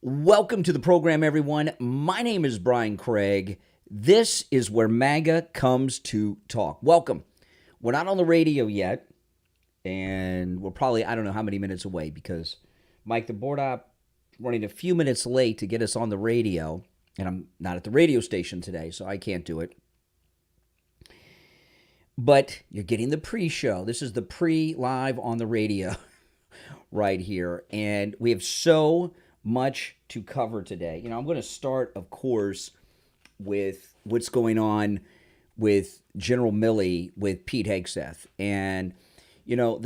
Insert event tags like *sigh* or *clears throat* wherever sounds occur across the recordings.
Welcome to the program, everyone. My name is Brian Craig. This is where MAGA comes to talk. Welcome. We're not on the radio yet, and we're probably, I don't know how many minutes away because Mike the board op running a few minutes late to get us on the radio, and I'm not at the radio station today, so I can't do it. But you're getting the pre-show. This is the pre-live on the radio right here, and we have so much to cover today. You know, I'm going to start, of course, with what's going on with General Milley with Pete Hegseth. And, you know,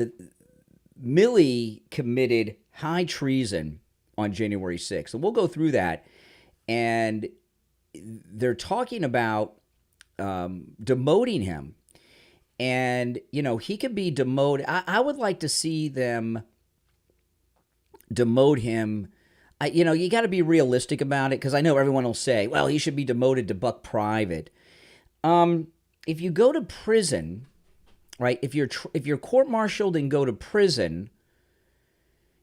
Milley committed high treason on January 6th. And we'll go through that. And they're talking about demoting him. And, you know, he could be demoted. I would like to see them demote him. You know, you got to be realistic about it because I know everyone will say, well, he should be demoted to buck private. If you go to prison, right, if you're court-martialed and go to prison,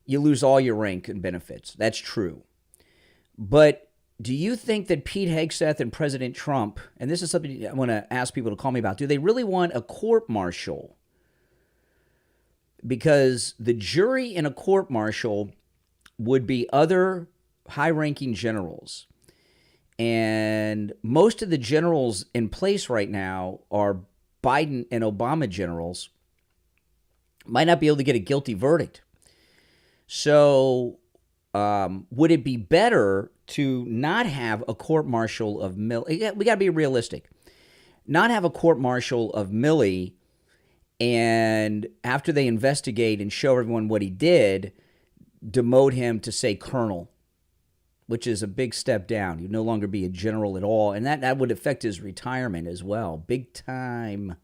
you lose all your rank and benefits. That's true. But do you think that Pete Hegseth and President Trump, and this is something I want to ask people to call me about, do they really want a court-martial? Because the jury in a court-martial would be other high-ranking generals. And most of the generals in place right now are Biden and Obama generals. Might not be able to get a guilty verdict. So would it be better to not have a court-martial of Milley? We got to be realistic. Not have a court-martial of Milley, and after they investigate and show everyone what he did, demote him to, say, colonel, which is a big step down. He'd no longer be a general at all, and that would affect his retirement as well, big time.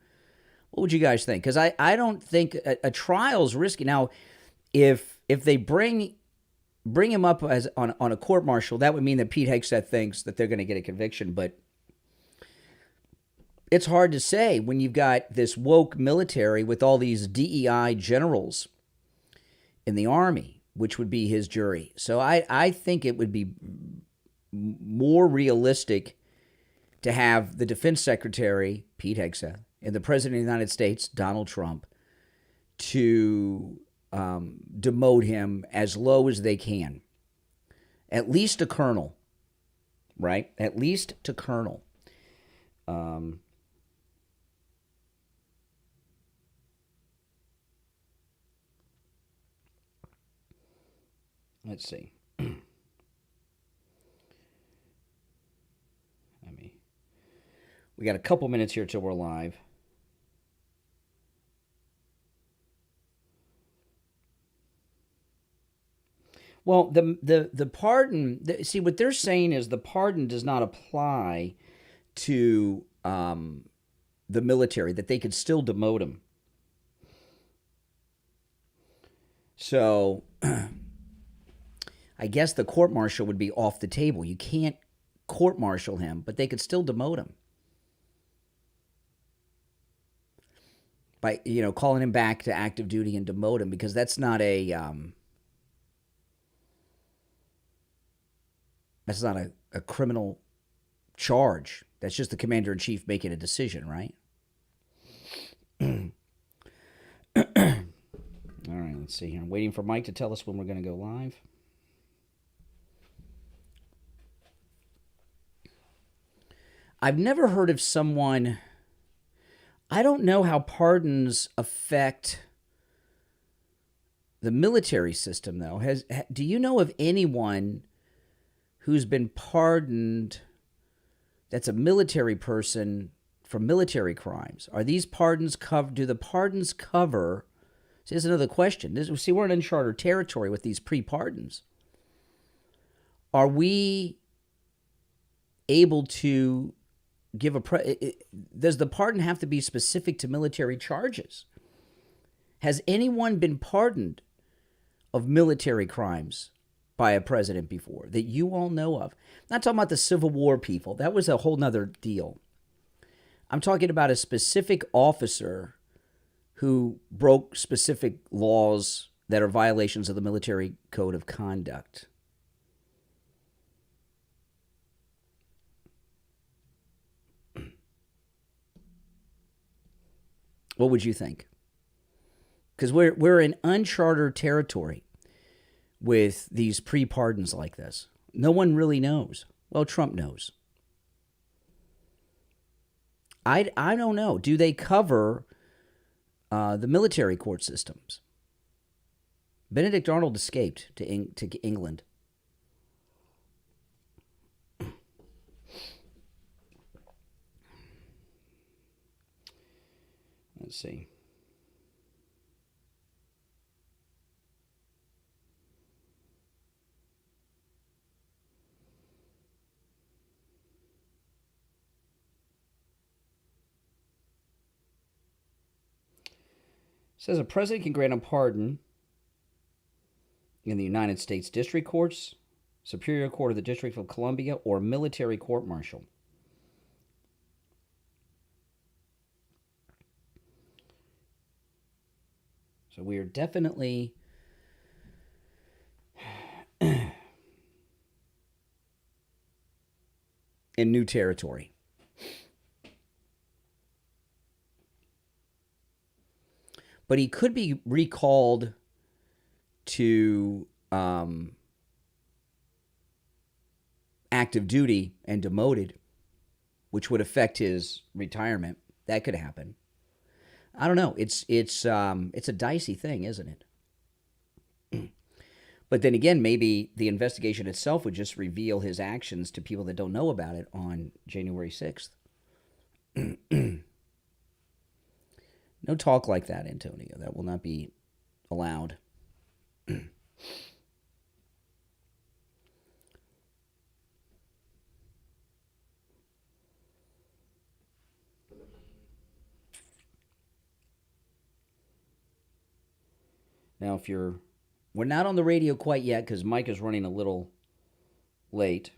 What would you guys think? Because I don't think a trial's risky. Now, if they bring him up as on a court-martial, that would mean that Pete Hegseth thinks that they're going to get a conviction, but it's hard to say when you've got this woke military with all these DEI generals in the Army, which would be his jury. So I think it would be more realistic to have the defense secretary, Pete Hegseth, and the president of the United States, Donald Trump, to demote him as low as they can. At least to colonel, right? At least to colonel. Let's see. We got a couple minutes here till we're live. Well, the pardon. See, what they're saying is the pardon does not apply to the military; that they could still demote him. So, I guess the court-martial would be off the table. You can't court-martial him, but they could still demote him by, you know, calling him back to active duty and demote him, because that's not a criminal charge. That's just the commander-in-chief making a decision, right? All right, let's see here. I'm waiting for Mike to tell us when we're going to go live. I've never heard of someone... I don't know how pardons affect the military system, though. Do you know of anyone who's been pardoned that's a military person for military crimes? Are these pardons covered? Do the pardons cover... See, here's another question. See, we're in uncharted territory with these pre-pardons. Are we able to give does the pardon have to be specific to military charges? Has anyone been pardoned of military crimes by a president before that you all know of? I'm not talking about the Civil War people. That was a whole nother deal. I'm talking about a specific officer who broke specific laws that are violations of the military code of conduct. What would you think? Because we're in uncharted territory with these pre-pardons like this. No one really knows. Well, Trump knows. I don't know. Do they cover the military court systems? Benedict Arnold escaped to England. Let's see. It says a president can grant a pardon in the United States District Courts, Superior Court of the District of Columbia, or military court-martial. So we are definitely in new territory. But he could be recalled to active duty and demoted, which would affect his retirement. That could happen. I don't know. It's a dicey thing, isn't it? But then again, maybe the investigation itself would just reveal his actions to people that don't know about it on January 6th. No talk like that, Antonio. That will not be allowed. Now, we're not on the radio quite yet because Mike is running a little late.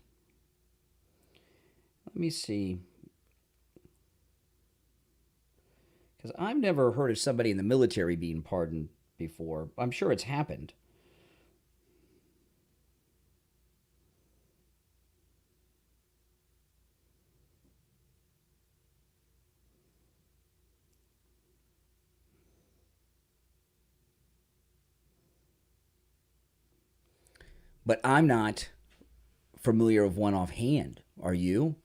Let me see. Because I've never heard of somebody in the military being pardoned before. I'm sure it's happened. But I'm not familiar of one offhand. Are you?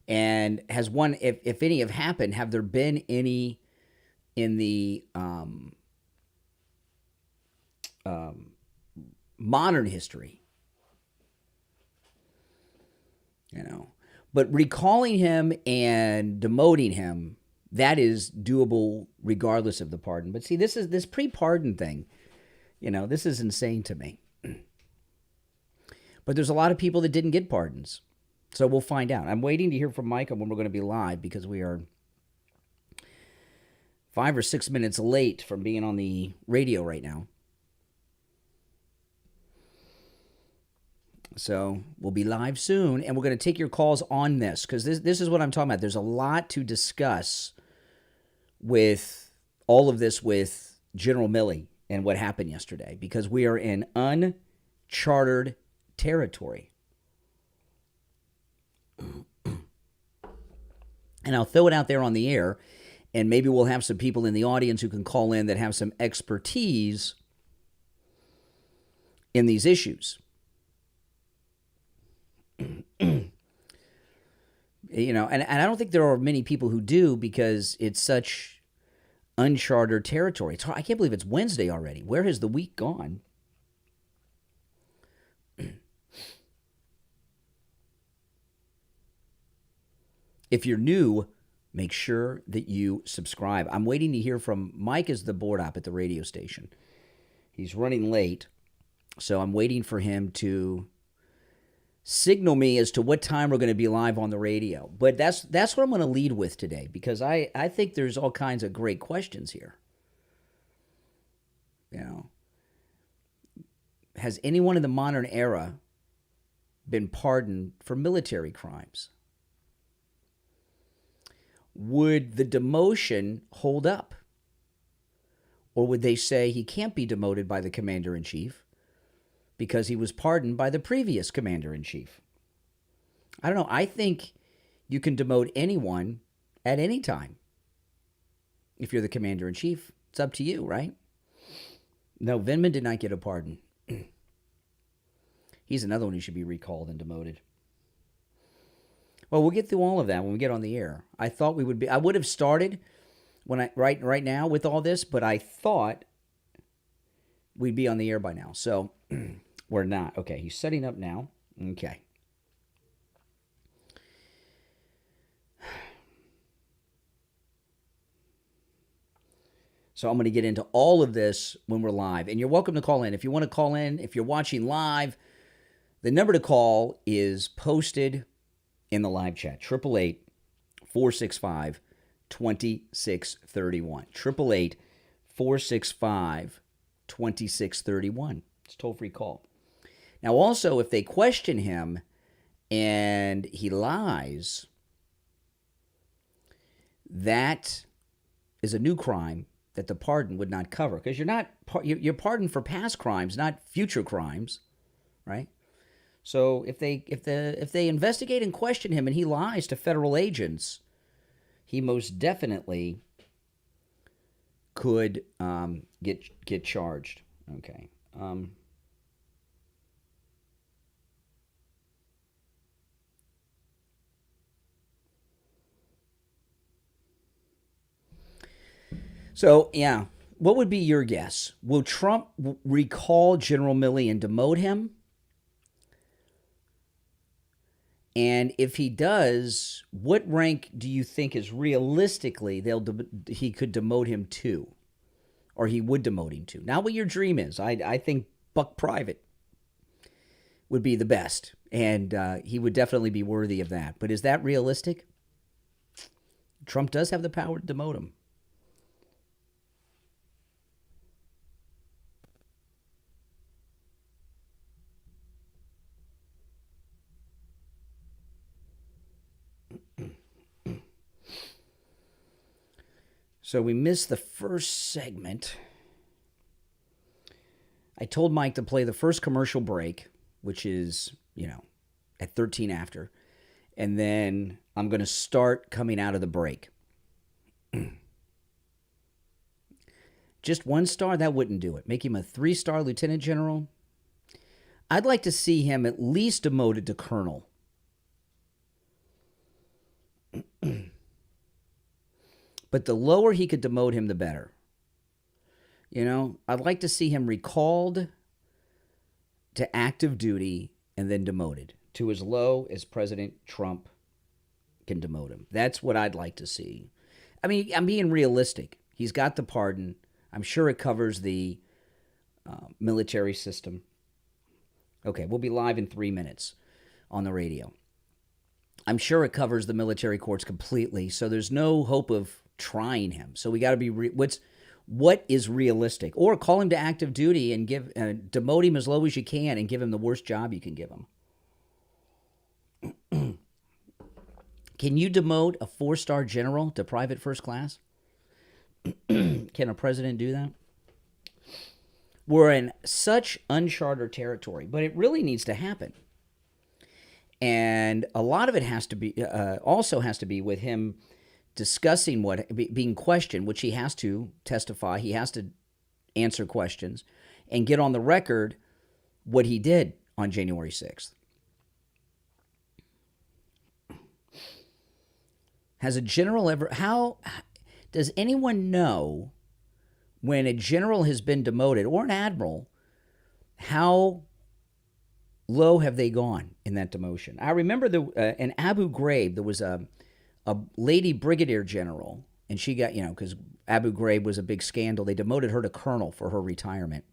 And has one, if any have happened, have there been any in the modern history? You know, but recalling him and demoting him, that is doable regardless of the pardon. But see, this pre-pardon thing, you know, this is insane to me. But there's a lot of people that didn't get pardons. So we'll find out. I'm waiting to hear from Mike on when we're going to be live because we are 5 or 6 minutes late from being on the radio right now. So we'll be live soon, and we're going to take your calls on this because this is what I'm talking about. There's a lot to discuss with all of this with General Milley and what happened yesterday because we are in uncharted territory. And I'll throw it out there on the air, and maybe we'll have some people in the audience who can call in that have some expertise in these issues. You know, and I don't think there are many people who do because it's such uncharted territory. It's hard. I can't believe it's Wednesday already. Where has the week gone? If you're new, make sure that you subscribe. I'm waiting to hear from Mike is the board op at the radio station. He's running late, so I'm waiting for him to signal me as to what time we're going to be live on the radio. But that's what I'm going to lead with today because I think there's all kinds of great questions here. You know, has anyone in the modern era been pardoned for military crimes? Would the demotion hold up? Or would they say he can't be demoted by the commander-in-chief because he was pardoned by the previous commander-in-chief? I don't know. I think you can demote anyone at any time. if you're the commander-in-chief, it's up to you, right? No, Vindman did not get a pardon. He's another one who should be recalled and demoted. Well, we'll get through all of that when we get on the air. I thought we would be. I would have started right now with all this, but I thought we'd be on the air by now. So we're not. Okay, he's setting up now. Okay. So I'm going to get into all of this when we're live. And you're welcome to call in. If you want to call in, if you're watching live, the number to call is posted in the live chat. 888-465-2631. 888-465-2631. It's a toll-free call. Now, also, if they question him and he lies, that is a new crime that the pardon would not cover, because you're pardoned for past crimes, not future crimes, right? So if they investigate and question him and he lies to federal agents, he most definitely could get charged. Okay. So, yeah, what would be your guess? Will Trump recall General Milley and demote him? And if he does, what rank do you think is realistically he could demote him to? Or he would demote him to? Not what your dream is. I think Buck Private would be the best. And he would definitely be worthy of that. But is that realistic? Trump does have the power to demote him. So we missed the first segment. I told Mike to play the first commercial break, which is, at 13 after. And then I'm going to start coming out of the break. Just 1 star, that wouldn't do it. Make him a 3-star lieutenant general. I'd like to see him at least demoted to colonel. But the lower he could demote him, the better. I'd like to see him recalled to active duty and then demoted to as low as President Trump can demote him. That's what I'd like to see. I mean, I'm being realistic. He's got the pardon. I'm sure it covers the military system. Okay, we'll be live in 3 minutes on the radio. I'm sure it covers the military courts completely, so there's no hope of trying him. So we got to be what is realistic, or call him to active duty and demote him as low as you can and give him the worst job you can give him. Can you demote a 4-star general to private first class? Can a president do that? We're in such uncharted territory, but it really needs to happen. And a lot of it has to be also has to be with him discussing being questioned, which he has to testify. He has to answer questions and get on the record what he did on January 6th. Has a general ever... How does anyone know when a general has been demoted, or an admiral, how low have they gone in that demotion? I remember in Abu Ghraib, there was a lady brigadier general, and she got, because Abu Ghraib was a big scandal, they demoted her to colonel for her retirement.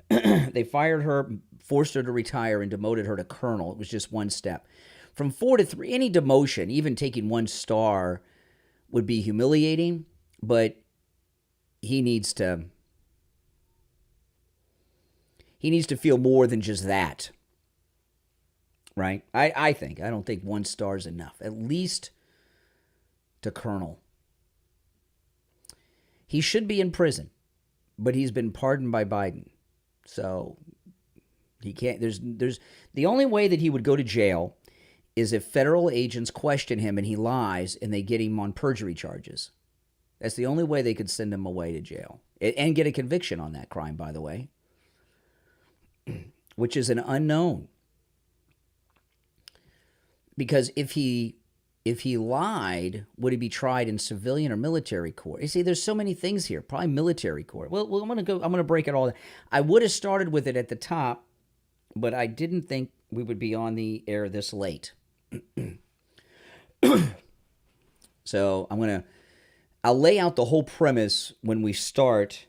They fired her, forced her to retire, and demoted her to colonel. It was just 1 step. From 4 to 3, any demotion, even taking 1 star, would be humiliating, but he needs to feel more than just that. Right? I think. I don't think 1 star is enough. At least to colonel. He should be in prison, but he's been pardoned by Biden. So he can't. There's the only way that he would go to jail is if federal agents question him and he lies and they get him on perjury charges. That's the only way they could send him away to jail and get a conviction on that crime, by the way, which is an unknown. Because if he lied, would he be tried in civilian or military court? You see, there's so many things here. Probably military court. Well, I'm gonna break it all down. I would have started with it at the top, but I didn't think we would be on the air this late. So I'll lay out the whole premise when we start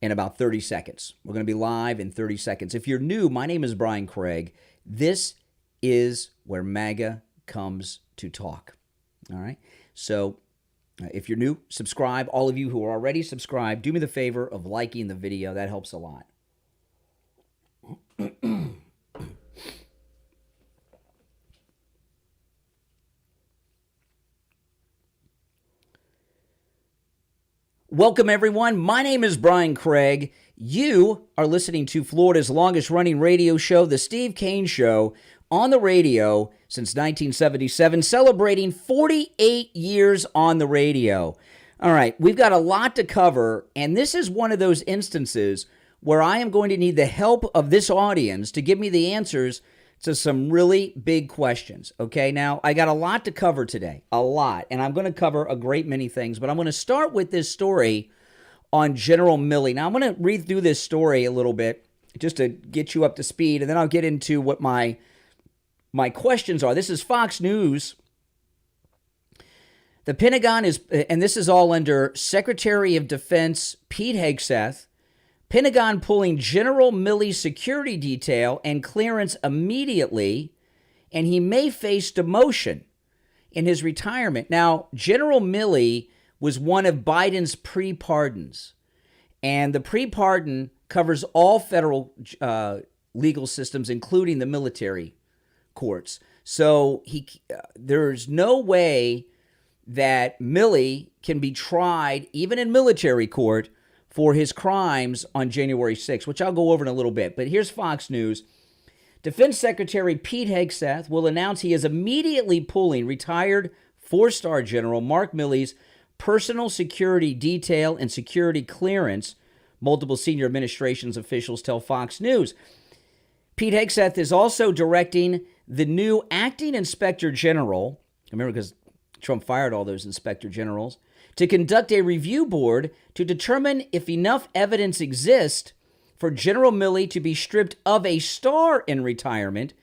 in about 30 seconds. We're going to be live in 30 seconds. If you're new, my name is Brian Craig. This is where MAGA comes to talk. All right? So if you're new, subscribe. All of you who are already subscribed, do me the favor of liking the video. That helps a lot. Welcome, everyone. My name is Brian Craig. You are listening to Florida's longest-running radio show, The Steve Kane Show, on the radio since 1977, celebrating 48 years on the radio. All right, we've got a lot to cover, and this is one of those instances where I am going to need the help of this audience to give me the answers to some really big questions, okay? Now, I got a lot to cover today, a lot, and I'm going to cover a great many things, but I'm going to start with this story on General Milley. Now, I'm going to read through this story a little bit just to get you up to speed, and then I'll get into what my questions are. This is Fox News. The Pentagon is, and this is all under Secretary of Defense Pete Hegseth, Pentagon pulling General Milley's security detail and clearance immediately, and he may face demotion in his retirement. Now, General Milley was one of Biden's pre-pardons, and the pre-pardon covers all federal legal systems, including the military courts. So there's no way that Milley can be tried, even in military court, for his crimes on January 6th, which I'll go over in a little bit. But here's Fox News. Defense Secretary Pete Hegseth will announce he is immediately pulling retired four-star General Mark Milley's personal security detail and security clearance, multiple senior administrations officials tell Fox News. Pete Hegseth is also directing the new acting inspector general, remember because Trump fired all those inspector generals, to conduct a review board to determine if enough evidence exists for General Milley to be stripped of a star in retirement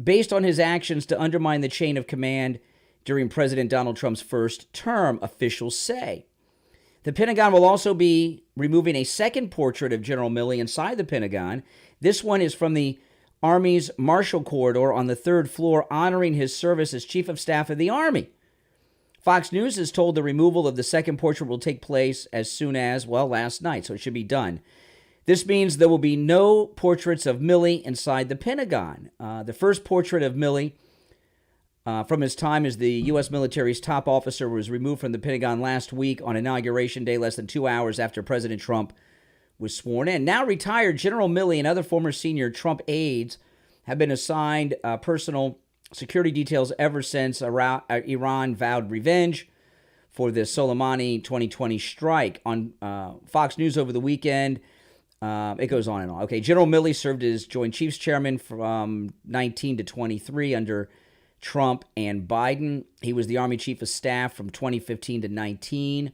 based on his actions to undermine the chain of command during President Donald Trump's first term, officials say. The Pentagon will also be removing a second portrait of General Milley inside the Pentagon. This one is from the Army's Marshall Corridor on the third floor, honoring his service as Chief of Staff of the Army. Fox News is told the removal of the second portrait will take place as soon as, last night, so it should be done. This means there will be no portraits of Milley inside the Pentagon. The first portrait of Milley from his time as the U.S. military's top officer was removed from the Pentagon last week on Inauguration Day, less than 2 hours after President Trump was sworn in. Now retired General Milley and other former senior Trump aides have been assigned personal security details ever since Iran vowed revenge for the Soleimani 2020 strike. On Fox News over the weekend, it goes on and on. Okay, General Milley served as Joint Chiefs Chairman from 19 to 23 under Trump and Biden. He was the Army Chief of Staff from 2015 to 19.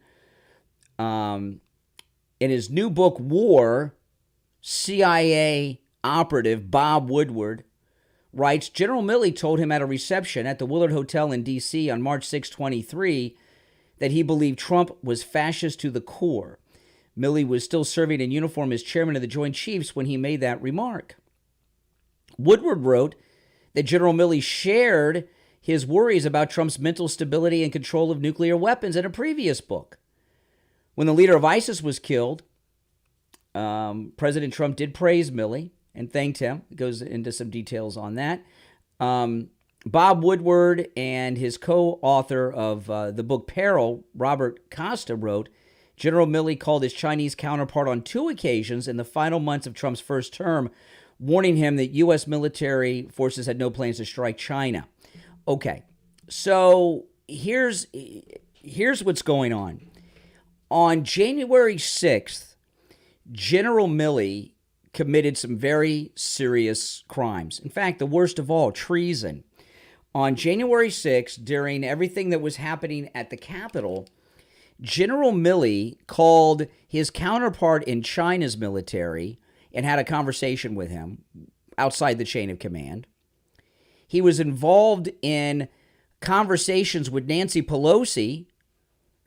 In his new book, War, CIA operative Bob Woodward writes, General Milley told him at a reception at the Willard Hotel in D.C. on March 6, 23, that he believed Trump was fascist to the core. Milley was still serving in uniform as chairman of the Joint Chiefs when he made that remark. Woodward wrote that General Milley shared his worries about Trump's mental stability and control of nuclear weapons in a previous book. When the leader of ISIS was killed, President Trump did praise Milley and thanked him. It goes into some details on that. Bob Woodward and his co-author of the book Peril, Robert Costa, wrote, General Milley called his Chinese counterpart on 2 occasions in the final months of Trump's first term, warning him that U.S. military forces had no plans to strike China. Okay, so here's what's going on. On January 6th, General Milley committed some very serious crimes. In fact, the worst of all, treason. On January 6th, during everything that was happening at the Capitol, General Milley called his counterpart in China's military and had a conversation with him outside the chain of command. He was involved in conversations with Nancy Pelosi,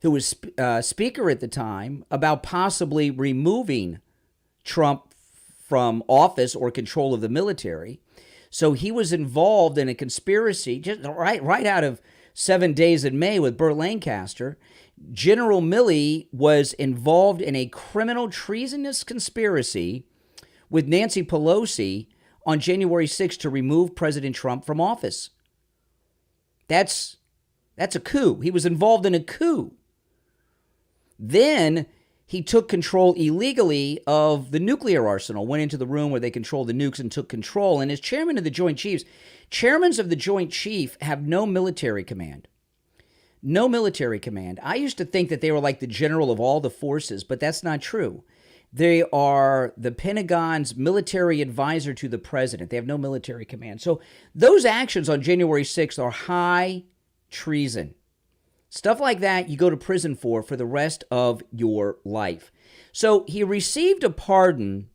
who was speaker at the time, about possibly removing Trump from office or control of the military. So he was involved in a conspiracy just right out of 7 Days in May with Burt Lancaster. General Milley was involved in a criminal treasonous conspiracy with Nancy Pelosi on January 6th to remove President Trump from office. That's a coup. He was involved in a coup. Then he took control illegally of the nuclear arsenal, went into the room where they controlled the nukes and took control. And as chairman of the Joint Chiefs, chairmen of the Joint Chief have no military command. No military command. I used to think that they were like the general of all the forces, but that's not true. They are the Pentagon's military advisor to the president. They have no military command. So those actions on January 6th are high treason. Stuff like that you go to prison for the rest of your life. So he received a pardon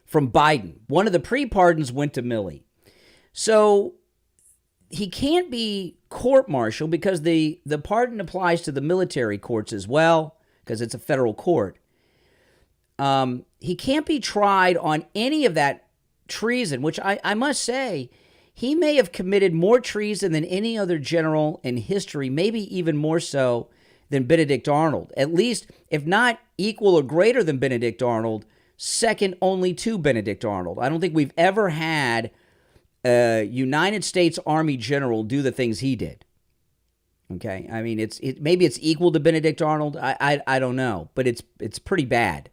from Biden. One of the pre-pardons went to Milley. So he can't be court-martialed because the pardon applies to the military courts as well, because it's a federal court. He can't be tried on any of that treason, which I must say, he may have committed more treason than any other general in history, maybe even more so than Benedict Arnold. At least, if not equal or greater than Benedict Arnold, second only to Benedict Arnold. I don't think we've ever had a United States Army general do the things he did. Okay, I mean, maybe it's equal to Benedict Arnold. I don't know, but it's pretty bad.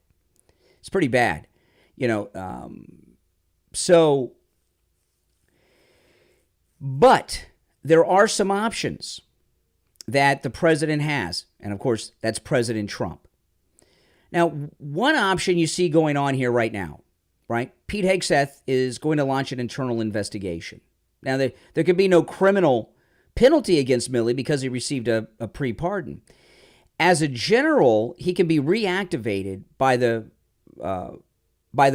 It's pretty bad, So, but there are some options that the president has, and of course, that's President Trump. Now, one option you see going on here right now, right? Pete Hegseth is going to launch an internal investigation. Now, there could be no criminal penalty against Milley because he received a pre-pardon. As a general, he can be reactivated by the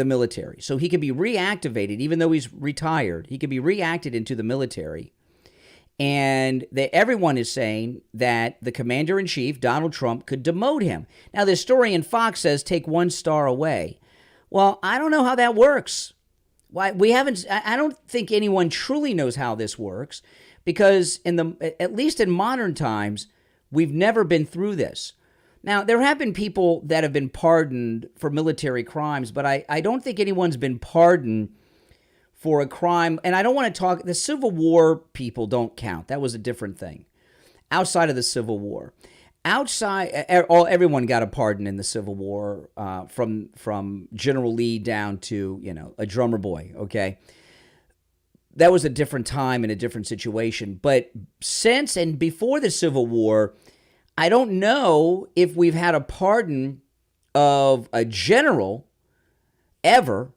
military. So he can be reactivated, even though he's retired. He can be reacted into the military. And everyone is saying that the commander-in-chief, Donald Trump, could demote him. Now, the historian Fox says take 1 star away. Well, I don't know how that works. Why I don't think anyone truly knows how this works, because at least in modern times, we've never been through this. Now, there have been people that have been pardoned for military crimes, but I don't think anyone's been pardoned for a crime. And I don't want to talk, the Civil War people don't count. That was a different thing. Outside of the Civil War. Everyone got a pardon in the Civil War, from General Lee down to, a drummer boy, okay? That was a different time and a different situation. But since and before the Civil War, I don't know if we've had a pardon of a general ever,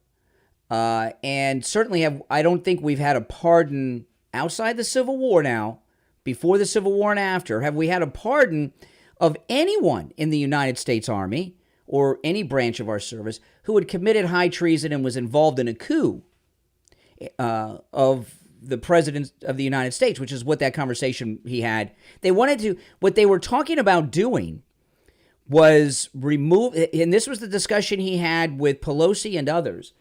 and certainly I don't think we've had a pardon outside the Civil War now, before the Civil War and after. Have we had a pardon of anyone in the United States Army or any branch of our service who had committed high treason and was involved in a coup of the president of the United States, which is what that conversation he had. What they were talking about doing was remove, and this was the discussion he had with Pelosi and others,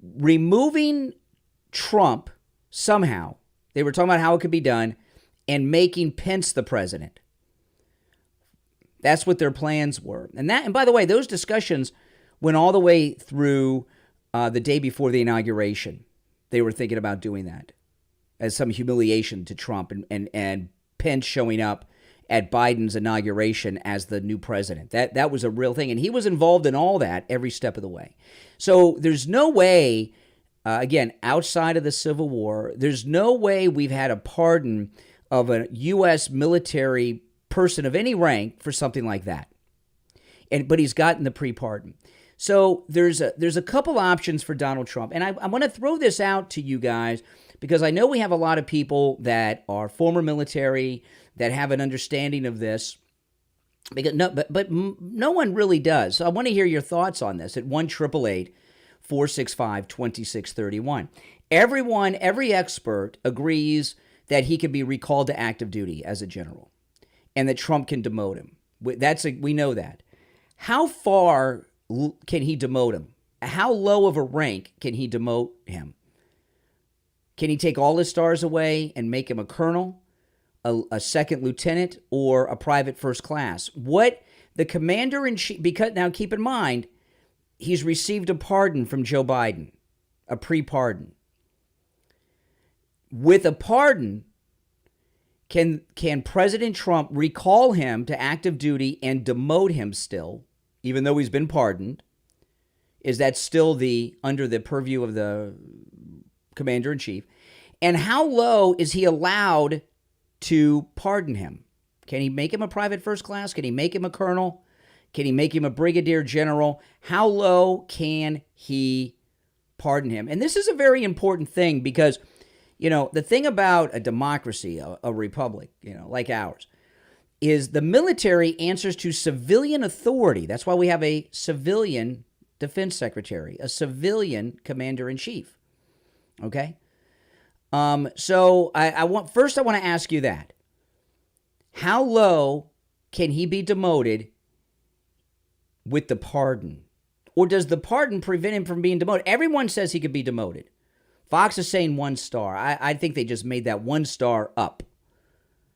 removing Trump somehow. They were talking about how it could be done and making Pence the president. That's what their plans were. And by the way, those discussions went all the way through the day before the inauguration. They were thinking about doing that as some humiliation to Trump and Pence showing up at Biden's inauguration as the new president. That was a real thing. And he was involved in all that every step of the way. So there's no way, again, outside of the Civil War, there's no way we've had a pardon of a U.S. military person of any rank for something like that. But he's gotten the pre-pardon. So there's a couple options for Donald Trump. And I want to throw this out to you guys because I know we have a lot of people that are former military that have an understanding of this. Because but no one really does. So I want to hear your thoughts on this at 1-888-465-2631. Every expert agrees that he can be recalled to active duty as a general and that Trump can demote him. We know that. How far can he demote him? How low of a rank can he demote him? Can he take all his stars away and make him a colonel, a second lieutenant, or a private first class? What the commander-in-chief, because now keep in mind, he's received a pardon from Joe Biden, a pre-pardon. With a pardon, can President Trump recall him to active duty and demote him still, even though he's been pardoned? Is that still under the purview of the commander-in-chief? And how low is he allowed to pardon him? Can he make him a private first class? Can he make him a colonel? Can he make him a brigadier general? How low can he pardon him? And this is a very important thing because, the thing about a democracy, a republic, like ours, is the military answers to civilian authority. That's why we have a civilian defense secretary, a civilian commander-in-chief. Okay? So I want to ask you that. How low can he be demoted with the pardon? Or does the pardon prevent him from being demoted? Everyone says he could be demoted. Fox is saying 1 star. I think they just made that 1 star up.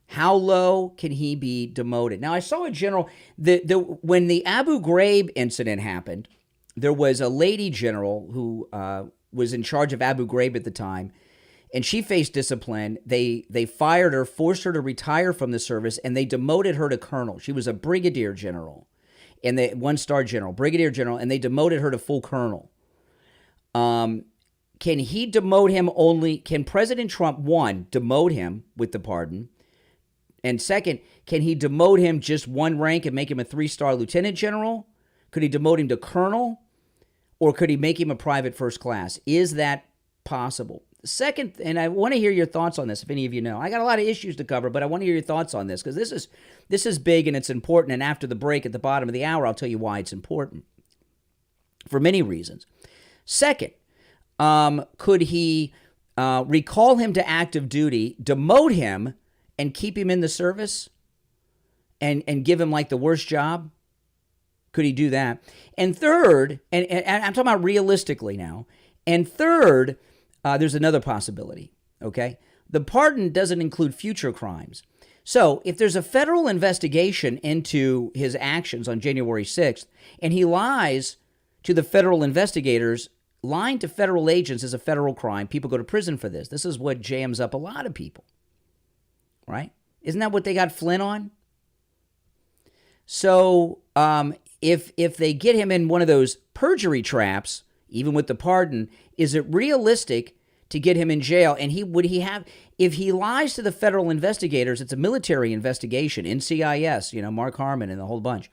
How low can he be demoted? Now, I saw a general, when the Abu Ghraib incident happened, there was a lady general who was in charge of Abu Ghraib at the time, and she faced discipline. They fired her, forced her to retire from the service, and they demoted her to colonel. She was a brigadier general, and 1-star general, brigadier general, and they demoted her to full colonel. Can he demote him only? Can President Trump, 1, demote him with the pardon? And 2nd, can he demote him just 1 rank and make him a 3-star lieutenant general? Could he demote him to colonel? Or could he make him a private first class? Is that possible? Second, and I want to hear your thoughts on this, if any of you know. I got a lot of issues to cover, but I want to hear your thoughts on this because this is big and it's important. And after the break at the bottom of the hour, I'll tell you why it's important for many reasons. Second, could he recall him to active duty, demote him, and keep him in the service and give him like the worst job? Could he do that? And third, and I'm talking about realistically now, and third, there's another possibility, okay? The pardon doesn't include future crimes. So if there's a federal investigation into his actions on January 6th, and he lies to the federal investigators, lying to federal agents is a federal crime. People go to prison for this. This is what jams up a lot of people, right? Isn't that what they got Flynn on? So if they get him in one of those perjury traps, even with the pardon, is it realistic to get him in jail? And if he lies to the federal investigators, it's a military investigation, NCIS, Mark Harmon and the whole bunch.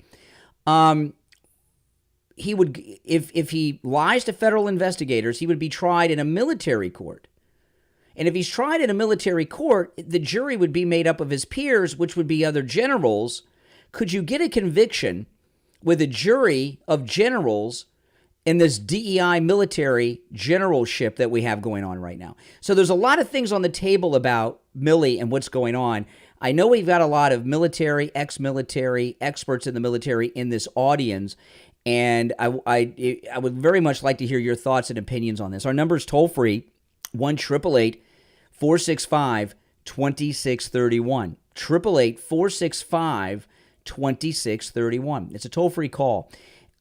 He would, if he lies to federal investigators, he would be tried in a military court. And if he's tried in a military court, the jury would be made up of his peers, which would be other generals. Could you get a conviction with a jury of generals in this DEI military generalship that we have going on right now? So there's a lot of things on the table about Milley and what's going on. I know we've got a lot of military, ex-military, experts in the military in this audience, and I would very much like to hear your thoughts and opinions on this. Our number is toll-free, 1-888-465-2631. 888-465-2631. It's a toll-free call.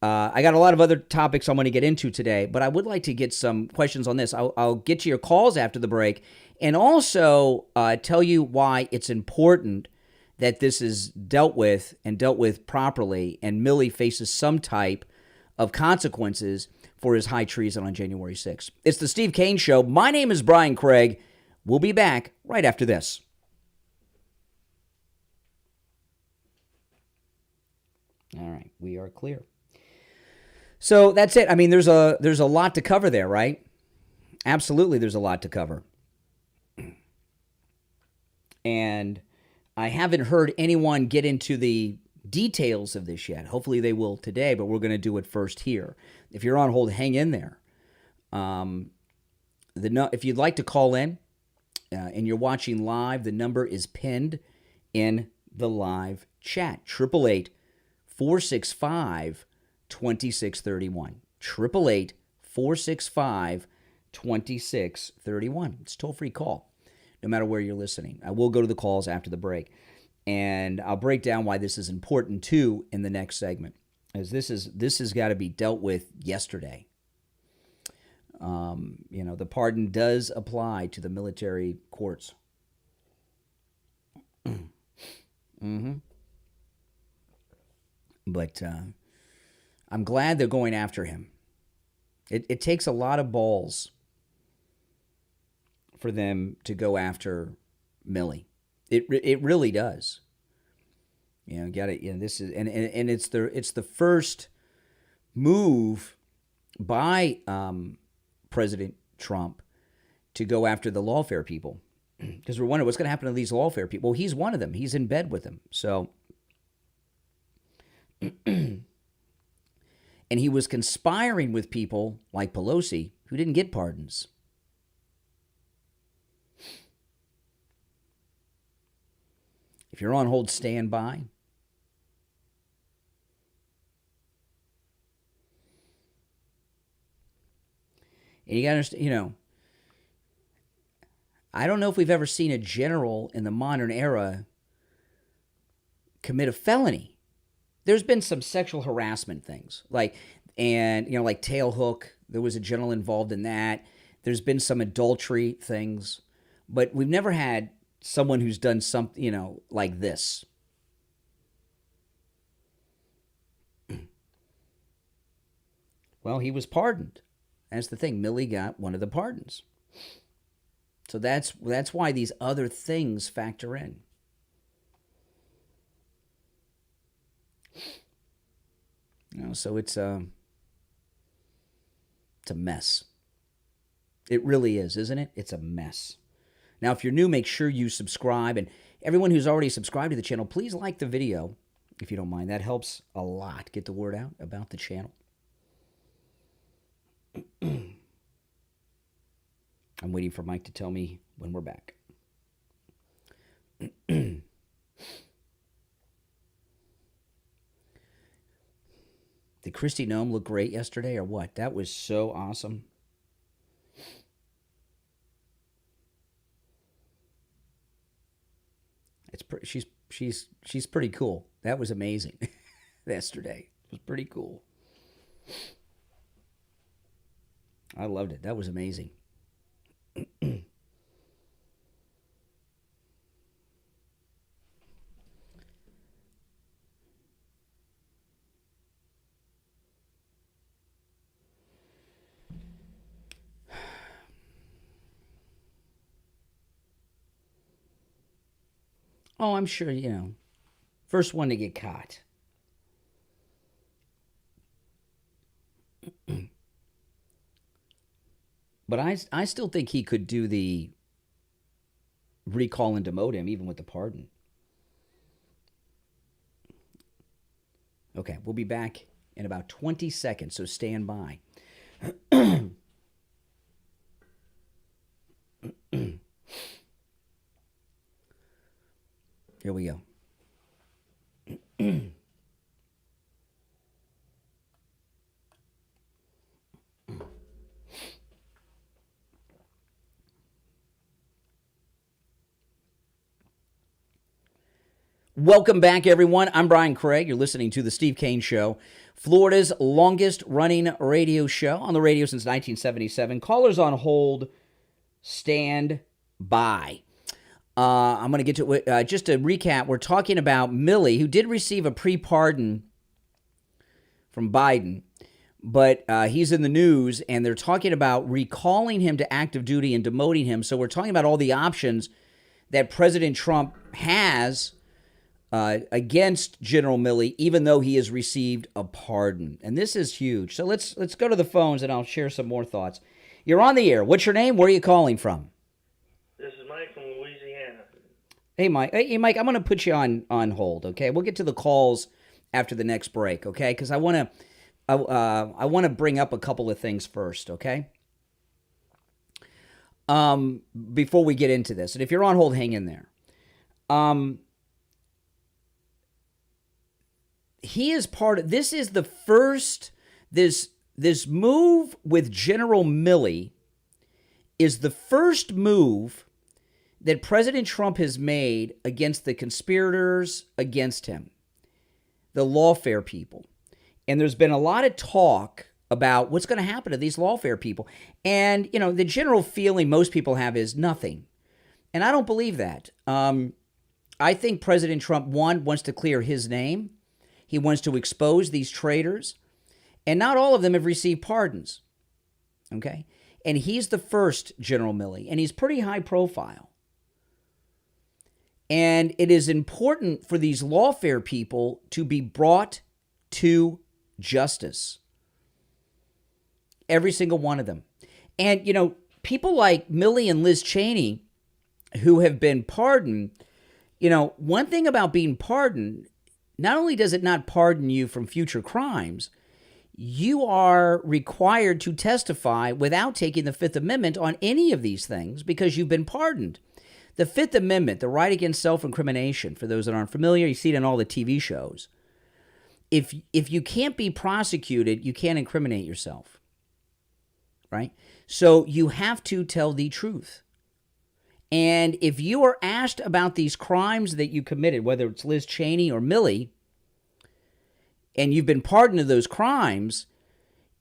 I got a lot of other topics I'm going to get into today, but I would like to get some questions on this. I'll get to your calls after the break and also tell you why it's important that this is dealt with and dealt with properly, and Milley faces some type of consequences for his high treason on January 6th. It's the Steve Kane Show. My name is Brian Craig. We'll be back right after this. All right, we are clear. So that's it. I mean, there's a lot to cover there, right? Absolutely, there's a lot to cover. And I haven't heard anyone get into the details of this yet. Hopefully they will today, but we're going to do it first here. If you're on hold, hang in there. If you'd like to call in and you're watching live, the number is pinned in the live chat. 888-465-2631. 888-465-2631. It's a toll-free call, no matter where you're listening. I will go to the calls after the break, and I'll break down why this is important, too, in the next segment, as this has got to be dealt with yesterday. The pardon does apply to the military courts. Mm-hmm. But I'm glad they're going after him. It takes a lot of balls for them to go after Milley. It really does. Got it. This is and it's the first move by President Trump to go after the lawfare people, because we're wondering what's going to happen to these lawfare people. Well, he's one of them. He's in bed with them. So, and he was conspiring with people like Pelosi who didn't get pardons. If you're on hold, stand by. And you got to understand, I don't know if we've ever seen a general in the modern era commit a felony. There's been some sexual harassment things, like Tailhook. There was a general involved in that. There's been some adultery things, but we've never had someone who's done something, like this. Well, he was pardoned. That's the thing. Milley got one of the pardons. So that's why these other things factor in. So it's a mess. It really is, isn't it? It's a mess. Now, if you're new, make sure you subscribe. And everyone who's already subscribed to the channel, please like the video, if you don't mind. That helps a lot. Get the word out about the channel. I'm waiting for Mike to tell me when we're back. Did Christy Gnome look great yesterday or what? That was so awesome. She's pretty cool. That was amazing. Yesterday it was pretty cool. I loved it. That was amazing. Oh, I'm sure, first one to get caught. But I still think he could do the recall and demote him, even with the pardon. Okay, we'll be back in about 20 seconds, so stand by. Here we go. Welcome back, everyone. I'm Brian Craig. You're listening to The Steve Kane Show, Florida's longest-running radio show, on the radio since 1977. Callers on hold, stand by. I'm going to get to it. Just to recap, we're talking about Milley, who did receive a pre-pardon from Biden, but he's in the news, and they're talking about recalling him to active duty and demoting him. So we're talking about all the options that President Trump has against General Milley, even though he has received a pardon. And this is huge. So let's go to the phones, and I'll share some more thoughts. You're on the air. What's your name? Where are you calling from? This is Mike from Louisiana. Hey, Mike, I'm going to put you on hold, okay? We'll get to the calls after the next break, okay? Because I want to bring up a couple of things first, okay? Before we get into this. And if you're on hold, hang in there. He is part of, this is the first, this move with General Milley is the first move that President Trump has made against the conspirators against him, the lawfare people. And there's been a lot of talk about what's going to happen to these lawfare people. And, the general feeling most people have is nothing. And I don't believe that. I think President Trump, one, wants to clear his name. He wants to expose these traitors. And not all of them have received pardons. Okay? And he's the first General Milley. And he's pretty high profile. And it is important for these lawfare people to be brought to justice. Every single one of them. And, people like Milley and Liz Cheney, who have been pardoned, one thing about being pardoned, not only does it not pardon you from future crimes, you are required to testify without taking the Fifth Amendment on any of these things because you've been pardoned. The Fifth Amendment, the right against self-incrimination, for those that aren't familiar, you see it in all the TV shows. If you can't be prosecuted, you can't incriminate yourself, right? So you have to tell the truth. And if you are asked about these crimes that you committed, whether it's Liz Cheney or Milley, and you've been pardoned of those crimes,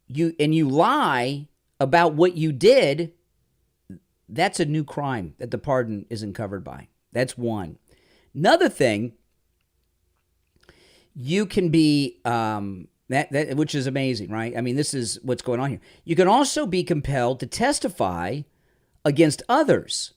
you lie about what you did, that's a new crime that the pardon isn't covered by. That's one. Another thing, you can be, that which is amazing, right? I mean, this is what's going on here. You can also be compelled to testify against others.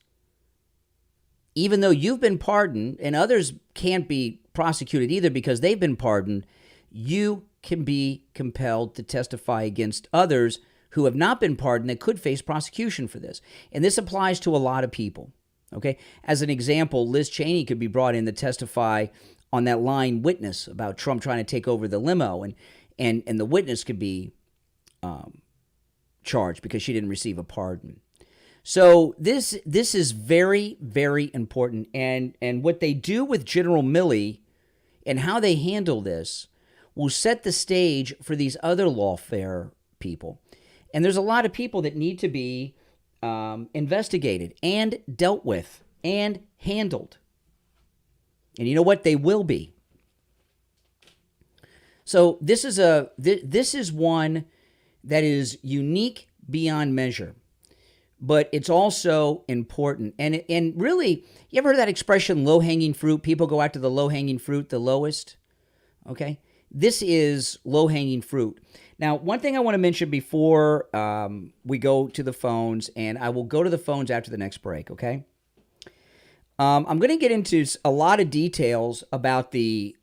Even though you've been pardoned and others can't be prosecuted either because they've been pardoned, you can be compelled to testify against others who have not been pardoned that could face prosecution for this. And this applies to a lot of people, okay? As an example, Liz Cheney could be brought in to testify on that lying witness about Trump trying to take over the limo, and the witness could be charged because she didn't receive a pardon. So this is very, very important. And what they do with General Milley and how they handle this will set the stage for these other lawfare people. And there's a lot of people that need to be investigated and dealt with and handled. And you know what? They will be. So this is one that is unique beyond measure. But it's also important. And really, you ever heard that expression, low-hanging fruit? People go after the low-hanging fruit, the lowest. Okay? This is low-hanging fruit. Now, one thing I want to mention before we go to the phones, and I will go to the phones after the next break, okay? I'm going to get into a lot of details about the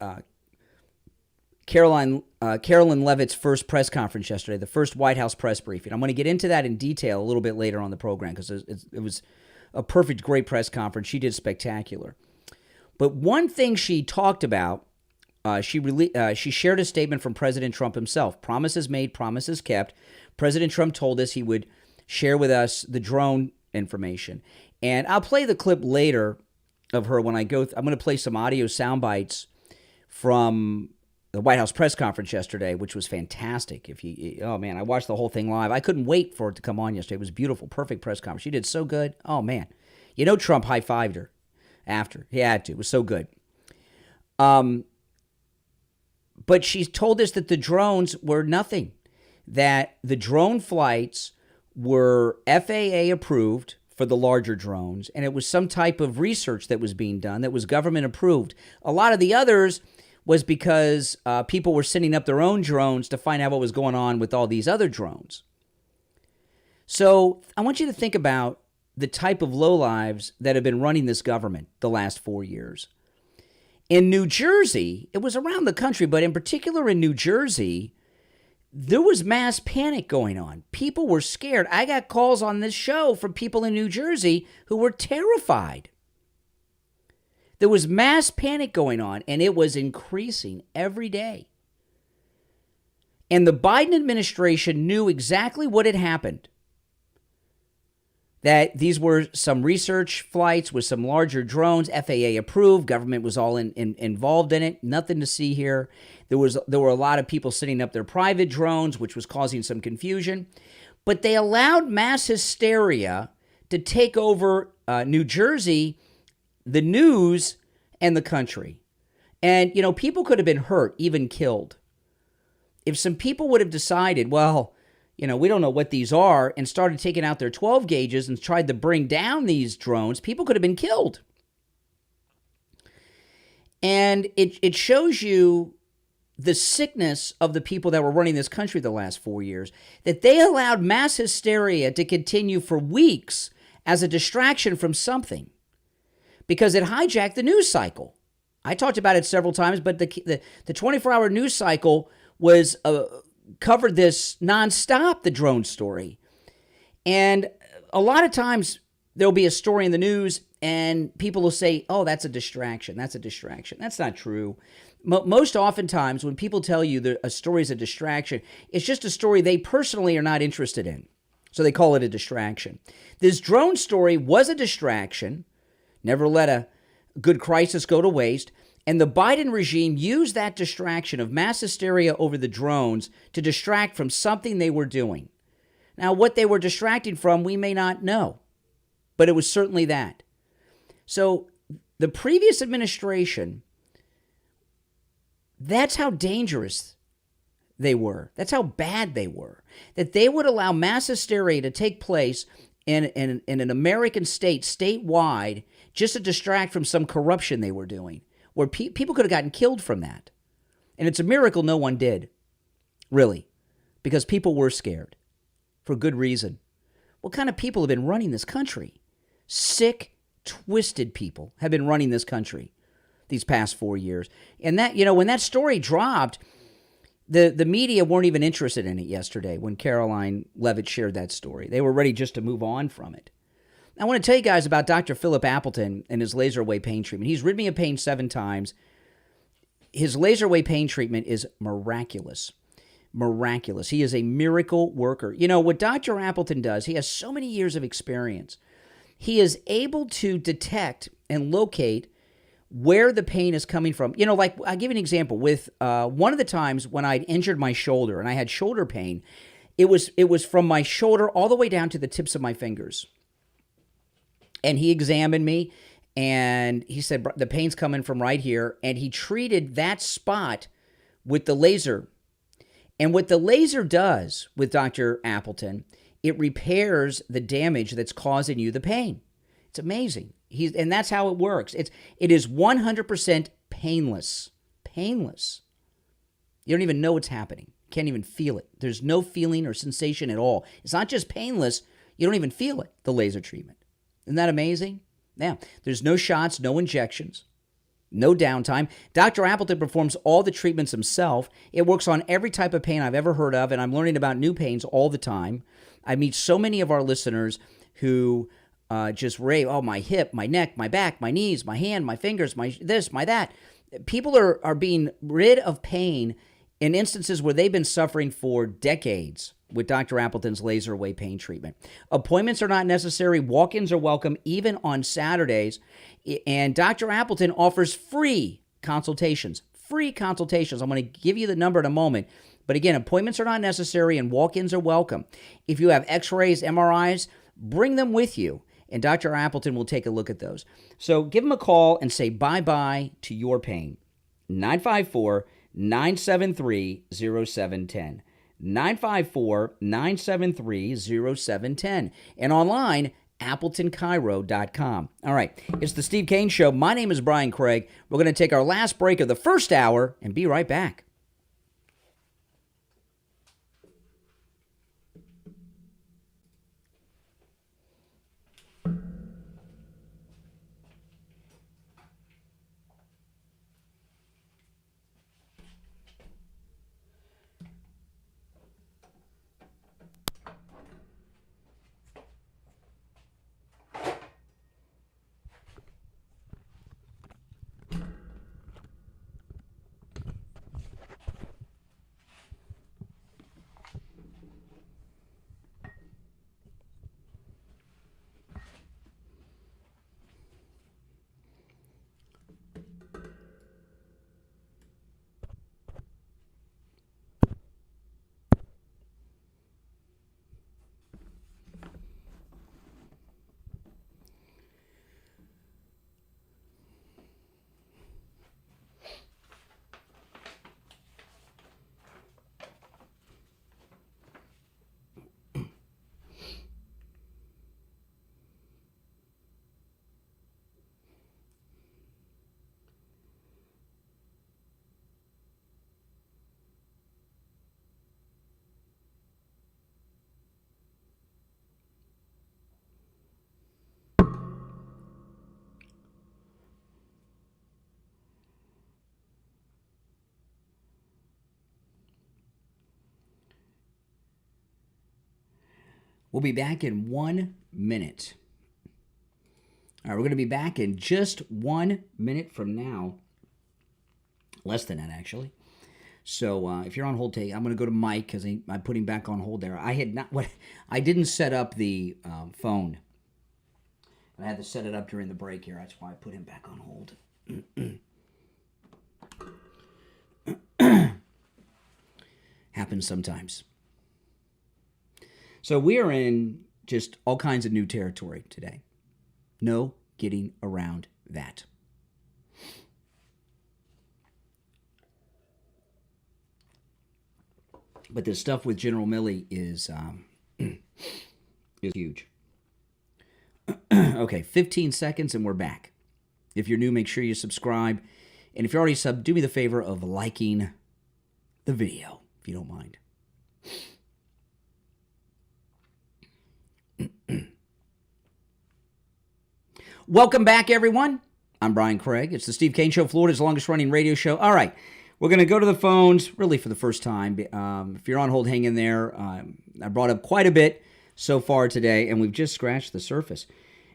Carolyn Leavitt's first press conference yesterday, the first White House press briefing. I'm going to get into that in detail a little bit later on the program because it was a perfect, great press conference. She did spectacular. But one thing she talked about, she shared a statement from President Trump himself. Promises made, promises kept. President Trump told us he would share with us the drone information. And I'll play the clip later of her when I go. I'm going to play some audio sound bites from the White House press conference yesterday, which was fantastic. Oh man, I watched the whole thing live. I couldn't wait for it to come on yesterday. It was beautiful, perfect press conference. She did so good. Oh man, Trump high-fived her after. He had to. It was so good. But she told us that the drones were nothing, that the drone flights were FAA approved for the larger drones, and it was some type of research that was being done that was government approved. A lot of the others was because people were sending up their own drones to find out what was going on with all these other drones. So I want you to think about the type of lowlives that have been running this government the last 4 years. In New Jersey, it was around the country, but in particular in New Jersey, there was mass panic going on. People were scared. I got calls on this show from people in New Jersey who were terrified. There was mass panic going on, and it was increasing every day. And the Biden administration knew exactly what had happened. That these were some research flights with some larger drones, FAA approved, government was all involved in it, nothing to see here. There were a lot of people setting up their private drones, which was causing some confusion. But they allowed mass hysteria to take over New Jersey, the news, and the country. And, people could have been hurt, even killed. If some people would have decided, well, we don't know what these are, and started taking out their 12 gauges and tried to bring down these drones, people could have been killed. And it shows you the sickness of the people that were running this country the last 4 years, that they allowed mass hysteria to continue for weeks as a distraction from something, because it hijacked the news cycle. I talked about it several times, but the 24-hour news cycle was covered this nonstop, the drone story. And a lot of times there'll be a story in the news and people will say, oh, that's a distraction. That's a distraction. That's not true. Most oftentimes when people tell you that a story is a distraction, it's just a story they personally are not interested in. So they call it a distraction. This drone story was a distraction. Never let a good crisis go to waste. And the Biden regime used that distraction of mass hysteria over the drones to distract from something they were doing. Now, what they were distracting from, we may not know, but it was certainly that. So the previous administration, that's how dangerous they were. That's how bad they were. That they would allow mass hysteria to take place in an American state, statewide, just to distract from some corruption they were doing, where people could have gotten killed from that. And it's a miracle no one did, really, because people were scared for good reason. What kind of people have been running this country? Sick, twisted people have been running this country these past 4 years. And that, when that story dropped, the media weren't even interested in it yesterday when Caroline Levitt shared that story. They were ready just to move on from it. I want to tell you guys about Dr. Philip Appleton and his laser wave pain treatment. He's rid me of pain 7 times. His laser wave pain treatment is miraculous. Miraculous. He is a miracle worker. What Dr. Appleton does, he has so many years of experience. He is able to detect and locate where the pain is coming from. Like I'll give you an example. With one of the times when I'd injured my shoulder and I had shoulder pain, it was from my shoulder all the way down to the tips of my fingers. And he examined me, and he said, the pain's coming from right here. And he treated that spot with the laser. And what the laser does with Dr. Appleton, it repairs the damage that's causing you the pain. It's amazing. And that's how it works. It is 100% painless. Painless. You don't even know what's happening. You can't even feel it. There's no feeling or sensation at all. It's not just painless. You don't even feel it, the laser treatment. Isn't that amazing? Now, there's no shots, no injections, no downtime. Dr. Appleton performs all the treatments himself. It works on every type of pain I've ever heard of, and I'm learning about new pains all the time. I meet so many of our listeners who just rave, oh, my hip, my neck, my back, my knees, my hand, my fingers, my this, my that. People are being rid of pain in instances where they've been suffering for decades with Dr. Appleton's laser wave pain treatment. Appointments are not necessary. Walk-ins are welcome, even on Saturdays. And Dr. Appleton offers free consultations. Free consultations. I'm going to give you the number in a moment. But again, appointments are not necessary and walk-ins are welcome. If you have x-rays, MRIs, bring them with you. And Dr. Appleton will take a look at those. So give him a call and say bye-bye to your pain. 954-973-0710. 954-973-0710. And online, AppletonChiro.com. All right, it's the Steve Kane Show. My name is Brian Craig. We're going to take our last break of the first hour and be right back. We'll be back in 1 minute. All right, we're going to be back in just 1 minute from now. Less than that, actually. So if you're on hold, I'm going to go to Mike because I put him back on hold there. I didn't set up the phone. I had to set it up during the break here. That's why I put him back on hold. Happens sometimes. So we are in just all kinds of new territory today. No getting around that. But this stuff with General Milley is huge. Okay, 15 seconds and we're back. If you're new, make sure you subscribe. And if you're already subbed, do me the favor of liking the video, if you don't mind. Welcome back, everyone. I'm Brian Craig. It's the Steve Kane Show, Florida's longest-running radio show. All right, we're going to go to the phones, really for the first time. If you're on hold, hang in there. I brought up quite a bit so far today, and we've just scratched the surface.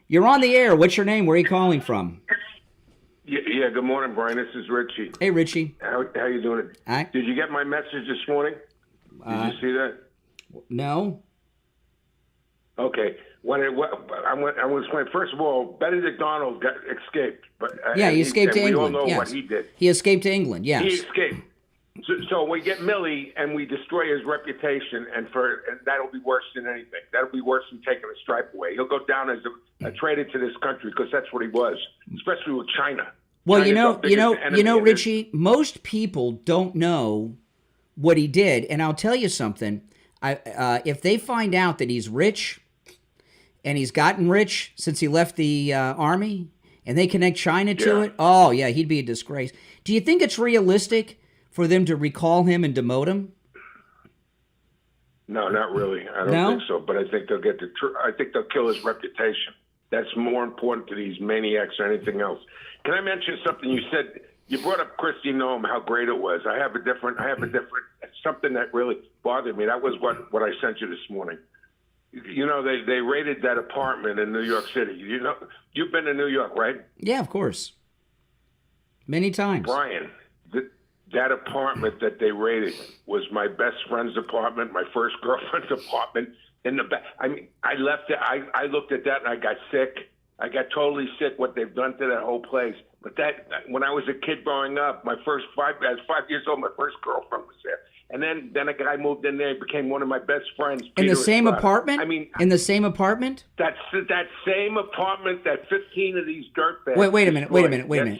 You're on the air. What's your name? Where are you calling from? Yeah, good morning, Brian. This is Richie. Hey, Richie. How you doing? Did you get my message this morning? Did you see that? No. Okay. I want to explain. First of all, Benedict Arnold escaped. But he escaped to England. We all know what he did. He escaped to England, yes. He escaped. So we get Milley and we destroy his reputation, and that'll be worse than anything. That'll be worse than taking a stripe away. He'll go down as a traitor to this country because that's what he was, especially with China. Well, Richie, most people don't know what he did, and I'll tell you something. If they find out that he's rich, and he's gotten rich since he left the army, and they connect China to it, oh yeah, he'd be a disgrace. Do you think it's realistic for them to recall him and demote him? No, not really. I don't think so. But I think they'll I think they'll kill his reputation. That's more important to these maniacs than anything else. Can I mention something you said? You brought up Christy Nome, how great it was. I have a different something that really bothered me. That was what I sent you this morning. You know, they raided that apartment in New York City. You know, you've been to New York, right? Yeah, of course. Many times. Brian, that apartment that they raided was my best friend's apartment, my first girlfriend's apartment. In the back, I mean, I left it. I looked at that and I got sick. I got totally sick what they've done to that whole place. But when I was a kid growing up, I was 5 years old. My first girlfriend was there. And then a guy moved in there, became one of my best friends. In the same apartment? I mean, in the same apartment? That same apartment that 15 of these dirtbags. Wait a minute.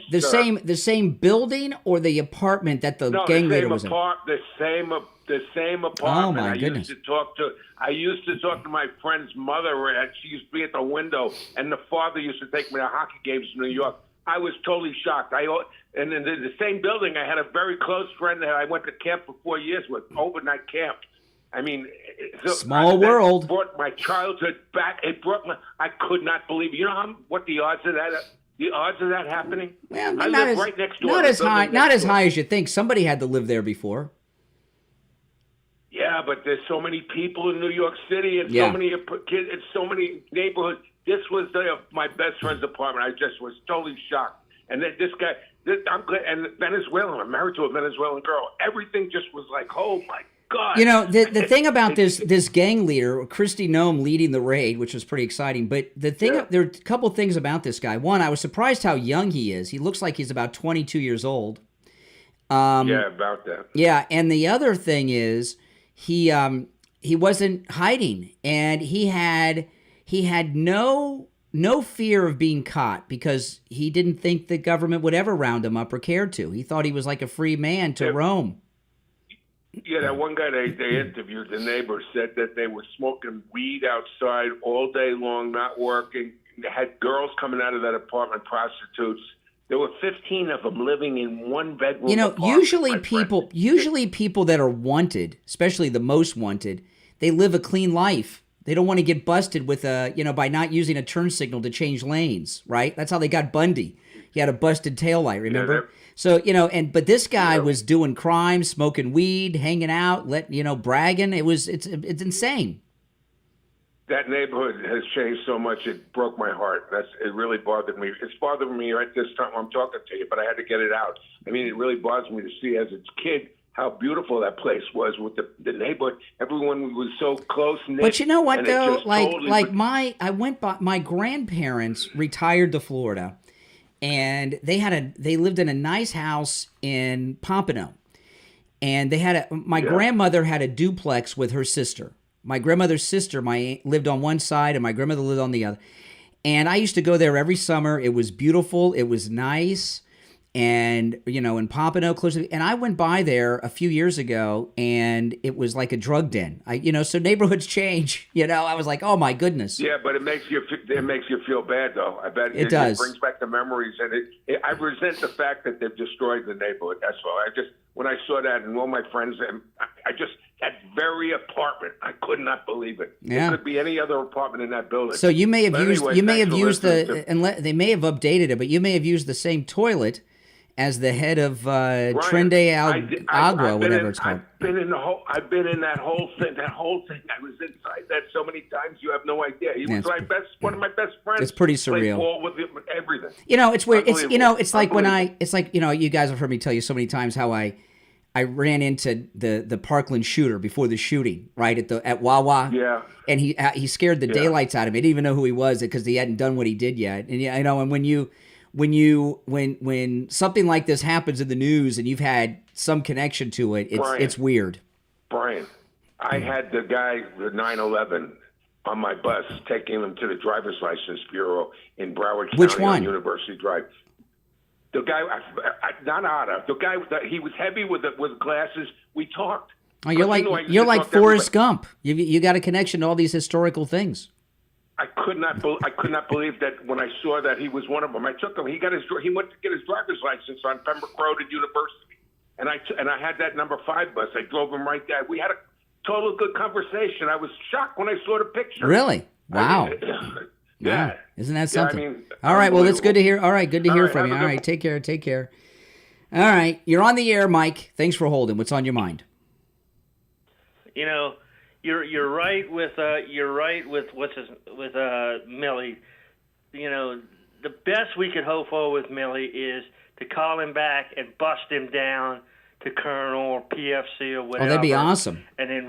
The same building or the apartment that the gang leader was in? The same apartment. Oh my goodness! I used to talk to my friend's mother, and she used to be at the window, and the father used to take me to hockey games in New York. I was totally shocked. And in the same building, I had a very close friend that I went to camp for 4 years with, overnight camp. I mean, small world. It brought my childhood back. I could not believe it. You know what the odds of that? The odds of that happening? Well, I live right next door. Not as high as you think. Somebody had to live there before. Yeah, but there's so many people in New York City and so many kids and so many neighborhoods. This was my best friend's apartment. I just was totally shocked. And then this guy, I'm glad, and Venezuelan. I'm married to a Venezuelan girl. Everything just was like, oh my God. You know, the thing about this gang leader, Christy Nome leading the raid, which was pretty exciting. But there are a couple things about this guy. One, I was surprised how young he is. He looks like he's about 22 years old. About that. Yeah, and the other thing is he wasn't hiding, and he had no fear of being caught because he didn't think the government would ever round him up or care to. He thought he was like a free man to roam. Yeah, that one guy they interviewed, the neighbor, said that they were smoking weed outside all day long, not working. They had girls coming out of that apartment, prostitutes. There were 15 of them living in one bedroom. You know, apartment, usually people that are wanted, especially the most wanted, they live a clean life. They don't want to get busted with by not using a turn signal to change lanes, right? That's how they got Bundy. He had a busted taillight, remember? So, but this guy was doing crime, smoking weed, hanging out, bragging. It's insane. that neighborhood has changed so much. It broke my heart. It really bothered me. It's bothering me right this time I'm talking to you, but I had to get it out. I mean, it really bothers me to see as a kid how beautiful that place was with the neighborhood. Everyone was so close knit. But you know what though? My grandparents retired to Florida, and they lived in a nice house in Pompano, and my grandmother had a duplex with her sister. My grandmother's sister, my aunt, lived on one side, and my grandmother lived on the other. And I used to go there every summer. It was beautiful. It was nice. And, in Pompano, close to, and I went by there a few years ago, and it was like a drug den. So neighborhoods change. I was like, oh my goodness. Yeah, but it makes you feel bad though. I bet it does. It brings back the memories, and I resent the fact that they've destroyed the neighborhood. That's all. When I saw that, and all my friends, and that very apartment, I could not believe it. Yeah. It could be any other apartment in that building. So you may have used they may have updated it, but you may have used the same toilet as the head of Trende Agua, whatever it's called. I've been in that whole thing. I was inside that so many times. You have no idea. He was one of my best friends. It's pretty surreal. Played ball with him, everything. It's weird. It's like you guys have heard me tell you so many times how I ran into the Parkland shooter before the shooting, right at Wawa. Yeah. And he scared the daylights out of me. I didn't even know who he was because he hadn't done what he did yet. And and when something like this happens in the news and you've had some connection to it, it's weird. Brian, I had the guy, the 9/11, on my bus, taking him to the driver's license bureau in Broward County. Which one? On University Drive. The guy, not Otta. The guy, he was heavy with glasses. We talked. Oh, you're like Forrest Gump. You got a connection to all these historical things. I could not believe that when I saw that he was one of them. I took him. He went to get his driver's license on Pembroke Road at University, and I had that number 5 bus. I drove him right there. We had a total good conversation. I was shocked when I saw the picture. Really? Wow. Yeah. Isn't that something? Yeah, all right. Well, it's good to hear. All right. Good to hear from you. All right. Take care. Take care. All right. You're on the air, Mike. Thanks for holding. What's on your mind? You're right with Milley. The best we could hope for with Milley is to call him back and bust him down to Colonel or PFC or whatever. Oh, that'd be awesome. And then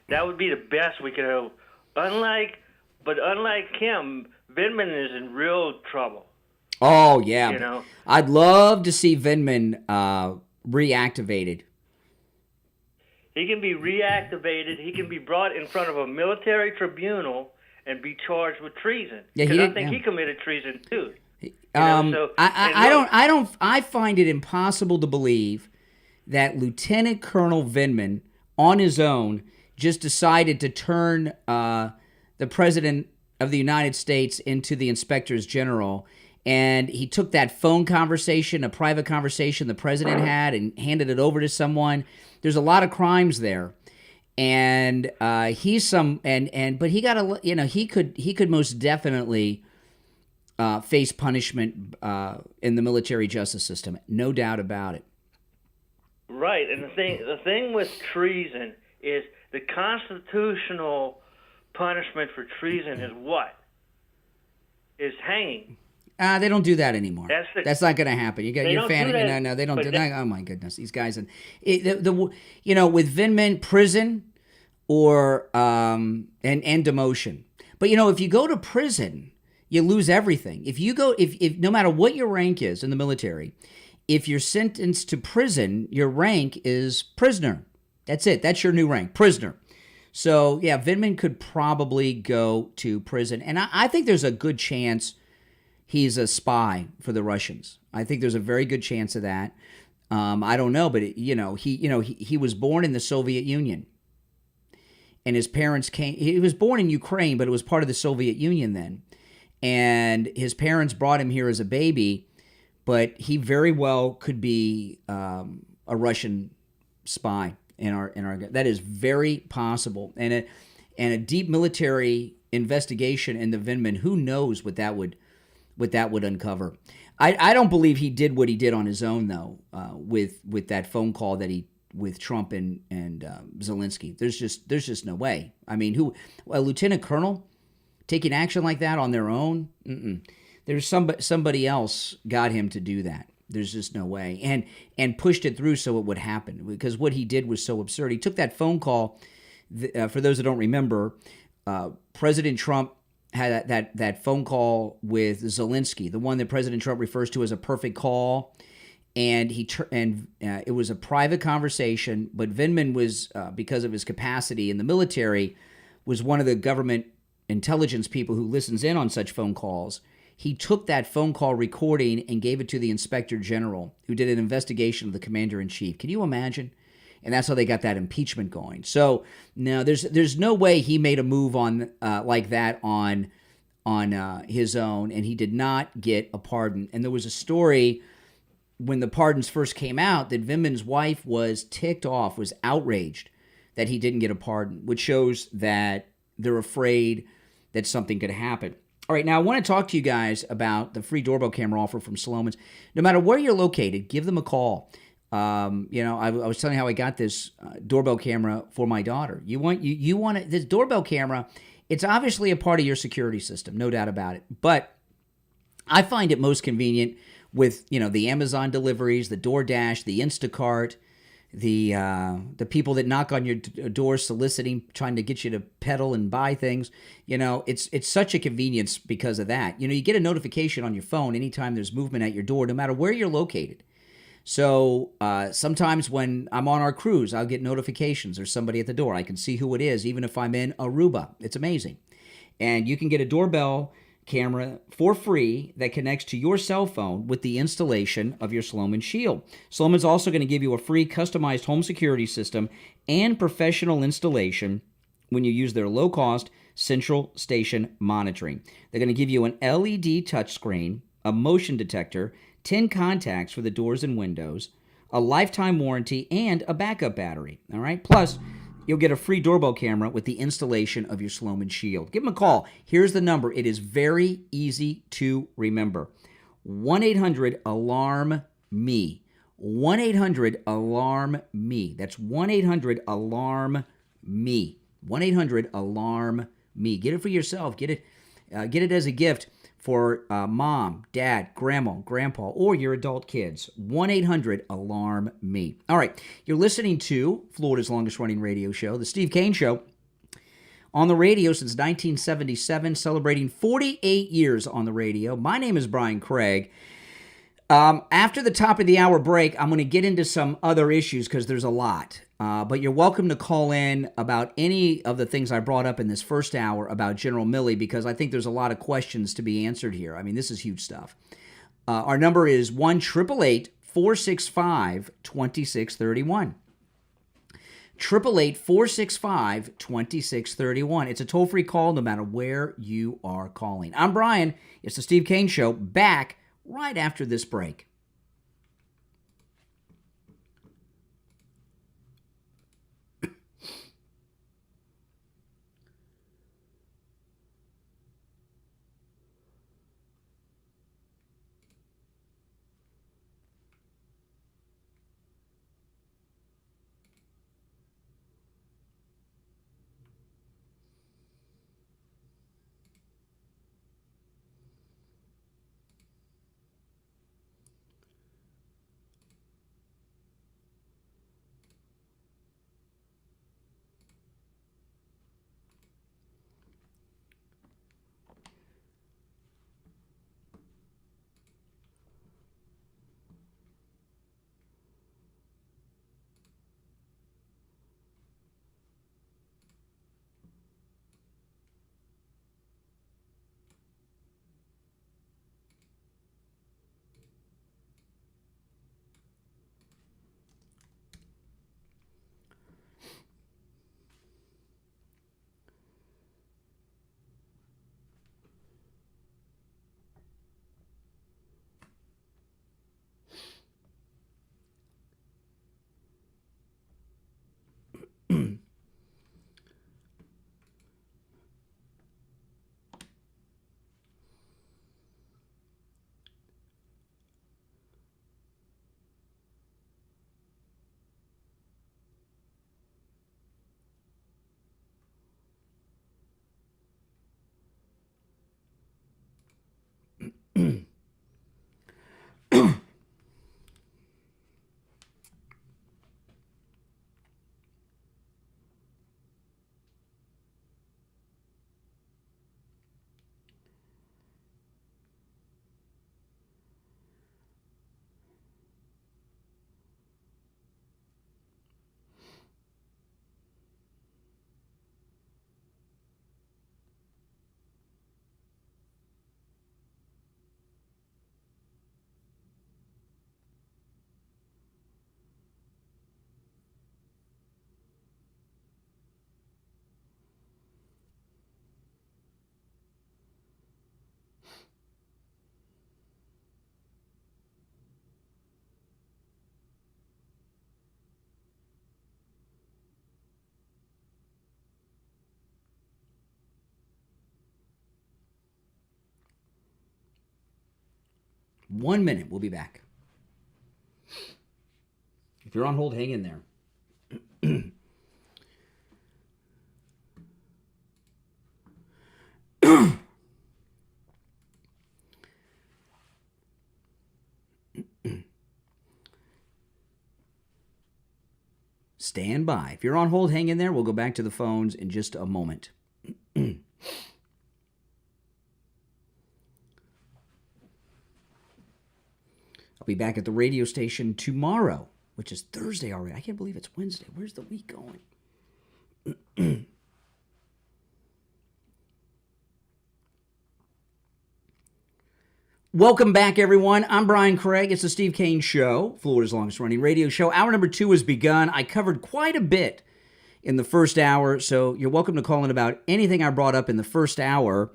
that would be the best we could hope. Unlike him, Vindman is in real trouble. Oh yeah, I'd love to see Vindman reactivated. He can be reactivated. He can be brought in front of a military tribunal and be charged with treason. Yeah, I think he committed treason too. I find it impossible to believe that Lieutenant Colonel Vindman, on his own, just decided to turn the President of the United States into the Inspectors General. And he took that phone conversation, a private conversation the president had, and handed it over to someone. There's a lot of crimes there, and but he got he could most definitely face punishment in the military justice system, no doubt about it. Right, and the thing with treason is the constitutional punishment for treason is what? Is hanging. They don't do that anymore. That's not going to happen. You got your fan. No, they don't do that. Oh my goodness, these guys and with Vindman, prison or and demotion. But if you go to prison, you lose everything. If no matter what your rank is in the military, if you're sentenced to prison, your rank is prisoner. That's it. That's your new rank, prisoner. So yeah, Vindman could probably go to prison, and I think there's a good chance he's a spy for the Russians. I think there's a very good chance of that. I don't know, but he was born in the Soviet Union, and his parents came. He was born in Ukraine, but it was part of the Soviet Union then, and his parents brought him here as a baby. But he very well could be a Russian spy in our. That is very possible, and a deep military investigation into Vindman. Who knows what that would I don't believe he did what he did on his own, though, with that phone call that he with Trump and Zelensky. There's just no way. I mean, a lieutenant colonel taking action like that on their own? There's somebody else got him to do that. There's just no way. And pushed it through so it would happen, because what he did was so absurd. He took that phone call. For those that don't remember, President Trump had that phone call with Zelensky, the one that President Trump refers to as a perfect call. And it was a private conversation, but Vindman was, because of his capacity in the military, was one of the government intelligence people who listens in on such phone calls. He took that phone call recording and gave it to the inspector general, who did an investigation of the commander-in-chief. Can you imagine? And that's how they got that impeachment going. So no, there's no way he made a move on like that on his own, and he did not get a pardon. And there was a story when the pardons first came out that Vindman's wife was ticked off, was outraged that he didn't get a pardon, which shows that they're afraid that something could happen. All right, now I want to talk to you guys about the free doorbell camera offer from Slomin's. No matter where you're located, give them a call. I was telling you how I got this doorbell camera for my daughter. You want this doorbell camera. It's obviously a part of your security system, no doubt about it. But I find it most convenient with the Amazon deliveries, the DoorDash, the Instacart, the people that knock on your door soliciting, trying to get you to peddle and buy things. It's such a convenience because of that. You get a notification on your phone anytime there's movement at your door, no matter where you're located. So sometimes when I'm on our cruise, I'll get notifications. There's somebody at the door. I can see who it is, even if I'm in Aruba. It's amazing. And you can get a doorbell camera for free that connects to your cell phone with the installation of your Slomin Shield. Slomin's also going to give you a free customized home security system and professional installation when you use their low-cost central station monitoring. They're going to give you an LED touchscreen, a motion detector, 10 contacts for the doors and windows, a lifetime warranty, and a backup battery. All right? Plus, you'll get a free doorbell camera with the installation of your Slomin Shield. Give them a call. Here's the number. It is very easy to remember. 1-800-ALARM-ME. 1-800-ALARM-ME. That's 1-800-ALARM-ME. 1-800-ALARM-ME. Get it for yourself. Get it as a gift for mom, dad, grandma, grandpa, or your adult kids. 1-800-ALARM-ME. All right, you're listening to Florida's longest-running radio show, The Steve Kane Show, on the radio since 1977, celebrating 48 years on the radio. My name is Brian Craig. After the top of the hour break, I'm going to get into some other issues because there's a lot. But you're welcome to call in about any of the things I brought up in this first hour about General Milley, because I think there's a lot of questions to be answered here. I mean, this is huge stuff. Our number is 1-888-465-2631. 888-465-2631. It's a toll-free call no matter where you are calling. I'm Brian. It's the Steve Kane Show, back right after this break. 1 minute. We'll be back. If you're on hold, hang in there. Stand by. If you're on hold, hang in there. We'll go back to the phones in just a moment. I'll be back at the radio station tomorrow, which is Thursday already. I can't believe it's Wednesday. Where's the week going? Welcome back, everyone. I'm Brian Craig. It's the Steve Kane Show, Florida's longest-running radio show. Hour number 2 has begun. I covered quite a bit in the first hour, so you're welcome to call in about anything I brought up in the first hour.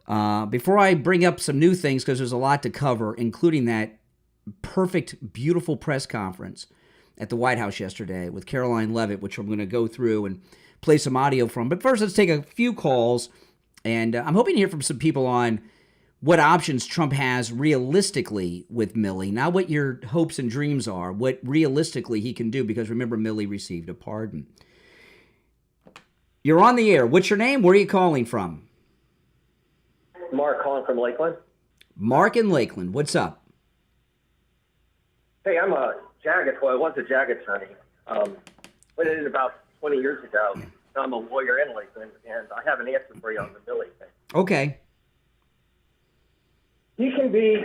Before I bring up some new things, because there's a lot to cover, including that perfect, beautiful press conference at the White House yesterday with Caroline Leavitt, which I'm going to go through and play some audio from. But first, let's take a few calls, and I'm hoping to hear from some people on what options Trump has realistically with Milley, not what your hopes and dreams are, what realistically he can do, because remember, Milley received a pardon. You're on the air. What's your name? Where are you calling from? Mark, calling from Lakeland. Mark in Lakeland. What's up? Hey, I'm a JAG, well, I was a JAG attorney. Went in about 20 years ago. Now I'm a lawyer in Lakeland, and I have an answer for you on the Milley thing. Okay. He can be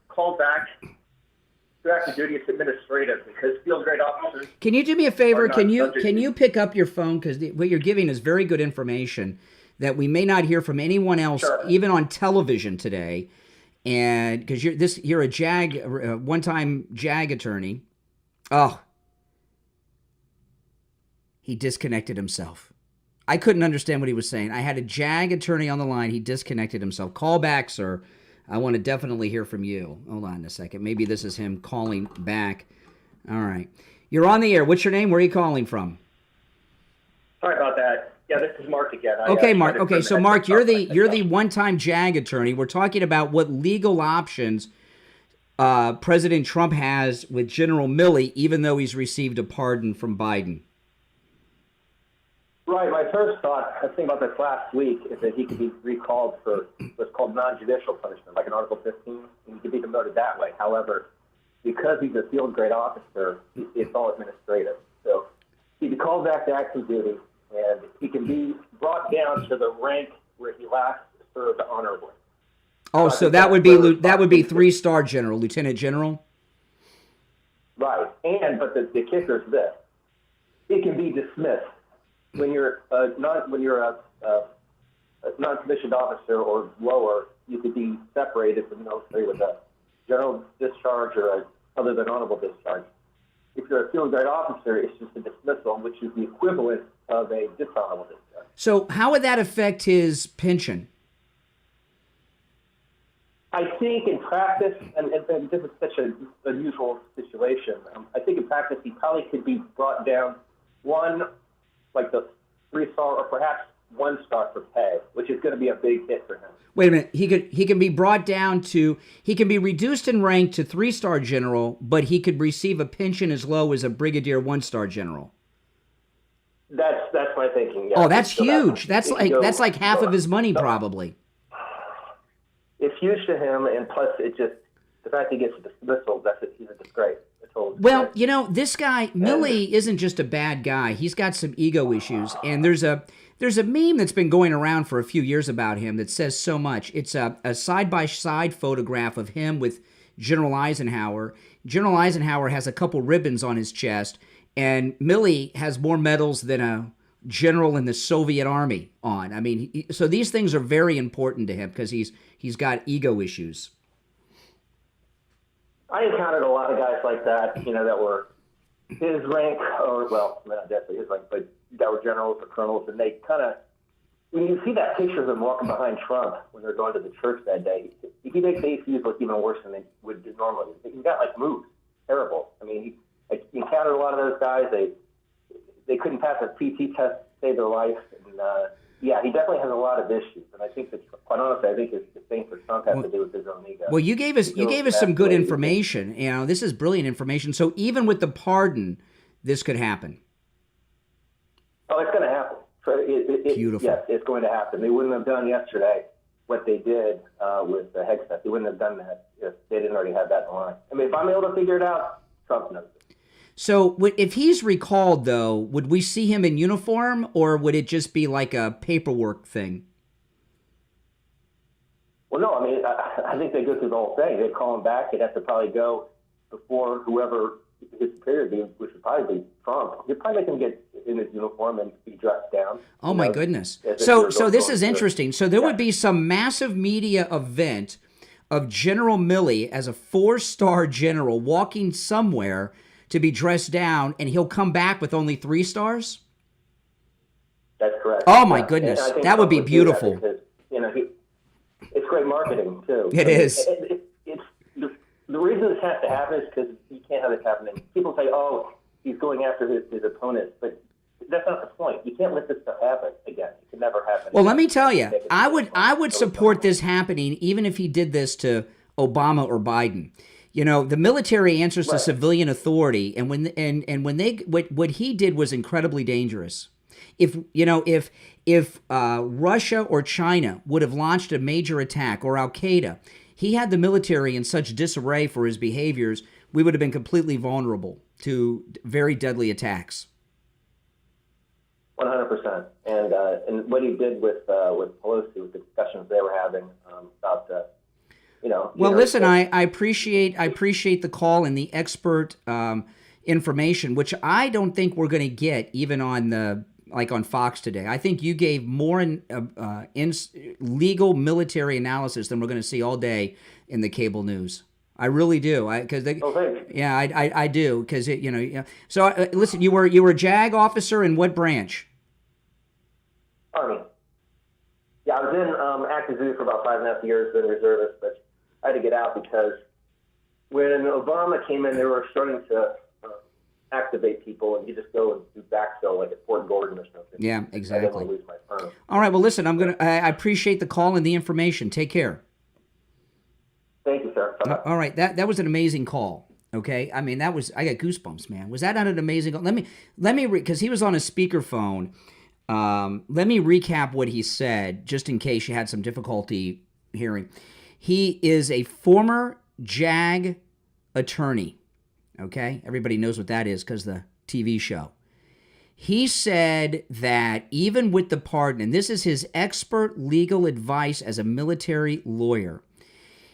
called back to active duty. It's administrative because field grade officers. Can you do me a favor? Can you pick up your phone, because what you're giving is very good information that we may not hear from anyone else, Sure. even on television today. And because you're a JAG, one-time JAG attorney. Oh, he disconnected himself. I couldn't understand what he was saying. I had a JAG attorney on the line. He disconnected himself. Call back, sir. I want to definitely hear from you. Hold on a second. Maybe this is him calling back. All right. You're on the air. What's your name? Where are you calling from? Sorry about that. Yeah, this is Mark again. Okay, Mark. Okay, so Mark, you're the one-time JAG attorney. We're talking about what legal options President Trump has with General Milley, even though he's received a pardon from Biden. Right. My first thought, I was thinking about this last week, is that he could be recalled for what's called non-judicial punishment, like an Article 15, and he could be demoted that way. However, because he's a field grade officer, it's all administrative. So he'd be called back to active duty, and he can be brought down to the rank where he last served honorably. Oh, so that would be 3-star general, lieutenant general? Right. But the kicker is this. It can be dismissed. When you're a non-commissioned officer or lower, you could be separated from the military with a general discharge or other than honorable discharge. If you're a field grade officer, it's just a dismissal, which is the equivalent of a dishonorable discharge. So how would that affect his pension? I think in practice, and this is such an unusual situation, I think in practice he probably could be brought down one, like the 3-star or perhaps 1-star for pay, which is going to be a big hit for him. Wait a minute. He can be brought down to, he can be reduced in rank to 3-star general, but he could receive a pension as low as a brigadier 1-star general. That's my thinking. Yeah. Oh, that's huge. That's like half of his money probably. It's huge to him, and plus the fact he gets a dismissal, he's a disgrace. Well, you know, this guy, Milley, isn't just a bad guy. He's got some ego issues. And there's a meme that's been going around for a few years about him that says so much. It's a side-by-side photograph of him with General Eisenhower. General Eisenhower has a couple ribbons on his chest, and Milley has more medals than a general in the Soviet Army on. I mean, so these things are very important to him because he's got ego issues. I encountered a lot of guys like that, that were his rank, or, well, not definitely his rank, but that were generals or colonels, and they kind of, when you see that picture of them walking behind Trump when they're going to the church that day, he makes the ACUs look even worse than they would do normally. He got, moves. Terrible. I mean, he encountered a lot of those guys. They couldn't pass a PT test to save their life, and Yeah, he definitely has a lot of issues, and I think that, quite honestly, I think the thing for Trump has to do with his own ego. Well, you gave us some good information. You know, this is brilliant information. So even with the pardon, this could happen. Oh, it's going to happen. Beautiful. Yes, it's going to happen. They wouldn't have done yesterday what they did with Hegseth. They wouldn't have done that if they didn't already have that in line. I mean, if I'm able to figure it out, Trump knows it. So if he's recalled, though, would we see him in uniform, or would it just be like a paperwork thing? Well, no, I mean, I think they go through the whole thing. They'd call him back. They'd have to probably go before whoever his superior be, which would probably be Trump. You'd probably make him get in his uniform and be dressed down. Oh, my goodness. So this is interesting. So there would be some massive media event of General Milley as a 4-star general walking somewhere to be dressed down, and he'll come back with only 3 stars? That's correct. Oh, my goodness. That would be beautiful. Because, it's great marketing, too. It is. The reason this has to happen is because you can't have this happening. People say, oh, he's going after his opponents, but that's not the point. You can't let this stuff happen again. It can never happen. Well, let me tell you, I would support this happening even if he did this to Obama or Biden. You know, the military answers to civilian authority, and what he did was incredibly dangerous. If Russia or China would have launched a major attack, or Al Qaeda, he had the military in such disarray for his behaviors, we would have been completely vulnerable to very deadly attacks. 100%. And what he did with Pelosi, with the discussions they were having about Well, listen, I appreciate the call and the expert information, which I don't think we're going to get even on on Fox today. I think you gave more legal military analysis than we're going to see all day in the cable news. I really do. I do because So listen, you were a JAG officer in what branch? Army. Yeah, I was in active duty for about 5.5 years, then reservist, but I had to get out because when Obama came in, they were starting to activate people, and you just go and do backfill like at Fort Gordon or something. Yeah, exactly. I didn't want to lose my firm. All right, well, listen, I appreciate the call and the information. Take care. Thank you, sir. Bye-bye. All right, that was an amazing call. Okay, I mean I got goosebumps, man. Was that not an amazing call? Let me because he was on a speakerphone. Let me recap what he said, just in case you had some difficulty hearing. He is a former JAG attorney. Okay, everybody knows what that is because the TV show. He said that even with the pardon, and this is his expert legal advice as a military lawyer,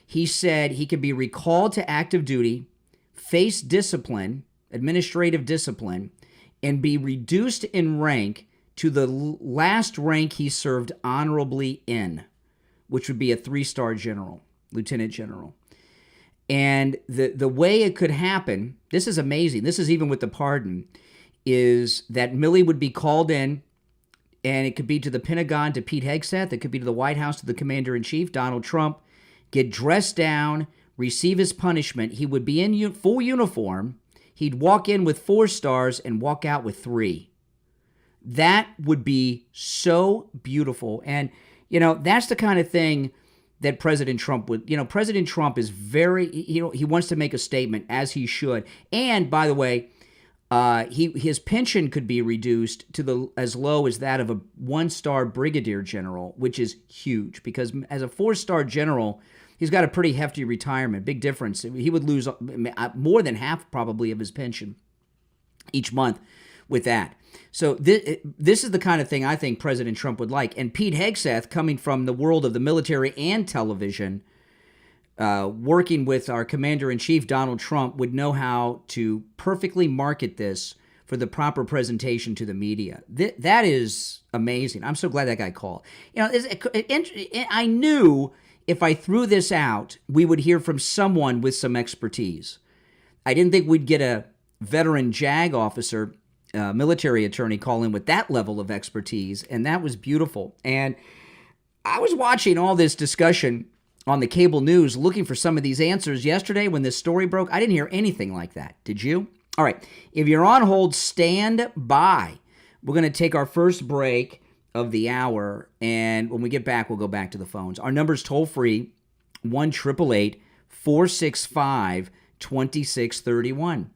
he said he could be recalled to active duty, face discipline, administrative discipline, and be reduced in rank to the last rank he served honorably in, which would be a 3-star general, lieutenant general. And the way it could happen, this is amazing, this is even with the pardon, is that Milley would be called in, and it could be to the Pentagon, to Pete Hegseth, it could be to the White House, to the Commander-in-Chief, Donald Trump, get dressed down, receive his punishment. He would be in full uniform. He'd walk in with 4 stars and walk out with 3. That would be so beautiful. And, that's the kind of thing that President Trump would, President Trump is very, he wants to make a statement, as he should. And, by the way, his pension could be reduced to as low as that of a 1-star brigadier general, which is huge because as a 4-star general, he's got a pretty hefty retirement. Big difference. He would lose more than half probably of his pension each month with that. So this is the kind of thing I think President Trump would like. And Pete Hegseth, coming from the world of the military and television, working with our Commander-in-Chief, Donald Trump, would know how to perfectly market this for the proper presentation to the media. That is amazing. I'm so glad that guy called. I knew if I threw this out, we would hear from someone with some expertise. I didn't think we'd get a veteran JAG officer, military attorney, call in with that level of expertise, and that was beautiful. And I was watching all this discussion on the cable news looking for some of these answers yesterday when this story broke. I didn't hear anything like that. Did you? All right. If you're on hold, stand by. We're going to take our first break, of the hour. And when we get back, we'll go back to the phones. Our number's toll-free, 1-888-465-2631.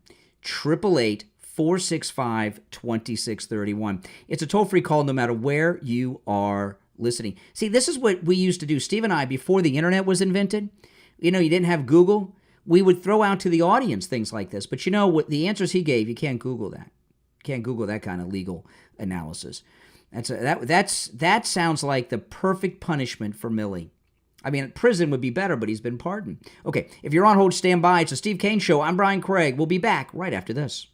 888-465-2631. It's a toll-free call no matter where you are listening. See, this is what we used to do. Steve and I, before the internet was invented, you didn't have Google. We would throw out to the audience things like this. But what the answers he gave, you can't Google that. You can't Google that kind of legal analysis. That sounds like the perfect punishment for Milley. I mean, prison would be better, but he's been pardoned. Okay, if you're on hold, stand by. It's the Steve Kane Show. I'm Brian Craig. We'll be back right after this.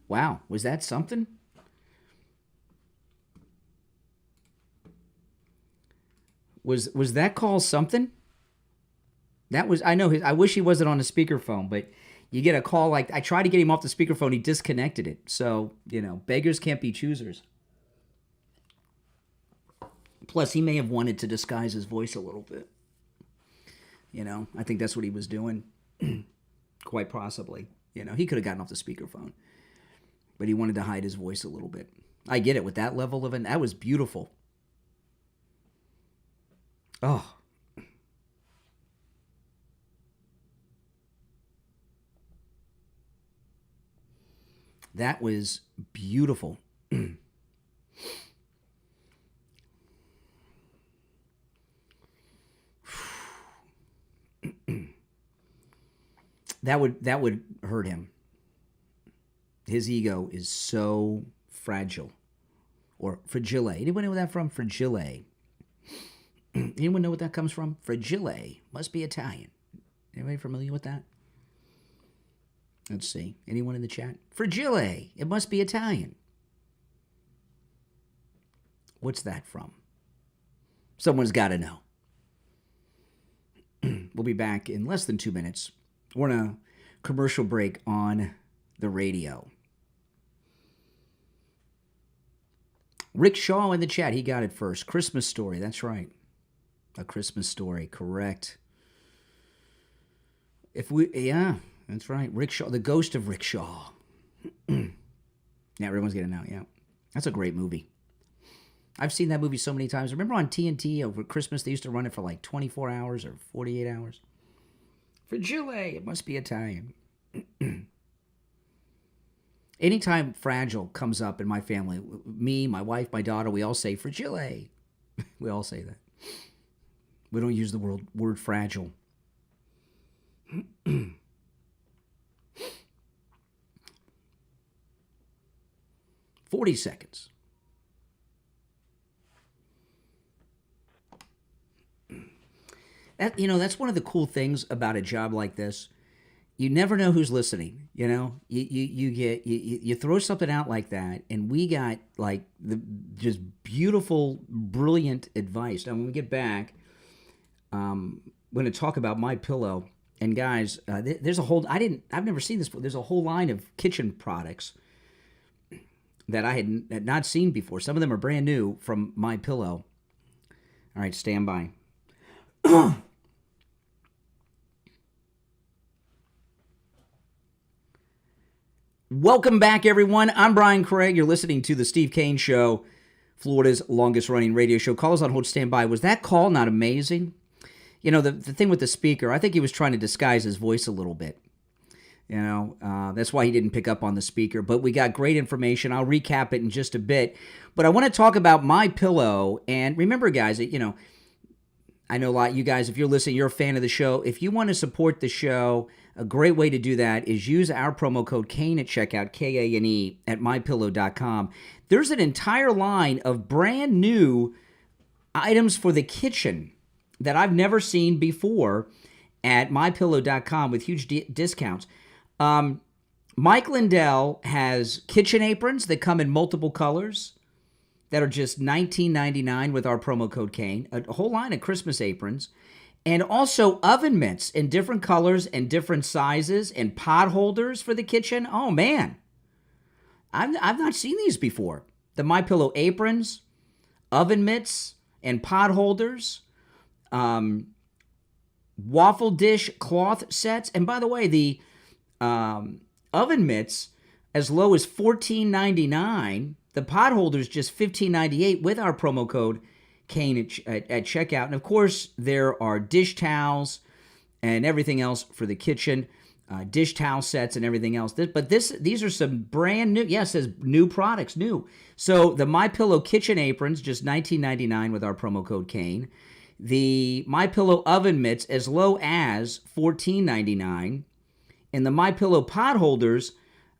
Wow, was that something? Was that call something? That was, I know, I wish he wasn't on a speakerphone, but you get a call like, I tried to get him off the speakerphone, he disconnected it. So, beggars can't be choosers. Plus, he may have wanted to disguise his voice a little bit. I think that's what he was doing. Quite possibly. He could have gotten off the speakerphone. But he wanted to hide his voice a little bit. I get it with that level of it. That was beautiful. Oh. That was beautiful. That would hurt him. His ego is so fragile. Or fragile. Anyone know where that from? Fragile. Anyone know what that comes from? Fragile. Must be Italian. Anybody familiar with that? Let's see. Anyone in the chat? Fragile. It must be Italian. What's that from? Someone's got to know. We'll be back in less than 2 minutes. We're on a commercial break on the radio. Rick Shaw in the chat. He got it first. Christmas Story. That's right. A Christmas Story. Correct. Yeah, that's right. Rick Shaw. The Ghost of Rick Shaw. Yeah, everyone's getting it out. Yeah. That's a great movie. I've seen that movie so many times. Remember on TNT over Christmas, they used to run it for like 24 hours or 48 hours? Fragile. It must be Italian. Anytime fragile comes up in my family, me, my wife, my daughter, we all say fragile. We all say that. We don't use the word fragile. 40 seconds. That's one of the cool things about a job like this. You never know who's listening. You throw something out like that, and we got like just beautiful, brilliant advice. Now, when we get back, I'm going to talk about My Pillow. And guys, there's a whole. I've never seen this before. There's a whole line of kitchen products that I had not seen before. Some of them are brand new from My Pillow. All right, stand by. Welcome back, everyone. I'm Brian Craig. You're listening to the Steve Kane Show, Florida's longest-running radio show. Call us on hold, stand by. Was that call not amazing? The thing with the speaker, I think he was trying to disguise his voice a little bit. That's why he didn't pick up on the speaker. But we got great information. I'll recap it in just a bit. But I want to talk about My Pillow. And remember, guys, I know a lot of you guys, if you're listening, you're a fan of the show. If you want to support the show, a great way to do that is use our promo code Kane at checkout, Kane, at mypillow.com. There's an entire line of brand new items for the kitchen that I've never seen before at mypillow.com with huge discounts. Mike Lindell has kitchen aprons that come in multiple colors that are just $19.99 with our promo code Kane. A whole line of Christmas aprons. And also oven mitts in different colors and different sizes and pot holders for the kitchen. Oh, man. I've not seen these before. The MyPillow aprons, oven mitts, and pot holders. Waffle dish cloth sets. And by the way, the oven mitts as low as $14.99. The pot holders just $15.98 with our promo code Kane at checkout. And of course, there are dish towels and everything else for the kitchen, dish towel sets and everything else. These are some brand new. Yes, it says new products, new. So the MyPillow kitchen aprons, just $19.99 with our promo code Kane. The MyPillow oven mitts as low as $14.99, and the MyPillow pot holders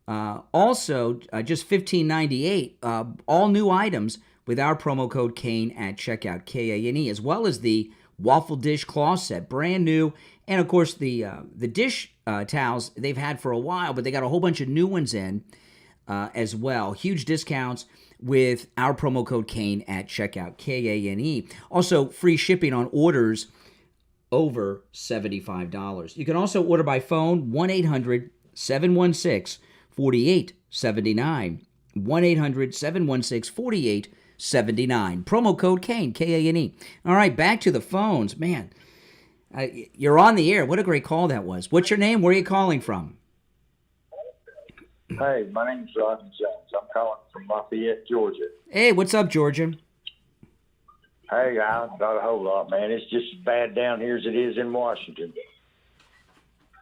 also just $15.98. All new items with our promo code Kane at checkout, Kane, as well as the waffle dish cloth set, brand new, and of course the dish towels they've had for a while, but they got a whole bunch of new ones in as well. Huge discounts with our promo code Kane at checkout, Kane. Also, free shipping on orders over $75. You can also order by phone, 1-800-716-4879. 1-800-716-4879. Promo code Kane, Kane. All right, back to the phones. Man, you're on the air. What a great call that was. What's your name? Where are you calling from? Hey, my name's Rodney Jones. I'm calling from Lafayette, Georgia. Hey, what's up, Georgia? Hey, not a whole lot, man. It's just as bad down here as it is in Washington.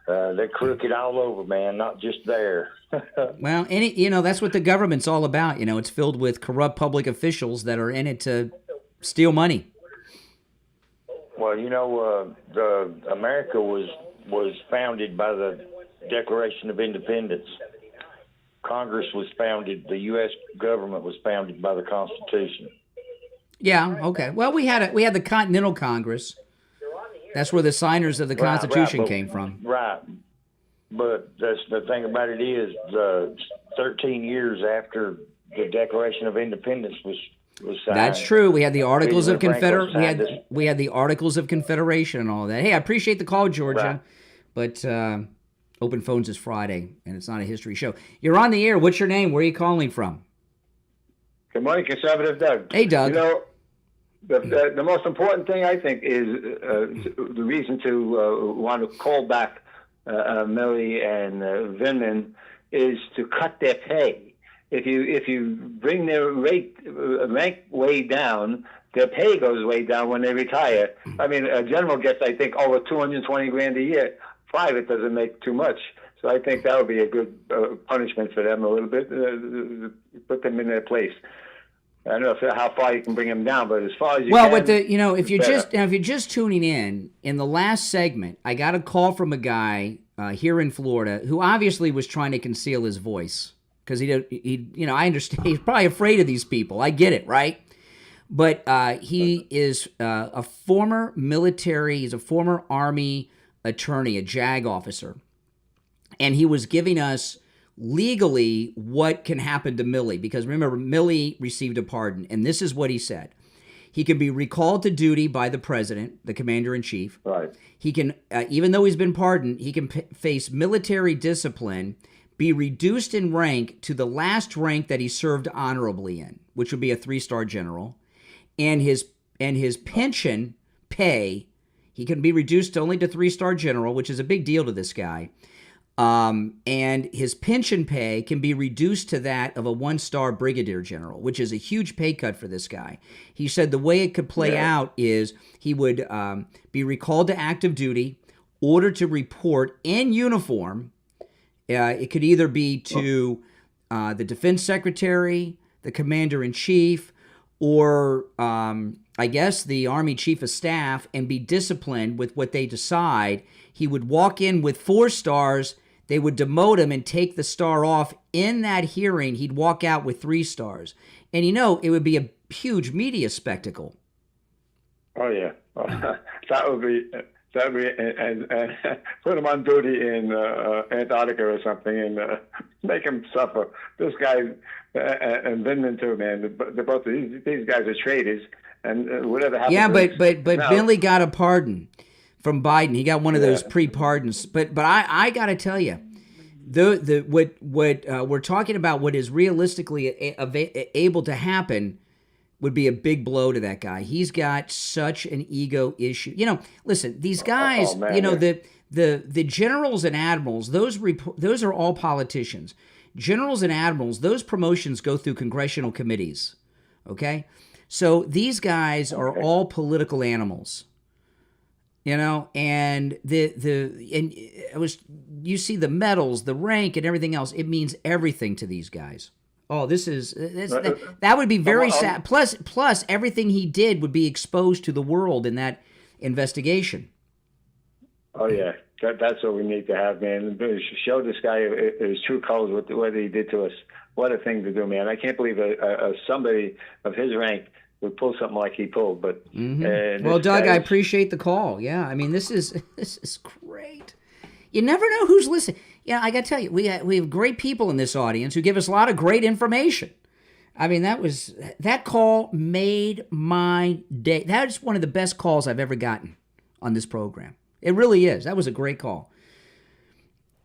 They're crooked all over, man, not just there. Well, that's what the government's all about. It's filled with corrupt public officials that are in it to steal money. Well, America was founded by the Declaration of Independence. Congress was founded, the U.S. government was founded by the Constitution. Yeah, okay. Well, we had the Continental Congress. That's where the signers of the Constitution came from. Right. But the thing about it is, 13 years after the Declaration of Independence was signed. That's true. We had the Articles of Confederation. We had the Articles of Confederation and all that. Hey, I appreciate the call, Georgia. Right. But Open Phones is Friday, and it's not a history show. You're on the air. What's your name? Where are you calling from? Good morning, Conservative Doug. Hey, Doug. The most important thing, I think, is the reason to want to call back Milley and Vindman is to cut their pay. If you bring their rank way down, their pay goes way down when they retire. I mean, a general gets, I think, over $220,000 a year. Private doesn't make too much. So I think that would be a good punishment for them a little bit, put them in their place. I don't know how far you can bring them down, but as far as you can. Well, if you're just tuning in the last segment, I got a call from a guy here in Florida who obviously was trying to conceal his voice because I understand he's probably afraid of these people. I get it, right? But he is a former military. He's a former Army attorney, a JAG officer, and he was giving us legally what can happen to Milley, because remember, Milley received a pardon, and this is what he said. He can be recalled to duty by the president, the commander-in-chief. Right. He can, even though he's been pardoned, he can face military discipline, be reduced in rank to the last rank that he served honorably in, which would be a 3-star general, and his pension pay, he can be reduced only to 3-star general, which is a big deal to this guy. And his pension pay can be reduced to that of a 1-star brigadier general, which is a huge pay cut for this guy. He said the way it could play out is he would be recalled to active duty, ordered to report in uniform. It could either be to the defense secretary, the commander-in-chief, or I guess the Army Chief of Staff and be disciplined with what they decide. He would walk in with 4 stars. They would demote him and take the star off. In that hearing, he'd walk out with 3 stars. And it would be a huge media spectacle. Oh, yeah. That would be, and put him on duty in Antarctica or something and make him suffer. This guy and Vindman too, man. They're both these guys are traitors, and whatever happens. Yeah, but Milley got a pardon from Biden. He got one of those pre-pardons. But I got to tell you, what we're talking about, what is realistically able to happen, would be a big blow to that guy. He's got such an ego issue. Listen, these guys, the generals and admirals, those are all politicians. Generals and admirals, those promotions go through congressional committees. Okay? So these guys are all political animals. And you see the medals, the rank, and everything else. It means everything to these guys. Oh, that would be very sad. Plus, everything he did would be exposed to the world in that investigation. Oh yeah, that's what we need to have, man. Show this guy his true colors, what he did to us. What a thing to do, man! I can't believe somebody of his rank would pull something like he pulled. But well, Doug, I appreciate the call. Yeah, I mean, this is great. You never know who's listening. Yeah, I got to tell you, we have great people in this audience who give us a lot of great information. I mean, that call made my day. That is one of the best calls I've ever gotten on this program. It really is. That was a great call.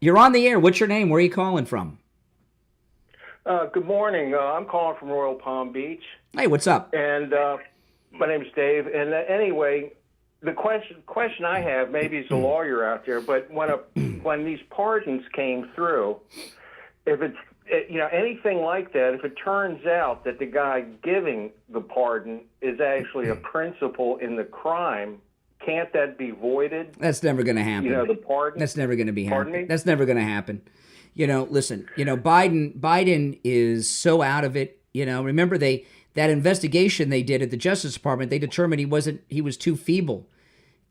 You're on the air. What's your name? Where are you calling from? Good morning. I'm calling from Royal Palm Beach. Hey, what's up? And my name's Dave. And anyway, the question I have, maybe it's a lawyer out there, but when these pardons came through, if it's anything like that, if it turns out that the guy giving the pardon is actually a principal in the crime, can't that be voided? That's never going to happen. The pardon. That's never going to be happen. Pardon me? That's never going to happen. Listen. Biden is so out of it. Remember that investigation they did at the Justice Department, they determined he was too feeble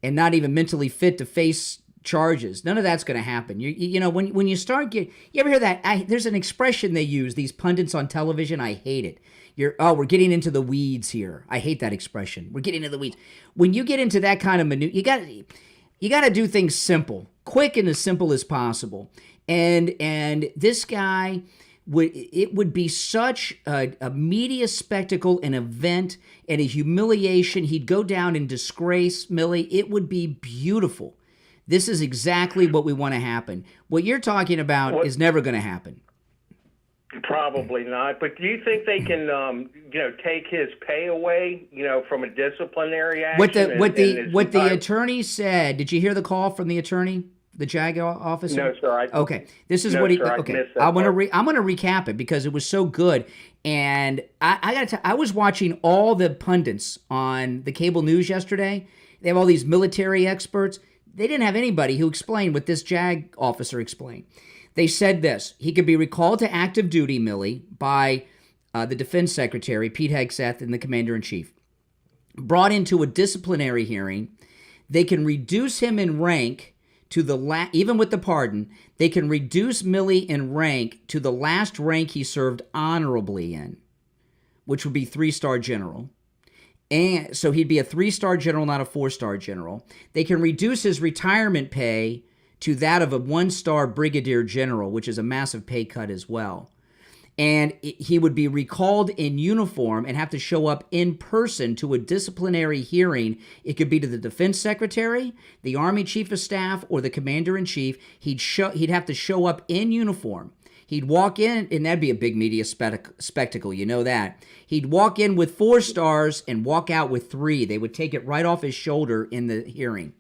and not even mentally fit to face charges. None of that's going to happen. When you start you ever hear that? There's an expression they use, these pundits on television. I hate it. We're getting into the weeds here. I hate that expression. We're getting into the weeds. When you get into that kind of you got to do things simple, quick, and as simple as possible. And this guy, it would be such a media spectacle, an event, and a humiliation. He'd go down in disgrace, Milley. It would be beautiful. This is exactly what we want to happen. What you're talking about is never going to happen. Probably not. But do you think they can, take his pay away, from a disciplinary action? What the attorney said? Did you hear the call from the attorney? The JAG officer? No, sir. Okay, this is what he. Okay, I'm gonna recap it because it was so good, and I gotta tell. I was watching all the pundits on the cable news yesterday. They have all these military experts. They didn't have anybody who explained what this JAG officer explained. They said this: he could be recalled to active duty, Milley, by the Defense Secretary Pete Hegseth and the Commander-in-Chief. Brought into a disciplinary hearing, they can reduce him in rank. Even with the pardon, they can reduce Milley in rank to the last rank he served honorably in, which would be 3-star general. And so he'd be a 3-star general, not a 4-star general. They can reduce his retirement pay to that of a 1-star brigadier general, which is a massive pay cut as well. And he would be recalled in uniform and have to show up in person to a disciplinary hearing. It could be to the Defense Secretary, the Army Chief of Staff, or the Commander-in-Chief. He'd have to show up in uniform. He'd walk in, and that'd be a big media spectacle, you know that. He'd walk in with 4 stars and walk out with 3. They would take it right off his shoulder in the hearing.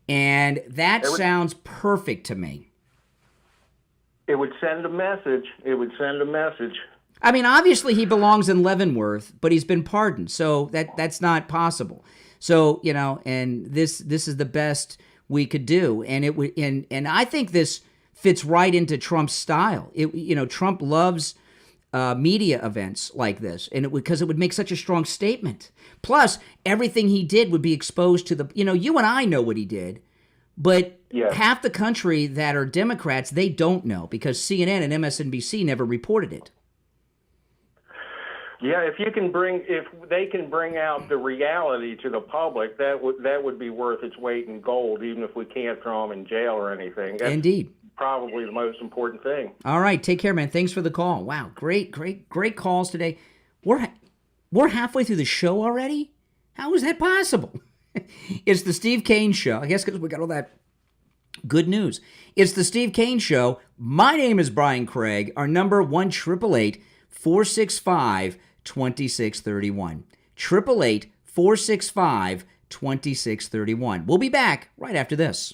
And that sounds perfect to me. It would send a message. I mean, obviously he belongs in Leavenworth, but he's been pardoned, so that's not possible. So, and this is the best we could do, and it would, and I think this fits right into Trump's style. Trump loves media events like this, and because it would make such a strong statement. Plus, everything he did would be exposed to the, you and I know what he did, but half the country that are Democrats, they don't know because CNN and MSNBC never reported it. Yeah, if they can bring out the reality to the public, that would be worth its weight in gold, even if we can't throw them in jail or anything. That's Indeed. Probably the most important thing. All right, take care, man. Thanks for the call. Wow, great calls today. We're halfway through the show already? How is that possible? It's the Steve Kane Show. I guess because we got all that good news. It's the Steve Kane Show. My name is Brian Craig. Our number 1-888-465-2631. 888-465-2631. We'll be back right after this.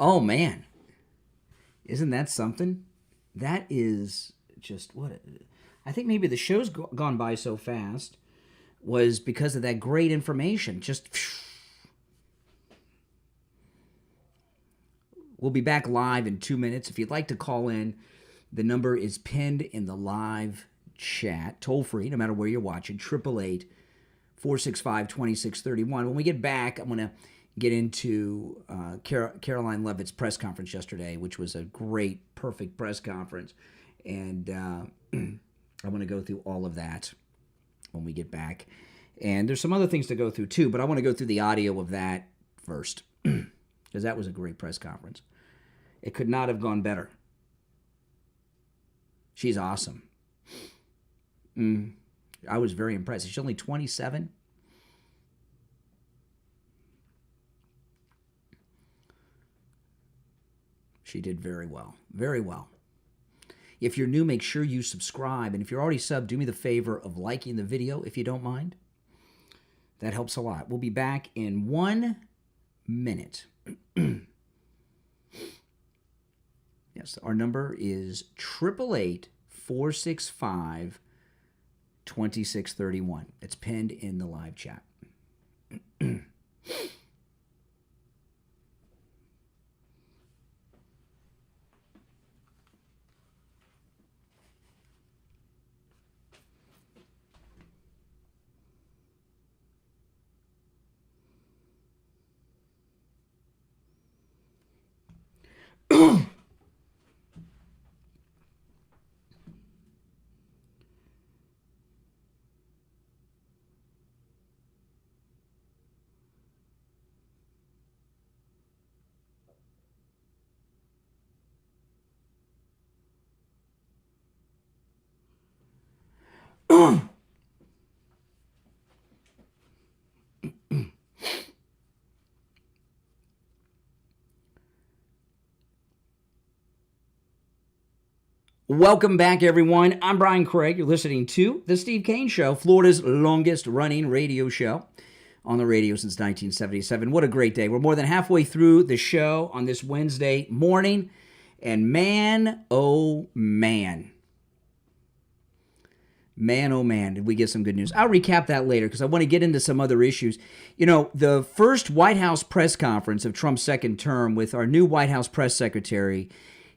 Oh, man. Isn't that something? That is just I think maybe the show's gone by so fast was because of that great information. We'll be back live in 2 minutes. If you'd like to call in, the number is pinned in the live chat, toll free, no matter where you're watching, 888-465-2631. When we get back, I'm going to get into Caroline Leavitt's press conference yesterday, which was a great, perfect press conference. And I want to go through all of that when we get back. And there's some other things to go through too, but I want to go through the audio of that first, because that was a great press conference. It could not have gone better. She's awesome. I was very impressed. She's only 27. She did very well. Very well. If you're new, make sure you subscribe. And if you're already subbed, do me the favor of liking the video, if you don't mind. That helps a lot. We'll be back in 1 minute. Yes, our number is 888-465-2631. It's pinned in the live chat. Welcome back, everyone. I'm Brian Craig. You're listening to The Steve Kane Show, Florida's longest-running radio show on the radio since 1977. What a great day. We're more than halfway through the show on this Wednesday morning, and man, oh man, did we get some good news. I'll recap that later because I want to get into some other issues. You know, the first White House press conference of Trump's second term with our new White House press secretary,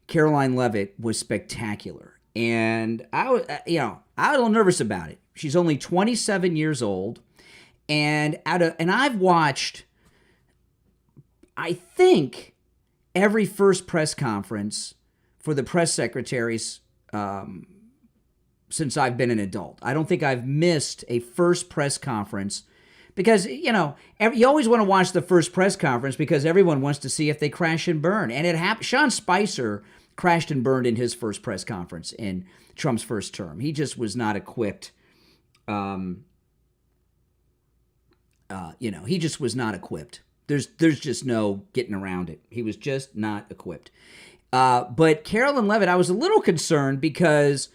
Caroline Leavitt, was spectacular. And I was a little nervous about it. She's only 27 years old. And I've watched, I think, every first press conference for the press secretaries since I've been an adult. I don't think I've missed a first press conference because, you always want to watch the first press conference because everyone wants to see if they crash and burn. And it happened. Sean Spicer crashed and burned in his first press conference in Trump's first term. He just was not equipped. He just was not equipped. There's just no getting around it. He was just not equipped. But Caroline Leavitt, I was a little concerned because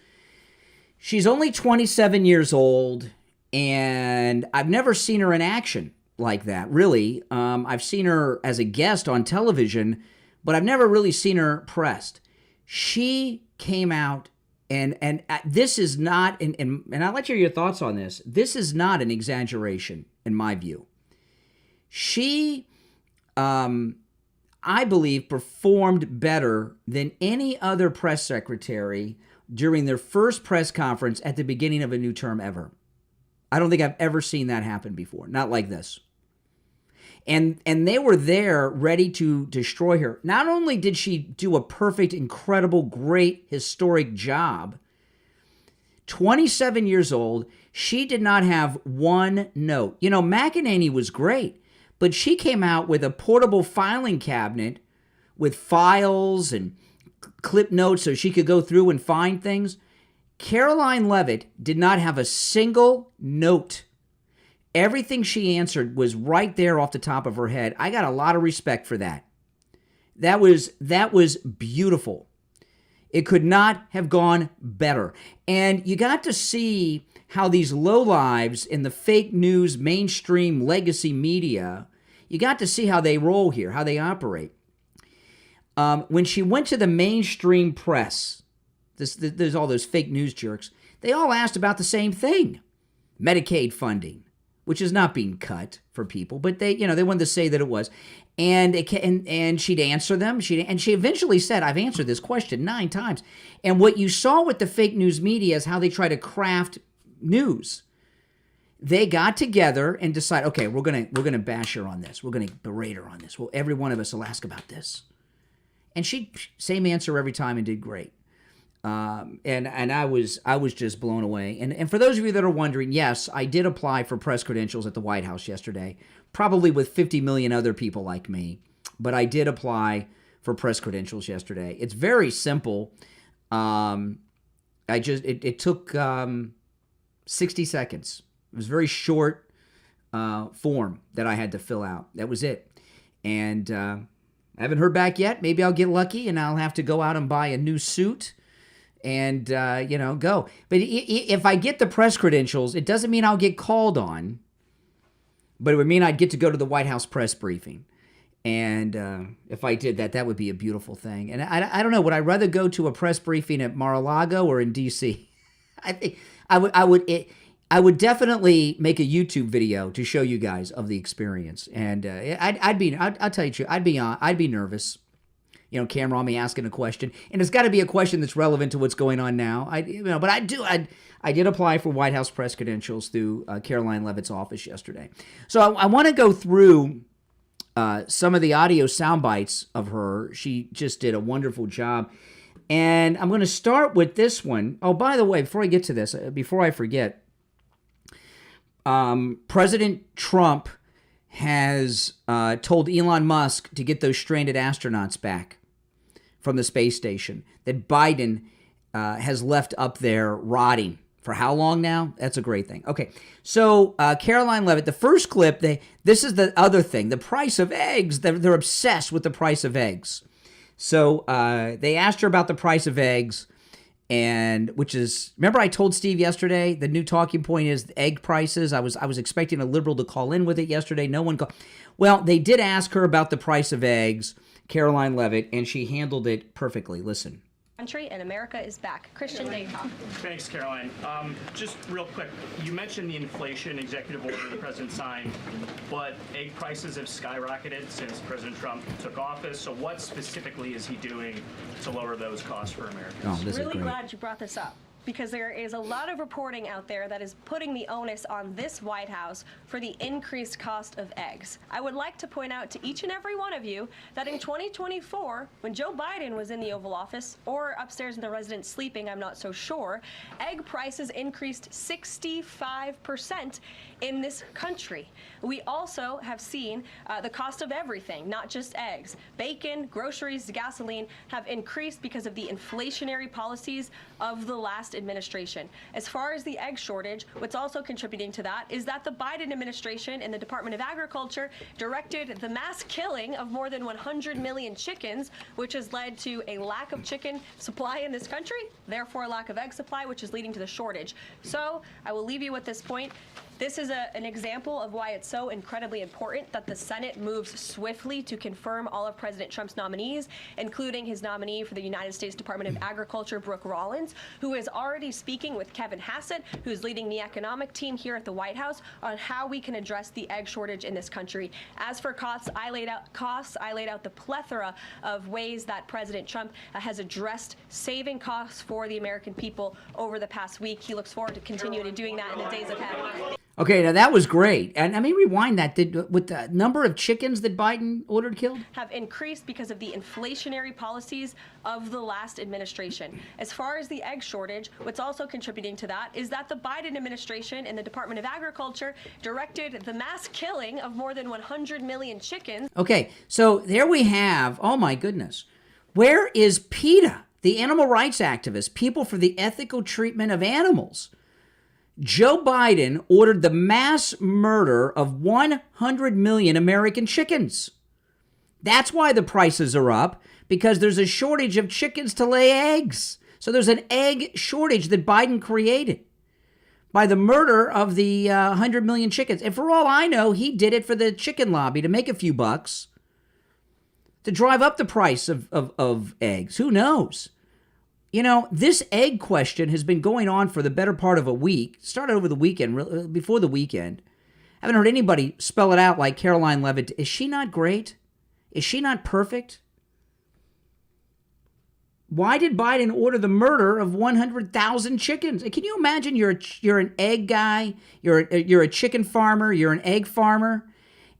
she's only 27 years old, and I've never seen her in action like that, really. I've seen her as a guest on television, but I've never really seen her pressed. She came out, and this is not, and I'll let you hear your thoughts on this. This is not an exaggeration, in my view. She, I believe, performed better than any other press secretary during their first press conference at the beginning of a new term ever. I don't think I've ever seen that happen before. Not like this. And they were there ready to destroy her. Not only did she do a perfect, incredible, great, historic job, 27 years old, she did not have one note. McEnany was great, but she came out with a portable filing cabinet with files and clip notes so she could go through and find things. Caroline Leavitt did not have a single note. Everything she answered was right there off the top of her head. I got a lot of respect for that. That was beautiful. It could not have gone better. And you got to see how these lowlives in the fake news, mainstream legacy media, you got to see how they roll here, how they operate. When she went to the mainstream press, there's all those fake news jerks, they all asked about the same thing. Medicaid funding, which is not being cut for people, but they wanted to say that it was. And she'd answer them. She eventually said, I've answered this question 9 times. And what you saw with the fake news media is how they try to craft news. they got together and decided, okay, we're gonna bash her on this. We're gonna berate her on this. Well, every one of us will ask about this. And she, same answer every time and did great. And I was just blown away. And for those of you that are wondering, yes, I did apply for press credentials at the White House yesterday, probably with 50 million other people like me. But I did apply for press credentials yesterday. It's very simple. It took 60 seconds. It was a very short form that I had to fill out. That was it. And I haven't heard back yet. Maybe I'll get lucky and I'll have to go out and buy a new suit and, go. But if I get the press credentials, it doesn't mean I'll get called on, but it would mean I'd get to go to the White House press briefing. And if I did that, that would be a beautiful thing. And I don't know, would I rather go to a press briefing at Mar-a-Lago or in D.C.? I think I would definitely make a YouTube video to show you guys of the experience. And I'll tell you the truth, I'd be nervous. Camera on me asking a question, and it's got to be a question that's relevant to what's going on now. I did apply for White House press credentials through Caroline Leavitt's office yesterday. So I want to go through some of the audio sound bites of her. She just did a wonderful job. And I'm going to start with this one. Oh, by the way, before I get to this, before I forget, President Trump has told Elon Musk to get those stranded astronauts back from the space station that Biden has left up there rotting. For how long now? That's a great thing. Okay, so Caroline Leavitt, the first clip, this is the other thing, the price of eggs. They're obsessed with the price of eggs. So they asked her about the price of eggs, and which is, remember I told Steve yesterday, the new talking point is egg prices. I was expecting a liberal to call in with it yesterday. No one called. Well, they did ask her about the price of eggs, Caroline Leavitt, and she handled it perfectly. Listen. Country and America is back. Christian Dayton. Thanks, Caroline. Just real quick, you mentioned the inflation executive order the president signed, but egg prices have skyrocketed since President Trump took office. So what specifically is he doing to lower those costs for Americans? Oh, this really is great. Glad you brought this up, because there is a lot of reporting out there that is putting the onus on this White House for the increased cost of eggs. I would like to point out to each and every one of you that in 2024, when Joe Biden was in the Oval Office, or upstairs in the residence sleeping, I'm not so sure, egg prices increased 65% in this country. We also have seen the cost of everything, not just eggs. Bacon, groceries, gasoline have increased because of the inflationary policies of the last administration. As far as the egg shortage, what's also contributing to that is that the Biden administration and the Department of Agriculture directed the mass killing of more than 100 million chickens, which has led to a lack of chicken supply in this country, therefore a lack of egg supply, which is leading to the shortage. So I will leave you with this point. This is an example of why it's so incredibly important that the Senate moves swiftly to confirm all of President Trump's nominees, including his nominee for the United States Department of Agriculture, Brooke Rollins, who is already speaking with Kevin Hassett, who's leading the economic team here at the White House, on how we can address the egg shortage in this country. As for costs, I laid out the plethora of ways that President Trump has addressed saving costs for the American people over the past week. He looks forward to continuing doing that in the days ahead. Okay, now that was great. And let me rewind that. With the number of chickens that Biden ordered killed? Have increased because of the inflationary policies of the last administration. As far as the egg shortage, what's also contributing to that is that the Biden administration and the Department of Agriculture directed the mass killing of more than 100 million chickens. Okay, so there we have, oh my goodness. Where is PETA, the animal rights activists, people for the ethical treatment of animals? Joe Biden ordered the mass murder of 100 million American chickens. That's why the prices are up, because there's a shortage of chickens to lay eggs. So there's an egg shortage that Biden created by the murder of the 100 million chickens. And for all I know, he did it for the chicken lobby to make a few bucks, to drive up the price of eggs. Who knows? You know, this egg question has been going on for the better part of a week. Started over the weekend, before the weekend. I haven't heard anybody spell it out like Caroline Leavitt. Is she not great? Is she not perfect? Why did Biden order the murder of 100,000 chickens? Can you imagine you're an egg guy, you're a chicken farmer, you're an egg farmer,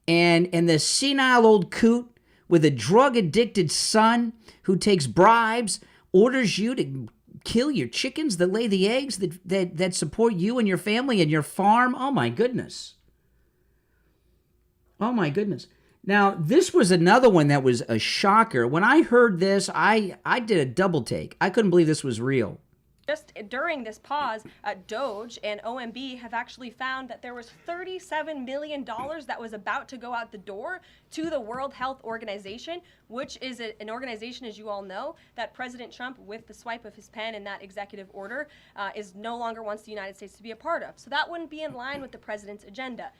and the senile old coot with a drug-addicted son who takes bribes orders you to kill your chickens that lay the eggs that support you and your family and your farm? Oh, my goodness. Oh, my goodness. Now, this was another one that was a shocker. When I heard this, I did a double take. I couldn't believe this was real. Just during this pause, Doge and OMB have actually found that there was $37 million that was about to go out the door to the World Health Organization, which is an organization, as you all know, that President Trump, with the swipe of his pen in that executive order, is no longer wants the United States to be a part of. So that wouldn't be in line with the president's agenda.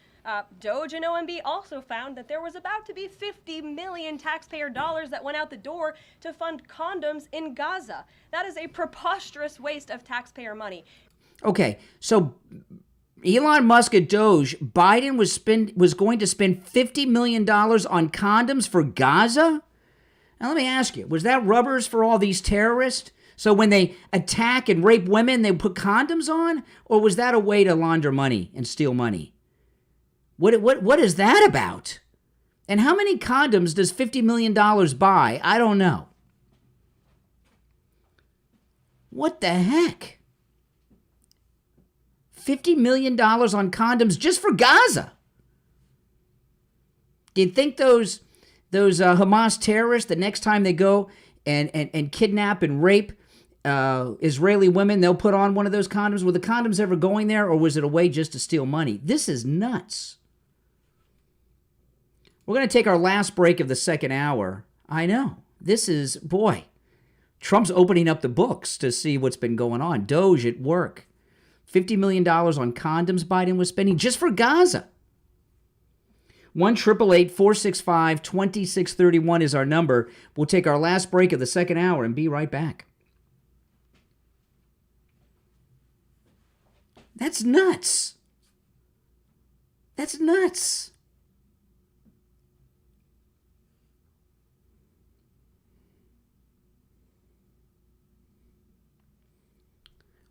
Doge and OMB also found that there was about to be 50 million taxpayer dollars that went out the door to fund condoms in Gaza. That is a preposterous waste of taxpayer money. Okay, so Elon Musk at Doge, Biden was going to spend $50 million on condoms for Gaza? Now let me ask you, was that rubbers for all these terrorists? So when they attack and rape women, they put condoms on? Or was that a way to launder money and steal money? What is that about? And how many condoms does $50 million buy? I don't know. What the heck? $50 million on condoms just for Gaza. Do you think those Hamas terrorists, the next time they go and kidnap and rape Israeli women, they'll put on one of those condoms? Were the condoms ever going there, or was it a way just to steal money? This is nuts. We're going to take our last break of the second hour. I know. This is, boy, Trump's opening up the books to see what's been going on. Doge at work. $50 million on condoms Biden was spending just for Gaza. 1-888-465-2631 is our number. We'll take our last break of the second hour and be right back. That's nuts. That's nuts.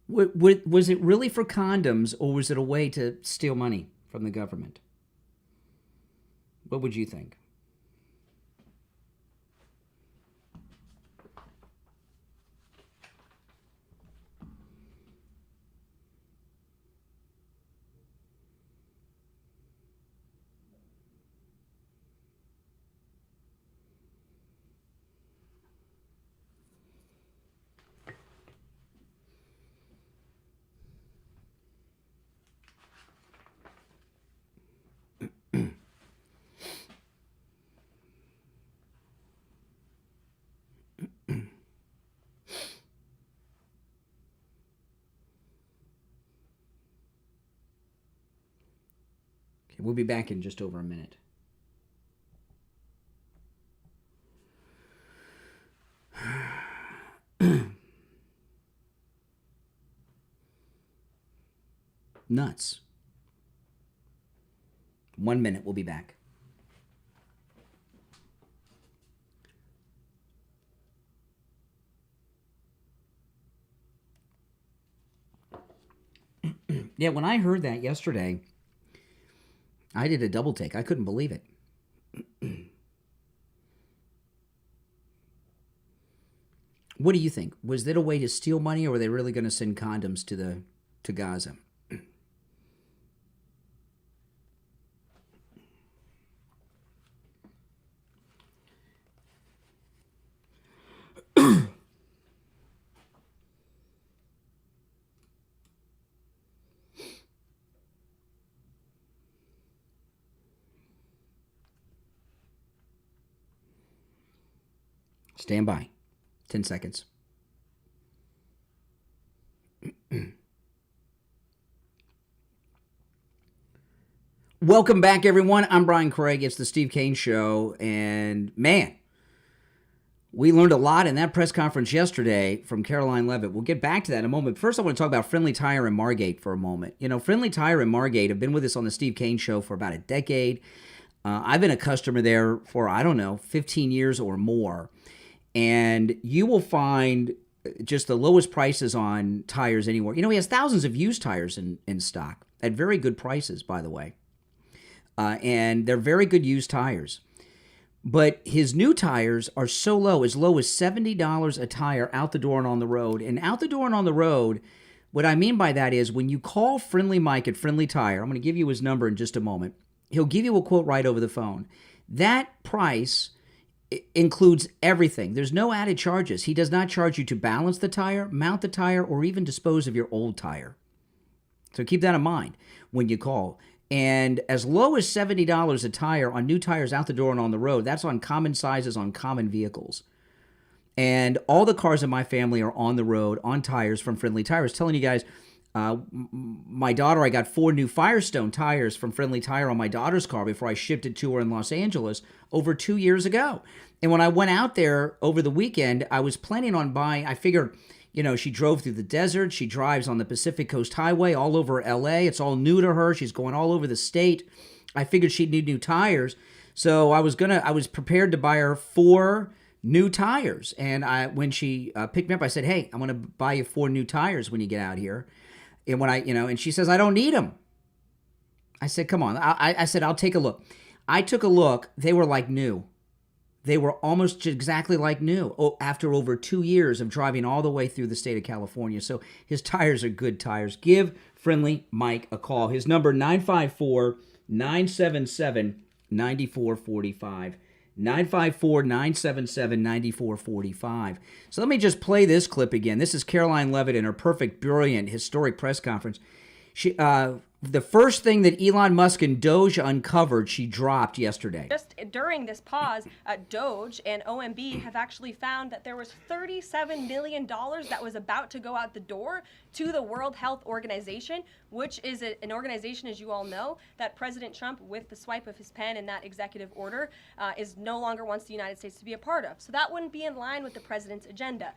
Was it really for condoms, or was it a way to steal money from the government? What would you think? We'll be back in just over a minute. Nuts. 1 minute, we'll be back. Yeah, when I heard that yesterday, I did a double take. I couldn't believe it. What do you think? Was it a way to steal money, or were they really going to send condoms to Gaza? Stand by. 10 seconds. Welcome back, everyone. I'm Brian Craig. It's the Steve Kane Show. And, man, we learned a lot in that press conference yesterday from Caroline Leavitt. We'll get back to that in a moment. First, I want to talk about Friendly Tire and Margate for a moment. You know, Friendly Tire and Margate have been with us on the Steve Kane Show for about a decade. I've been a customer there for, 15 years or more. and you will find just the lowest prices on tires anywhere. You know, he has thousands of used tires in stock at very good prices, by the way. And they're very good used tires. But his new tires are so low as $70 a tire out the door and on the road. And out the door and on the road, what I mean by that is when you call Friendly Mike at Friendly Tire, I'm going to give you his number in just a moment. He'll give you a quote right over the phone. That price includes everything. There's no added charges. He does not charge you to balance the tire, mount the tire, or even dispose of your old tire. So keep that in mind when you call. And as low as $70 a tire on new tires out the door and on the road, that's on common sizes on common vehicles. And all the cars in my family are on the road, on tires from Friendly Tire. I was telling you guys, my daughter, I got 4 new Firestone tires from Friendly Tire on my daughter's car before I shipped it to her in Los Angeles over 2 years ago. And when I went out there over the weekend, I was planning on buying, I figured, you know, she drove through the desert. She drives on the Pacific Coast Highway all over LA. It's all new to her. She's going all over the state. I figured she'd need new tires. So I was prepared to buy her 4 new tires. And when she picked me up, I said, hey, I'm going to buy you 4 new tires when you get out here. And when and she says, I don't need them. I said, come on. I said, I'll take a look. I took a look. They were like new. They were almost exactly like new after over 2 years of driving all the way through the state of California. So his tires are good tires. Give Friendly Mike a call. His number, 954-977-9445. 954-977-9445. So let me just play this clip again. This is Caroline Leavitt in her perfect, brilliant, historic press conference. She, the first thing that Elon Musk and Doge uncovered, she dropped yesterday. Just during this pause, Doge and OMB have actually found that there was $37 million that was about to go out the door to the World Health Organization, which is an organization, as you all know, that President Trump, with the swipe of his pen in that executive order, is no longer wants the United States to be a part of. So that wouldn't be in line with the president's agenda.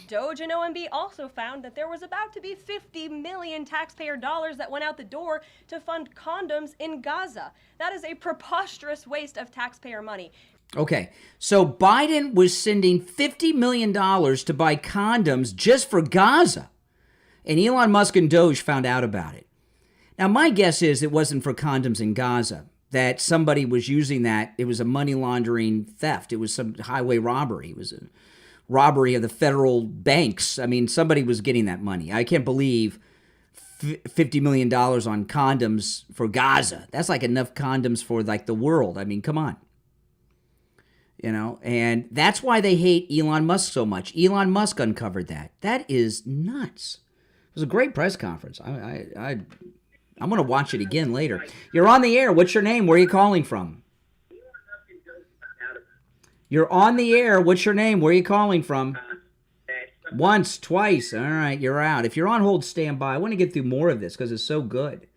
Doge and OMB also found that there was about to be 50 million taxpayer dollars that went out the door to fund condoms in Gaza. That is a preposterous waste of taxpayer money. Okay, so Biden was sending $50 million to buy condoms just for Gaza. And Elon Musk and Doge found out about it. Now, my guess is it wasn't for condoms in Gaza, that somebody was using that. It was a money laundering theft. It was some highway robbery. It was a robbery of the federal banks. I mean, somebody was getting that money. I can't believe $50 million on condoms for Gaza. That's like enough condoms for like the world. I mean, come on. You know, and that's why they hate Elon Musk so much. Elon Musk uncovered that. That is nuts. It was a great press conference. I'm going to watch it again later. You're on the air. What's your name? Where are you calling from? You're on the air. What's your name? Where are you calling from? Once, twice. All right, you're out. If you're on hold, stand by. I want to get through more of this because it's so good.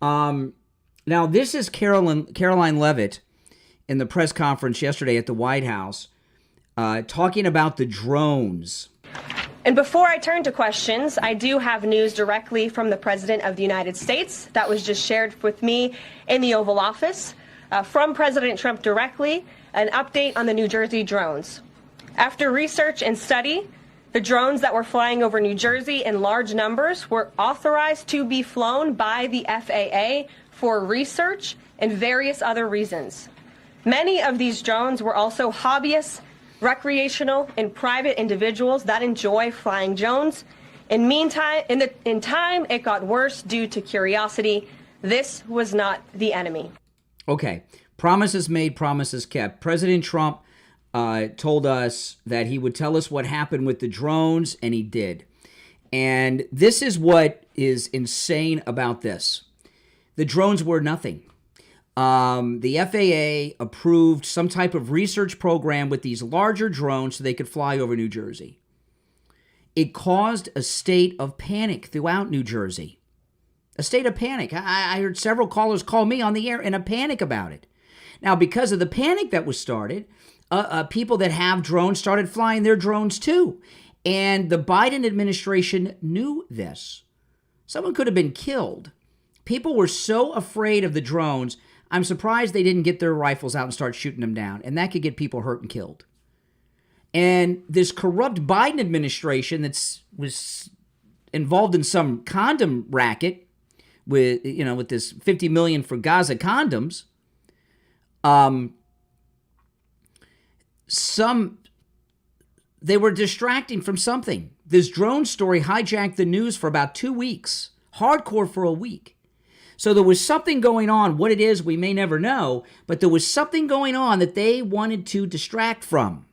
Now, this is Caroline Leavitt in the press conference yesterday at the White House talking about the drones. And before I turn to questions, I do have news directly from the President of the United States that was just shared with me in the Oval Office. From President Trump directly, an update on the New Jersey drones. After research and study, the drones that were flying over New Jersey in large numbers were authorized to be flown by the FAA for research and various other reasons. Many of these drones were also hobbyists, recreational, and private individuals that enjoy flying drones. In time, it got worse due to curiosity. This was not the enemy. Okay, promises made, promises kept. President Trump told us that he would tell us what happened with the drones, and he did. And this is what is insane about this. The drones were nothing. The FAA approved some type of research program with these larger drones so they could fly over New Jersey. It caused a state of panic throughout New Jersey. A state of panic. I heard several callers call me on the air in a panic about it. Now, because of the panic that was started, people that have drones started flying their drones too. And the Biden administration knew this. Someone could have been killed. People were so afraid of the drones, I'm surprised they didn't get their rifles out and start shooting them down. And that could get people hurt and killed. And this corrupt Biden administration was involved in some condom racket with this $50 million for Gaza condoms. They were distracting from something. This drone story hijacked the news for about 2 weeks, hardcore for a week. So there was something going on. What it is, we may never know, but there was something going on that they wanted to distract from.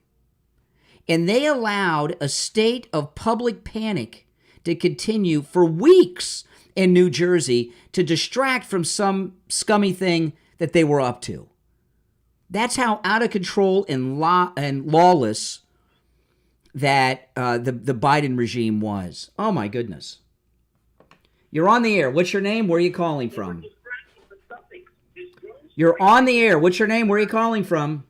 And they allowed a state of public panic to continue for weeks in New Jersey to distract from some scummy thing that they were up to. That's how out of control and lawless that the Biden regime was. Oh, my goodness. You're on the air. What's your name? Where are you calling from? You're on the air. What's your name? Where are you calling from?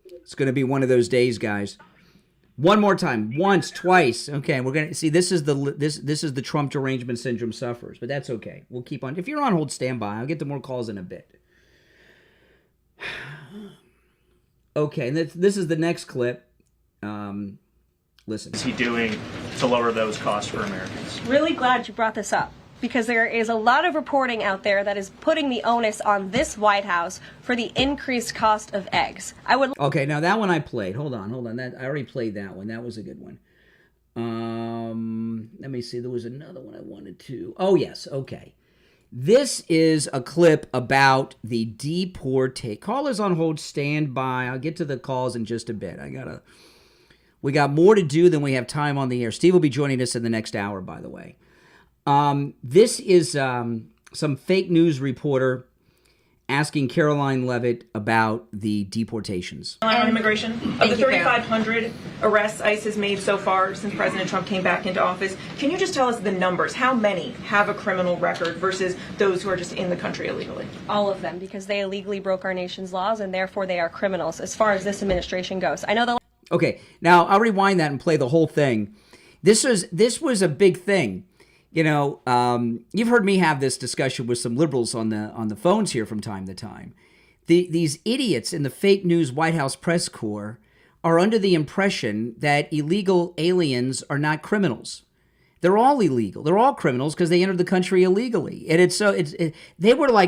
It's going to be one of those days, guys. One more time. Once, twice. Okay, we're going to see. This is the Trump derangement syndrome sufferers, but that's okay. We'll keep on. If you're on hold, stand by. I'll get to more calls in a bit. Okay, and this is the next clip. Listen. What is he doing to lower those costs for Americans? Really glad you brought this up, because there is a lot of reporting out there that is putting the onus on this White House for the increased cost of eggs. Okay, now that one I played. Hold on. I already played that one. That was a good one. Let me see. There was another one I wanted to. Oh, yes. Okay. This is a clip about the deportation. Callers on hold, stand by. I'll get to the calls in just a bit. We got more to do than we have time on the air. Steve will be joining us in the next hour, by the way. This is some fake news reporter asking Caroline Leavitt about the deportations. On immigration, of the 3,500 arrests ICE has made so far since President Trump came back into office, can you just tell us the numbers? How many have a criminal record versus those who are just in the country illegally? All of them, because they illegally broke our nation's laws, and therefore they are criminals as far as this administration goes. I know the... Okay, now I'll rewind that and play the whole thing. This was a big thing. You know, you've heard me have this discussion with some liberals on the phones here from time to time. These idiots in the fake news White House press corps are under the impression that illegal aliens are not criminals. They're all illegal. They're all criminals because they entered the country illegally. And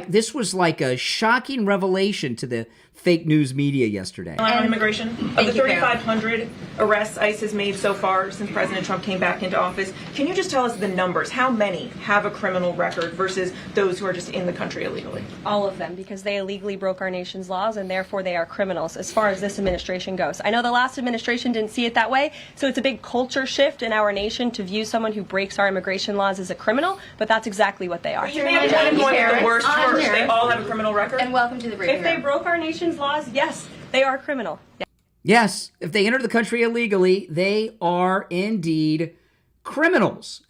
this was like a shocking revelation to the fake news media yesterday. On immigration, of the 3,500 arrests ICE has made so far since President Trump came back into office, can you just tell us the numbers? How many have a criminal record versus those who are just in the country illegally? All of them, because they illegally broke our nation's laws, and therefore they are criminals as far as this administration goes. I know the last administration didn't see it that way, so it's a big culture shift in our nation to view someone who breaks our immigration laws as a criminal, but that's exactly what they are. You may be going with the worst first. They all have a criminal record? And welcome to the briefing room. If they broke our nation's laws, yes, they are criminal. Yes, if they entered the country illegally, they are indeed criminals.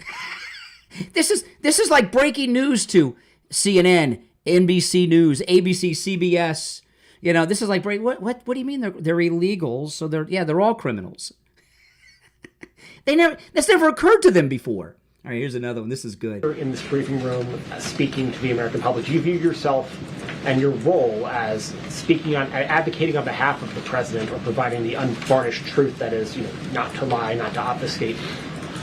This is like breaking news to CNN, NBC News, ABC, CBS. You know, this is like what do you mean they're illegals? So they're all criminals. That's never occurred to them before. All right, here's another one. This is good. In this briefing room, speaking to the American public, do you view yourself and your role as advocating on behalf of the president or providing the unvarnished truth that is, not to lie, not to obfuscate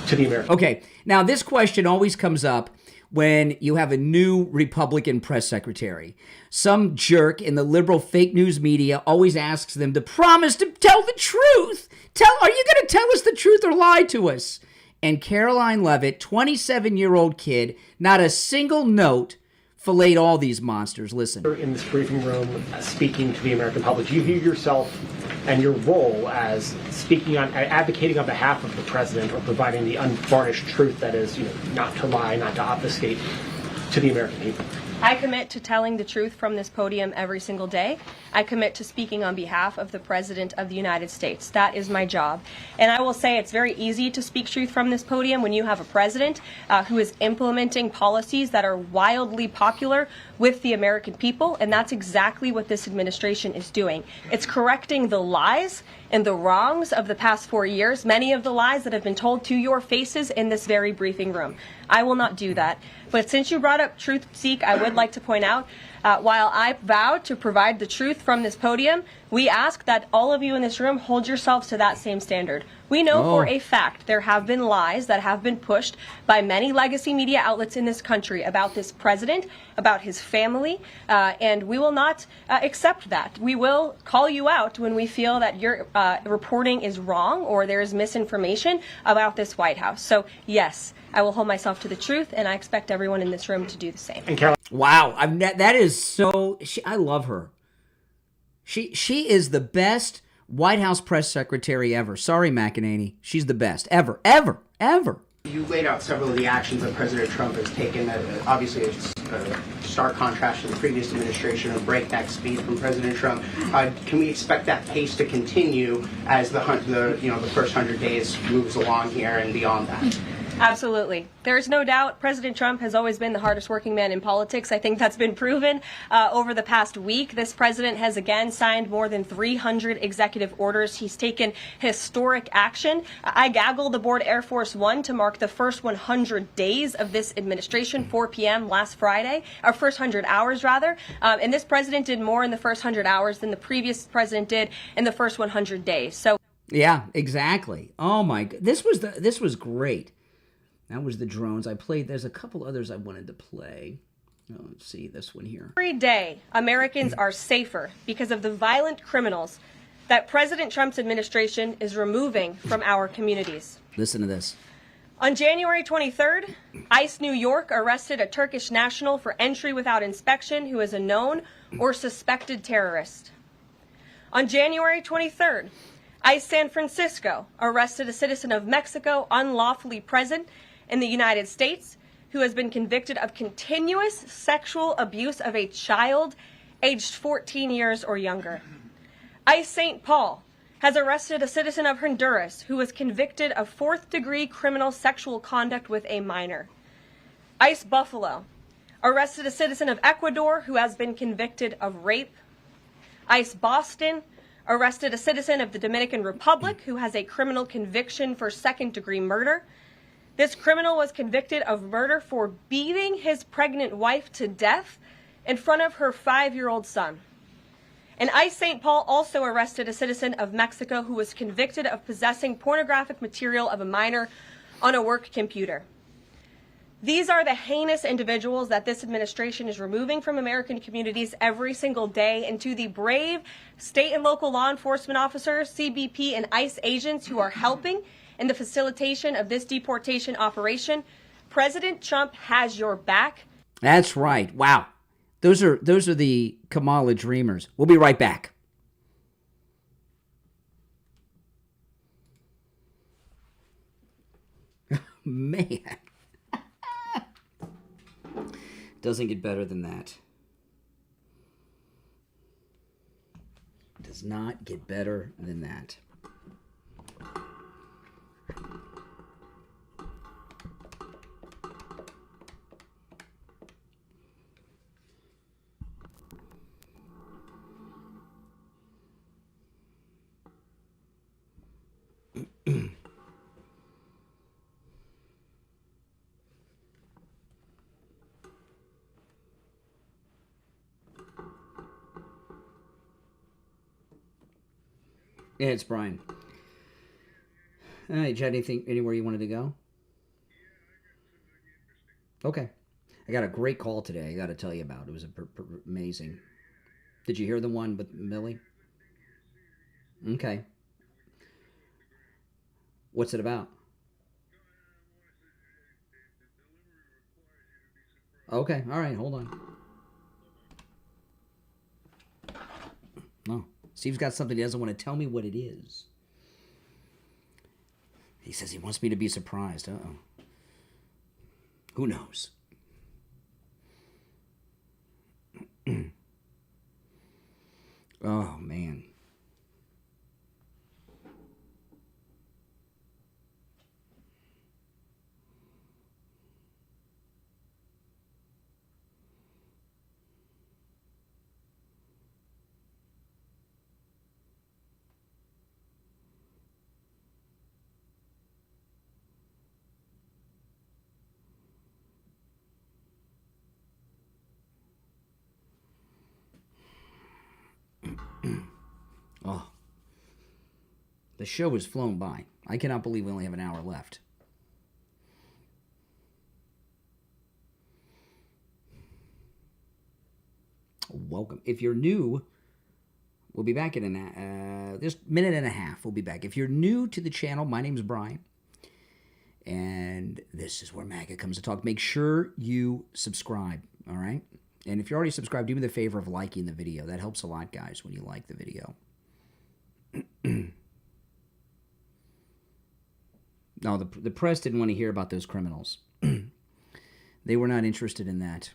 to the American? Okay, now this question always comes up when you have a new Republican press secretary. Some jerk in the liberal fake news media always asks them to promise to tell the truth. Are you going to tell us the truth or lie to us? And Caroline Leavitt, 27-year-old kid, not a single note, filleted all these monsters. Listen. In this briefing room, speaking to the American public, do you view yourself and your role as advocating on behalf of the president or providing the unvarnished truth that is, not to lie, not to obfuscate to the American people? I commit to telling the truth from this podium every single day. I commit to speaking on behalf of the President of the United States. That is my job. And I will say it's very easy to speak truth from this podium when you have a president who is implementing policies that are wildly popular with the American people, and that's exactly what this administration is doing. It's correcting the lies and the wrongs of the past 4 years, many of the lies that have been told to your faces in this very briefing room. I will not do that. But since you brought up Truth Seek, I would like to point out While I vow to provide the truth from this podium, we ask that all of you in this room hold yourselves to that same standard. We know for a fact there have been lies that have been pushed by many legacy media outlets in this country about this president, about his family, and we will not accept that. We will call you out when we feel that your reporting is wrong or there is misinformation about this White House. So, yes, I will hold myself to the truth, and I expect everyone in this room to do the same. Wow, that is so. I love her. She is the best White House press secretary ever. Sorry, McEnany. She's the best ever. You laid out several of the actions that President Trump has taken. Obviously, it's a stark contrast to the previous administration of breakneck speed from President Trump. Can we expect that pace to continue as the first 100 days moves along here and beyond that? Absolutely. There's no doubt President Trump has always been the hardest working man in politics. I think that's been proven over the past week. This president has again signed more than 300 executive orders. He's taken historic action. I gaggled aboard Air Force One to mark the first 100 days of this administration, 4 p.m. last Friday, or first 100 hours rather. And this president did more in the first 100 hours than the previous president did in the first 100 days. So yeah, exactly. Oh my God, this was great. That was the drones. There's a couple others I wanted to play. Oh, let's see this one here. Every day, Americans are safer because of the violent criminals that President Trump's administration is removing from our communities. Listen to this. On January 23rd, ICE New York arrested a Turkish national for entry without inspection who is a known or suspected terrorist. On January 23rd, ICE San Francisco arrested a citizen of Mexico unlawfully present in the United States who has been convicted of continuous sexual abuse of a child aged 14 years or younger. ICE St. Paul has arrested a citizen of Honduras who was convicted of fourth-degree criminal sexual conduct with a minor. ICE Buffalo arrested a citizen of Ecuador who has been convicted of rape. ICE Boston arrested a citizen of the Dominican Republic who has a criminal conviction for second-degree murder. This criminal was convicted of murder for beating his pregnant wife to death in front of her 5-year-old son. And ICE St. Paul also arrested a citizen of Mexico who was convicted of possessing pornographic material of a minor on a work computer. These are the heinous individuals that this administration is removing from American communities every single day, and to the brave state and local law enforcement officers, CBP, and ICE agents who are helping in the facilitation of this deportation operation, President Trump has your back. That's right. Wow. Those are the Kamala dreamers. We'll be right back. Man. Doesn't get better than that. Does not get better than that. Yeah, it's Brian. Did you have anywhere you wanted to go? Okay. I got a great call today. I got to tell you about. It was amazing. Did you hear the one with Milley? Okay. What's it about? Okay. All right. Hold on. No. Steve's got something he doesn't want to tell me what it is. He says he wants me to be surprised. Uh-oh. Who knows? Oh, man. The show has flown by. I cannot believe we only have an hour left. Welcome. If you're new, we'll be back in this minute and a half. We'll be back. If you're new to the channel, my name's Brian, and this is where MAGA comes to talk. Make sure you subscribe, all right? And if you're already subscribed, do me the favor of liking the video. That helps a lot, guys, when you like the video. No, the press didn't want to hear about those criminals. They were not interested in that.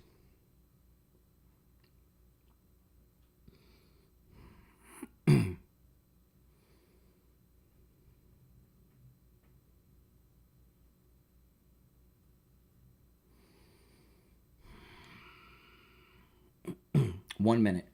One minute.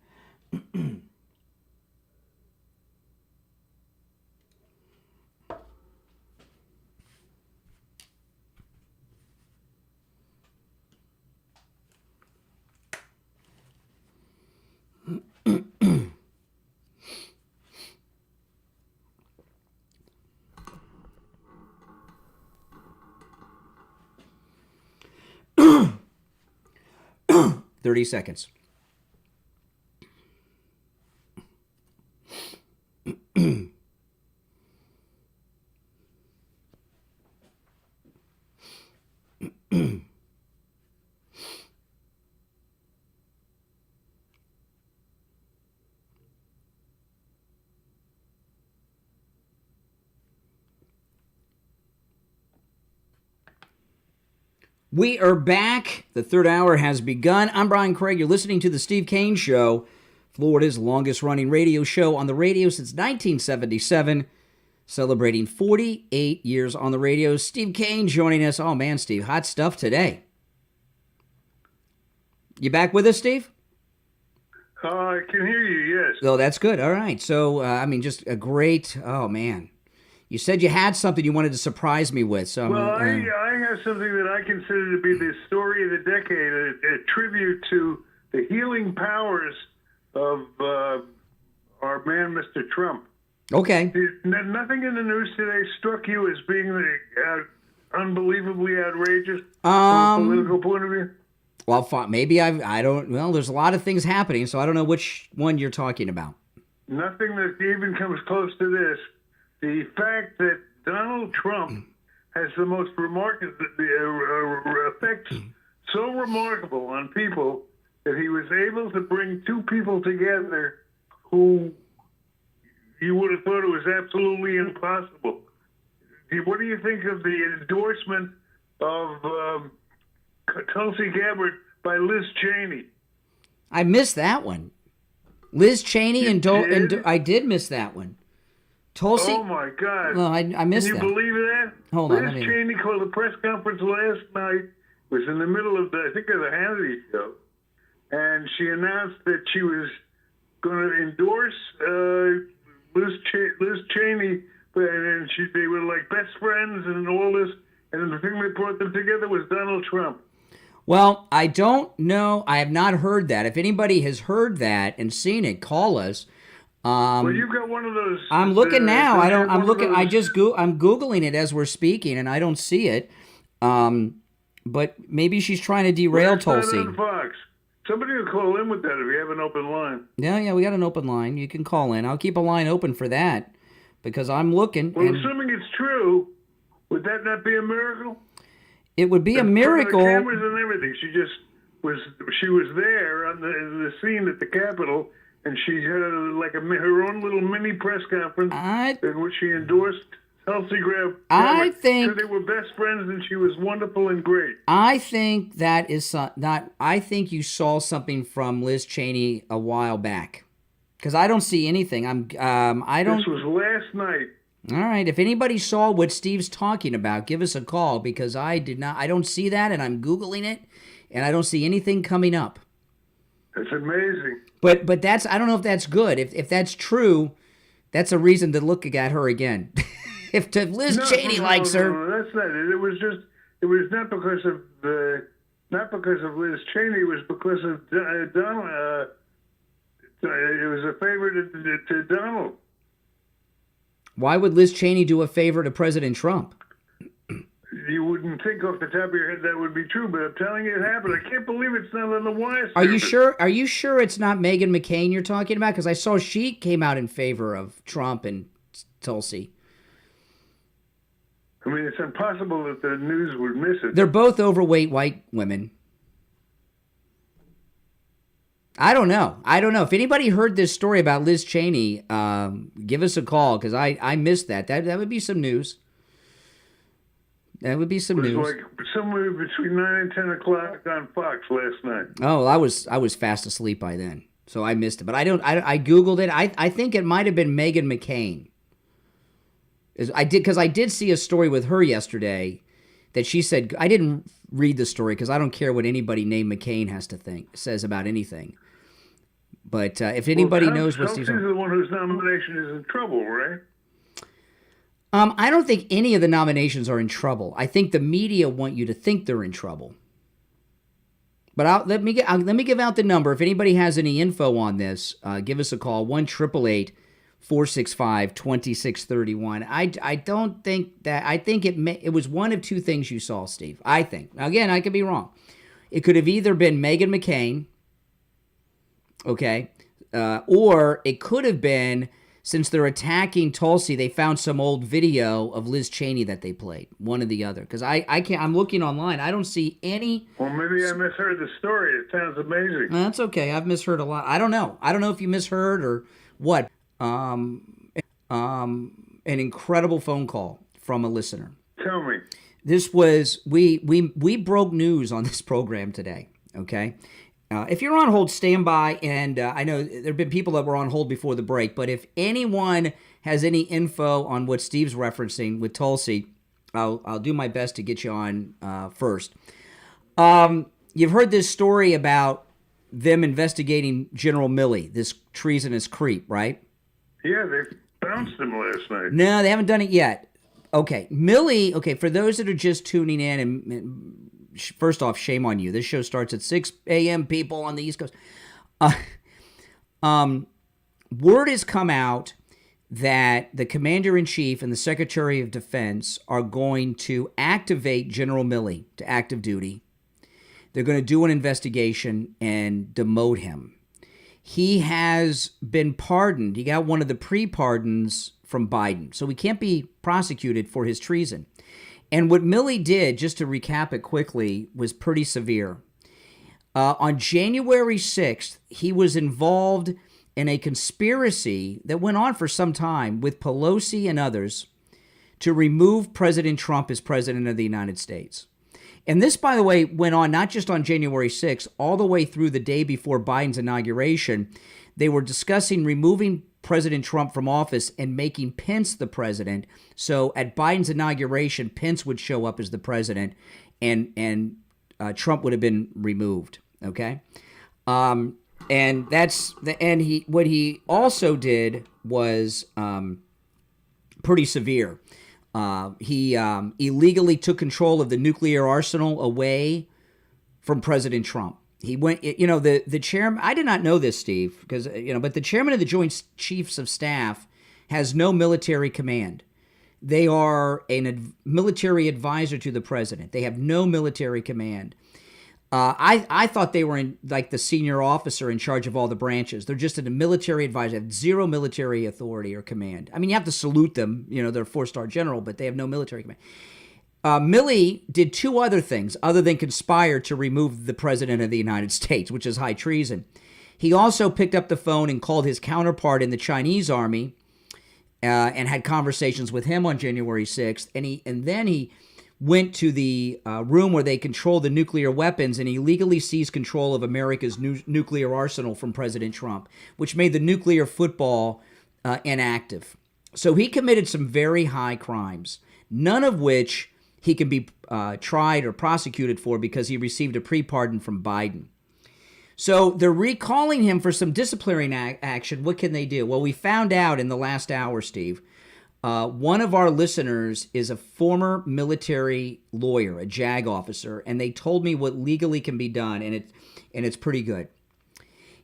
Thirty seconds. We are back. The third hour has begun. I'm Brian Craig. You're listening to the Steve Kane Show, Florida's longest-running radio show on the radio since 1977, celebrating 48 years on the radio. Steve Kane joining us. Oh, man, Steve, hot stuff today. You back with us, Steve? I can hear you, yes. Oh, that's good. All right. So, just a great, oh, man. You said you had something you wanted to surprise me with. So I have something that I consider to be the story of the decade, a tribute to the healing powers of our man, Mr. Trump. Okay. Nothing in the news today struck you as being unbelievably outrageous from a political point of view? Well, maybe I don't. Well, there's a lot of things happening, so I don't know which one you're talking about. Nothing that even comes close to this. The fact that Donald Trump has the most remarkable effects, so remarkable on people that he was able to bring two people together who you would have thought it was absolutely impossible. What do you think of the endorsement of Tulsi Gabbard by Liz Cheney? I missed that one. Liz Cheney and I did miss that one. Tulsi? Oh, my God. No, I missed that. Can you believe that? Hold on. Liz Cheney called a press conference last night. It was in the middle of, of the Hannity show. And she announced that she was going to endorse Liz Cheney. And they were like best friends and all this. And the thing that brought them together was Donald Trump. Well, I don't know. I have not heard that. If anybody has heard that and seen it, call us. Well, you've got one of those. I'm looking now. I'm looking. I'm Googling it as we're speaking, and I don't see it. But maybe she's trying to derail Tulsi. On Fox. Somebody will call in with that if you have an open line. Yeah, we got an open line. You can call in. I'll keep a line open for that because I'm looking. Well, assuming it's true, would that not be a miracle? It would be a miracle. The cameras and everything. She was there on the scene at the Capitol. And she had her own little mini press conference in which she endorsed Tulsi Gabbard. I think they were best friends, and she was wonderful and great. I think that is not. I think you saw something from Liz Cheney a while back, because I don't see anything. I don't. This was last night. All right. If anybody saw what Steve's talking about, give us a call because I did not. I don't see that, and I'm Googling it, and I don't see anything coming up. It's amazing. But that's, I don't know if that's good. If that's true, that's a reason to look at her again. if Liz Cheney likes her. No, that's not it. It was not because of Liz Cheney. It was because of Donald. It was a favor to Donald. Why would Liz Cheney do a favor to President Trump? You wouldn't think off the top of your head that would be true, but I'm telling you it happened. I can't believe it's not on the wire. Are you sure? Are you sure it's not Meghan McCain you're talking about? Because I saw she came out in favor of Trump and Tulsi. I mean, it's impossible that the news would miss it. They're both overweight white women. I don't know. If anybody heard this story about Liz Cheney, give us a call, because I missed that. That would be some news. That would be some news. It was like somewhere between 9 and 10 o'clock on Fox last night. Oh, I was fast asleep by then, so I missed it. But I Googled it. I think it might have been Meghan McCain. I did see a story with her yesterday that she said, I didn't read the story because I don't care what anybody named McCain says about anything. But if anybody knows what Steve's... She's the one whose nomination is in trouble, right? I don't think any of the nominations are in trouble. I think the media want you to think they're in trouble. But let me give out the number. If anybody has any info on this, give us a call, 1-888-465-2631. I don't think that... I think it was one of two things you saw, Steve. I think. Now, again, I could be wrong. It could have either been Meghan McCain, okay, or it could have been... Since they're attacking Tulsi, they found some old video of Liz Cheney that they played, one or the other. Because I can't, I'm looking online. I don't see any. Well, maybe I misheard the story. It sounds amazing. That's okay. I've misheard a lot. I don't know. I don't know if you misheard or what. An incredible phone call from a listener. Tell me. This was, we broke news on this program today, okay? If you're on hold, stand by, and I know there have been people that were on hold before the break, but if anyone has any info on what Steve's referencing with Tulsi, I'll do my best to get you on first. You've heard this story about them investigating General Milley, this treasonous creep, right? Yeah, they bounced him last night. No, they haven't done it yet. Okay, Milley, for those that are just tuning in, and first off, shame on you. This show starts at 6 a.m., people on the East Coast. Word has come out that the Commander-in-Chief and the Secretary of Defense are going to activate General Milley to active duty. They're going to do an investigation and demote him. He has been pardoned. He got one of the pre-pardons from Biden, so he can't be prosecuted for his treason. And what Milley did, just to recap it quickly, was pretty severe. On January 6th, he was involved in a conspiracy that went on for some time with Pelosi and others to remove President Trump as president of the United States. And this, by the way, went on not just on January 6th, all the way through the day before Biden's inauguration. They were discussing removing President Trump from office and making Pence the president. So at Biden's inauguration, Pence would show up as the president, and Trump would have been removed. Okay, what he also did was pretty severe. He illegally took control of the nuclear arsenal away from President Trump. He went, the chairman, I did not know this, Steve, because, but the chairman of the Joint Chiefs of Staff has no military command. They are a military advisor to the president. They have no military command. I thought they were in like the senior officer in charge of all the branches. They're just a military advisor, have zero military authority or command. I mean, you have to salute them. They're a 4-star general, but they have no military command. Milley did two other things other than conspire to remove the president of the United States, which is high treason. He also picked up the phone and called his counterpart in the Chinese army and had conversations with him on January 6th. And then he went to the room where they control the nuclear weapons and illegally seized control of America's nuclear arsenal from President Trump, which made the nuclear football inactive. So he committed some very high crimes, none of which he can be tried or prosecuted for because he received a pre-pardon from Biden. So they're recalling him for some disciplinary action. What can they do? Well, we found out in the last hour, Steve, one of our listeners is a former military lawyer, a JAG officer, and they told me what legally can be done, and it's pretty good.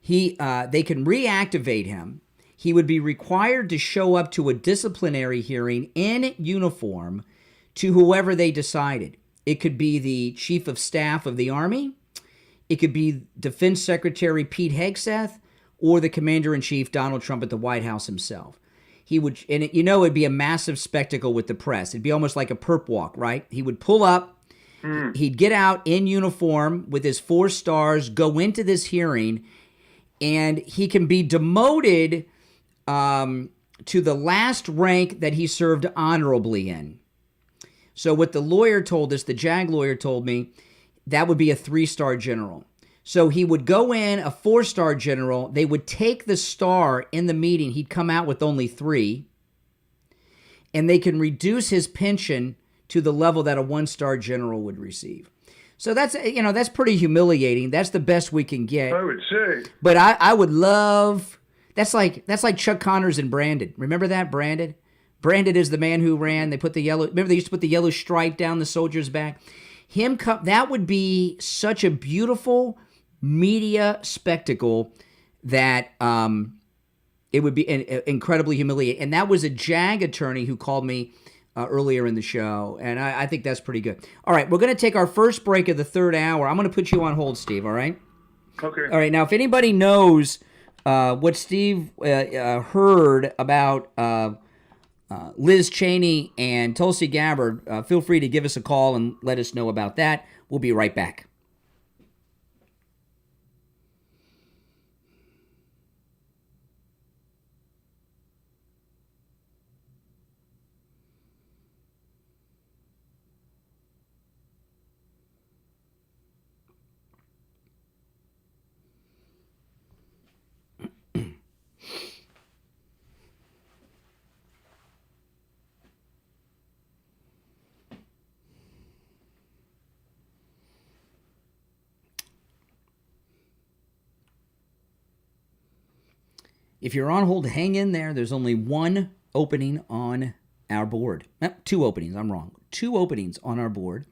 They can reactivate him. he would be required to show up to a disciplinary hearing in uniform to whoever they decided. It could be the chief of staff of the Army, it could be Defense Secretary Pete Hegseth, or the Commander-in-Chief Donald Trump at the White House himself. He would, and it'd be a massive spectacle with the press. It'd be almost like a perp walk, right? He would pull up, he'd get out in uniform with his 4 stars, go into this hearing, and he can be demoted to the last rank that he served honorably in. So what the lawyer told us, the JAG lawyer told me, that would be a 3-star general. So he would go in, a 4-star general. They would take the star in the meeting. He'd come out with only 3. And they can reduce his pension to the level that a 1-star general would receive. So that's pretty humiliating. That's the best we can get. I would say. But I would love, that's like Chuck Connors and Brandon. Remember that, Brandon? Brandon is the man who ran. They used to put the yellow stripe down the soldier's back. That would be such a beautiful media spectacle that it would be incredibly humiliating. And that was a JAG attorney who called me earlier in the show, and I think that's pretty good. All right, we're going to take our first break of the 3rd hour. I'm going to put you on hold, Steve, all right? Okay. All right, now if anybody knows what Steve heard about Liz Cheney and Tulsi Gabbard, feel free to give us a call and let us know about that. We'll be right back. If you're on hold, hang in there. There's only 1 opening on our board. 2 openings. I'm wrong. 2 openings on our board.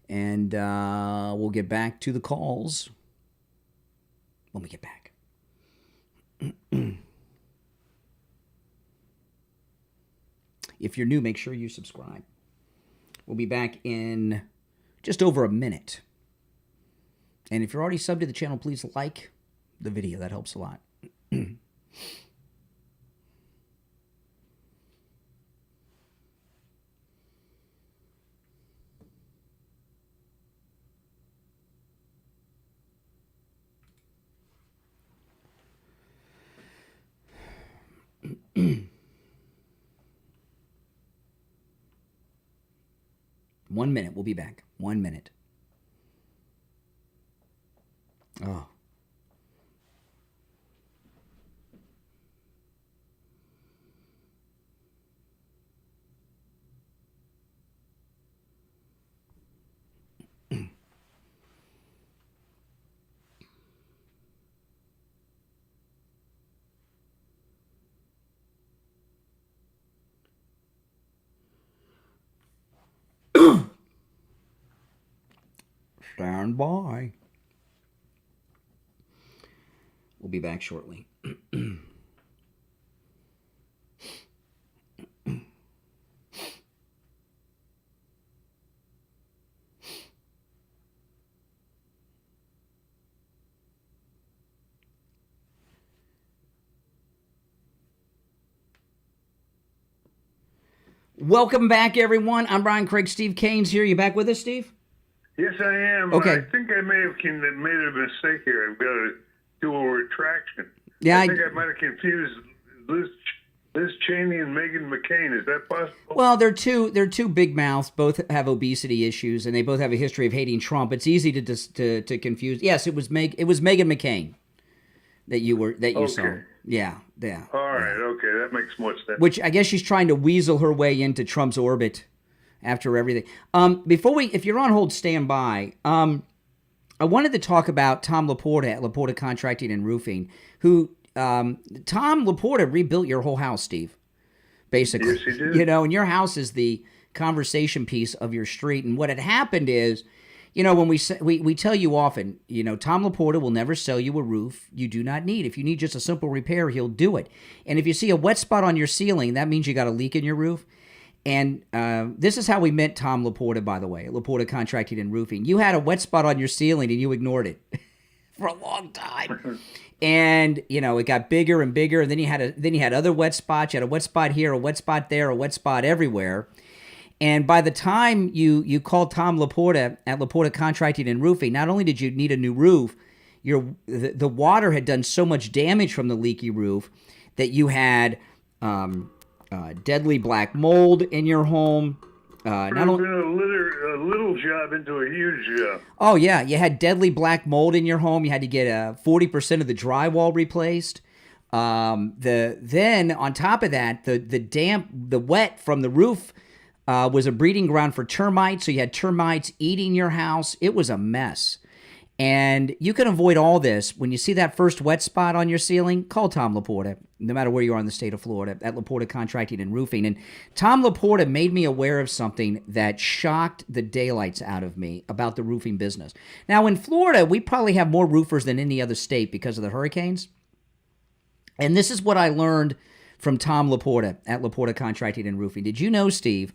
And we'll get back to the calls when we get back. If you're new, make sure you subscribe. We'll be back in just over a minute. And if you're already subbed to the channel, please like the video. That helps a lot. One minute. We'll be back. 1 minute. Oh. Stand by. We'll be back shortly. Welcome back, everyone. I'm Brian Craig. Steve Kane's here. You back with us, Steve? Yes, I am. Okay. I think I may have made a mistake here. I've got to do a retraction. Yeah, I think I might have confused Liz Cheney and Meghan McCain. Is that possible? Well, they're two big mouths. Both have obesity issues, and they both have a history of hating Trump. It's easy to confuse. Yes, it was Meghan McCain that you saw. Yeah. All right. Okay, that makes more sense. Which I guess she's trying to weasel her way into Trump's orbit after everything. If you're on hold, stand by. I wanted to talk about Tom Laporta at Laporta Contracting and Roofing, who Tom Laporta rebuilt your whole house, Steve. Basically, yes, he did. And your house is the conversation piece of your street. And what had happened is, You know, when we tell you often, you know, Tom Laporta will never sell you a roof you do not need. If you need just a simple repair, he'll do it. And if you see a wet spot on your ceiling, that means you got a leak in your roof. And this is how we met Tom Laporta, by the way, Laporta Contracting and Roofing. You had a wet spot on your ceiling and you ignored it for a long time. And, you know, it got bigger and bigger. And then you had other wet spots. You had a wet spot here, a wet spot there, a wet spot everywhere. And by the time you called Tom Laporta at Laporta Contracting and Roofing, not only did you need a new roof, the water had done so much damage from the leaky roof that you had deadly black mold in your home. Not only a little job into a huge job. Oh yeah, you had deadly black mold in your home. You had to get 40% of the drywall replaced. Then on top of that, the wet from the roof was a breeding ground for termites. So you had termites eating your house. It was a mess. And you can avoid all this. When you see that first wet spot on your ceiling, call Tom Laporta, no matter where you are in the state of Florida, at Laporta Contracting and Roofing. And Tom Laporta made me aware of something that shocked the daylights out of me about the roofing business. Now, in Florida, we probably have more roofers than any other state because of the hurricanes. And this is what I learned from Tom Laporta at Laporta Contracting and Roofing. Did you know, Steve,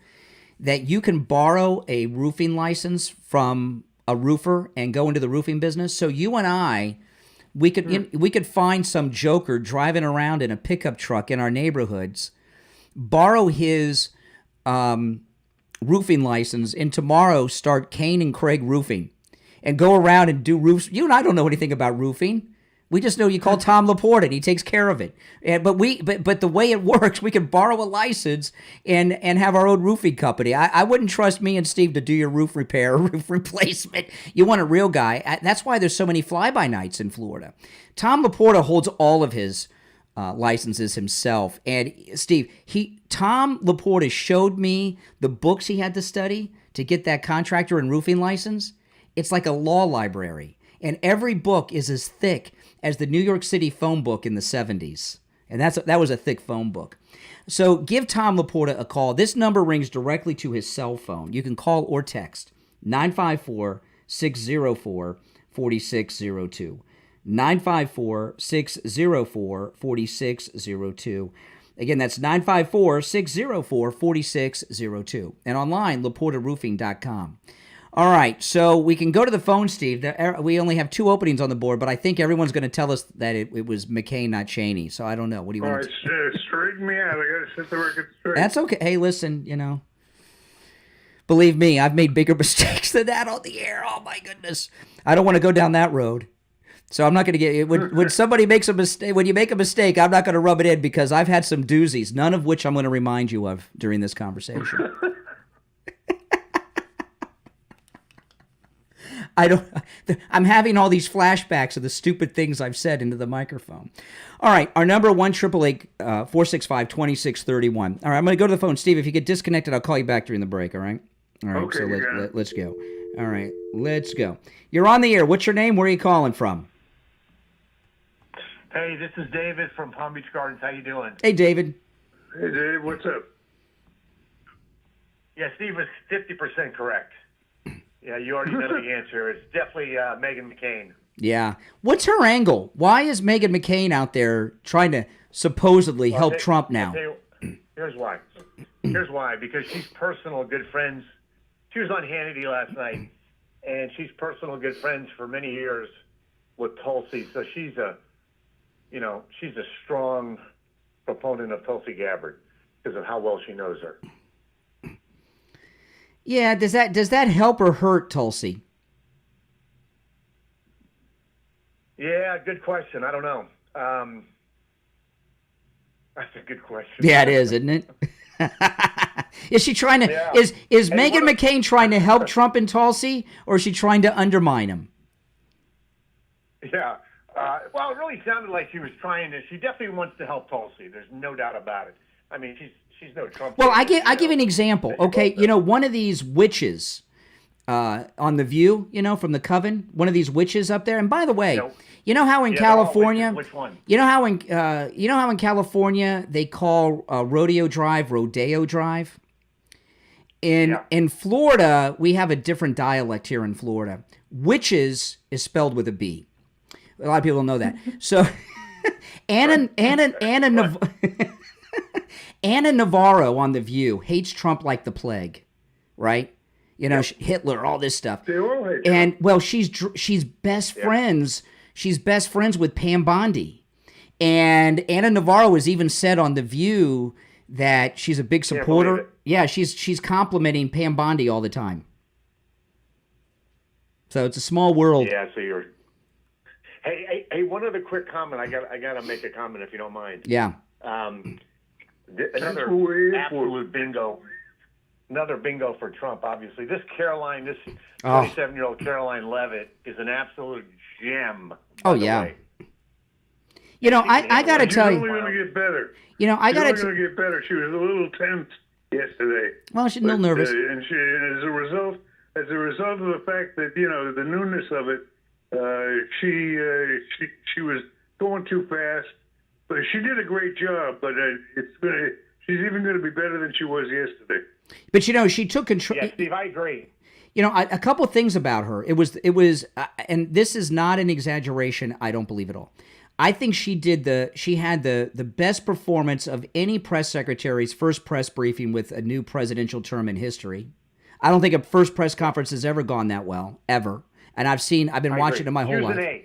that you can borrow a roofing license from a roofer and go into the roofing business? So you and I, we could find some joker driving around in a pickup truck in our neighborhoods, borrow his roofing license, and tomorrow start Kane and Craig Roofing and go around and do roofs. You and I don't know anything about roofing. We just know you call Tom Laporta and he takes care of it. But the way it works, we can borrow a license and have our own roofing company. I wouldn't trust me and Steve to do your roof repair or roof replacement. You want a real guy. That's why there's so many fly-by-nights in Florida. Tom Laporta holds all of his licenses himself. And Steve, Tom Laporta showed me the books he had to study to get that contractor and roofing license. It's like a law library. And every book is as thick as the New York City phone book in the 70s. And that was a thick phone book. So give Tom Laporta a call. This number rings directly to his cell phone. You can call or text 954-604-4602. 954-604-4602. Again, that's 954-604-4602. And online, LaportaRoofing.com. All right, so we can go to the phone, Steve. We only have 2 openings on the board, but I think everyone's going to tell us that it was McCain, not Cheney. So I don't know. What do you want to do? Straighten me out. I got to set the record straight. That's okay. Hey, listen, believe me, I've made bigger mistakes than that on the air. Oh, my goodness. I don't want to go down that road. So I'm not going to get when somebody makes a mistake. When you make a mistake, I'm not going to rub it in because I've had some doozies, none of which I'm going to remind you of during this conversation. I'm having all these flashbacks of the stupid things I've said into the microphone. All right, our number 1-888-465-2631. All right, I'm going to go to the phone. Steve, if you get disconnected, I'll call you back during the break, all right? All right, okay, so let's go. All right, let's go. You're on the air. What's your name? Where are you calling from? Hey, this is David from Palm Beach Gardens. How you doing? Hey, David. Hey, Dave, what's up? Yeah, Steve was 50% correct. Yeah, you already know the answer. It's definitely Meghan McCain. Yeah. What's her angle? Why is Meghan McCain out there trying to supposedly help Trump now? Here's why. Here's why. Because she's personal good friends. She was on Hannity last night, and she's personal good friends for many years with Tulsi. So she's a strong proponent of Tulsi Gabbard because of how well she knows her. Yeah, does that help or hurt Tulsi? Yeah, good question. I don't know. That's a good question. Yeah, it is, isn't it? Is she trying to? Yeah. Is Meghan McCain trying to help Trump and Tulsi, or is she trying to undermine him? Yeah. Well, it really sounded like she was trying to. She definitely wants to help Tulsi. There's no doubt about it. I mean, she's no Trump. Well, I give an example. Okay, one of these witches on The View, from the Coven, one of these witches up there. And by the way, you know how in California, which one? You know how in California they call Rodeo Drive Rodeo Drive, In Florida, we have a different dialect here in Florida. Witches is spelled with a B. A lot of people don't know that. So Anna Navarro on The View hates Trump like the plague, right? You know, Hitler, all this stuff. They all hate Trump. And well, she's best friends. She's best friends with Pam Bondi, and Anna Navarro has even said on The View that she's a big supporter. Yeah, she's complimenting Pam Bondi all the time. So it's a small world. Yeah, so you're. Hey, one other quick comment. I got to make a comment if you don't mind. Yeah. Another absolute bingo. Another bingo for Trump, obviously. This 27-year-old Caroline Leavitt is an absolute gem. Oh, yeah. Way. You know, I got to tell you. She's only going to get better. You know, I got to. She's only going to get better. She was a little tense yesterday. Well, she's a little nervous. And as a result of the fact that, you know, the newness of it, she was going too fast. But she did a great job. But she's even going to be better than she was yesterday. But you know, she took control. Yeah, Steve, I agree. You know, a couple of things about her. It was, and this is not an exaggeration. I don't believe it all. I think she had the best performance of any press secretary's first press briefing with a new presidential term in history. I don't think a first press conference has ever gone that well, ever. And I've been watching it my whole life. An A.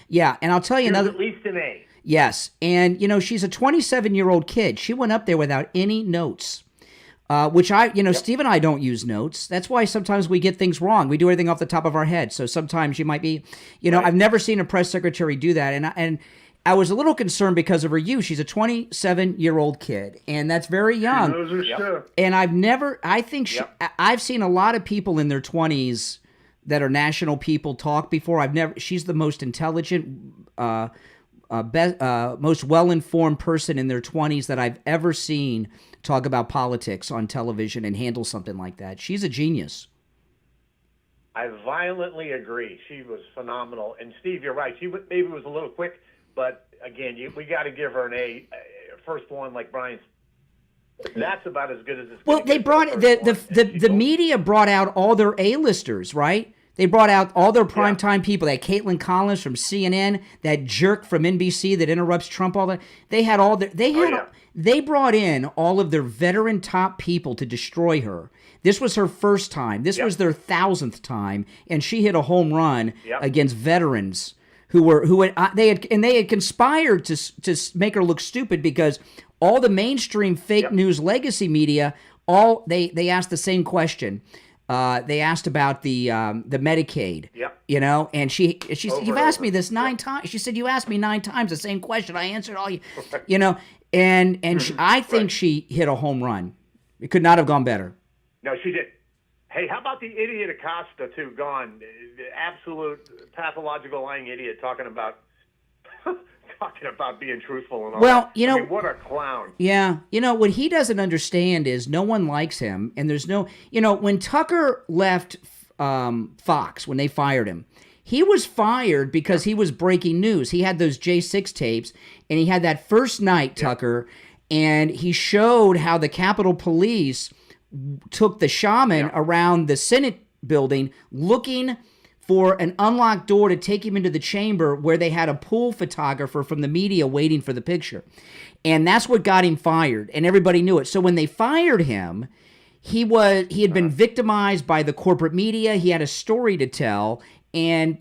Yeah, and I'll tell you another. At least an A. Yes, and you know, she's a 27-year-old kid. She went up there without any notes. Which Steve and I don't use notes. That's why sometimes we get things wrong. We do everything off the top of our head. So sometimes you might be, right. I've never seen a press secretary do that. And I was a little concerned because of her youth. She's a 27-year-old kid, and that's very young. She knows her stuff. And I've seen a lot of people in their 20s that are national people talk before. She's the most intelligent, most well-informed person in their 20s that I've ever seen talk about politics on television and handle something like that. She's a genius. I violently agree. She was phenomenal. And Steve, you're right. She maybe was a little quick, but again, we got to give her an A. First one, like Brian's. That's about as good as it's. Well, they brought the media brought out all their A-listers, right? They brought out all their primetime people. They had Caitlin Collins from CNN, that jerk from NBC that interrupts Trump all that. They had all their. They brought in all of their veteran top people to destroy her. This was her first time. This was their 1,000th time, and she hit a home run against veterans who had conspired to make her look stupid because all the mainstream fake news legacy media they asked the same question. They asked about the Medicaid, and she said, "You've asked me this 9 times." She said, "You asked me 9 times the same question. I answered all you, And I think she hit a home run. It could not have gone better. No, she did. Hey, how about the idiot Acosta, too, gone? The absolute pathological lying idiot talking about being truthful and all that. What a clown. Yeah. What he doesn't understand is no one likes him, and there's no... when Tucker left Fox, when they fired him, he was fired because he was breaking news. He had those J6 tapes, and he had that first night, Tucker, and he showed how the Capitol Police took the shaman around the Senate building looking for an unlocked door to take him into the chamber where they had a pool photographer from the media waiting for the picture. And that's what got him fired, and everybody knew it. So when they fired him, he had been victimized by the corporate media. He had a story to tell. And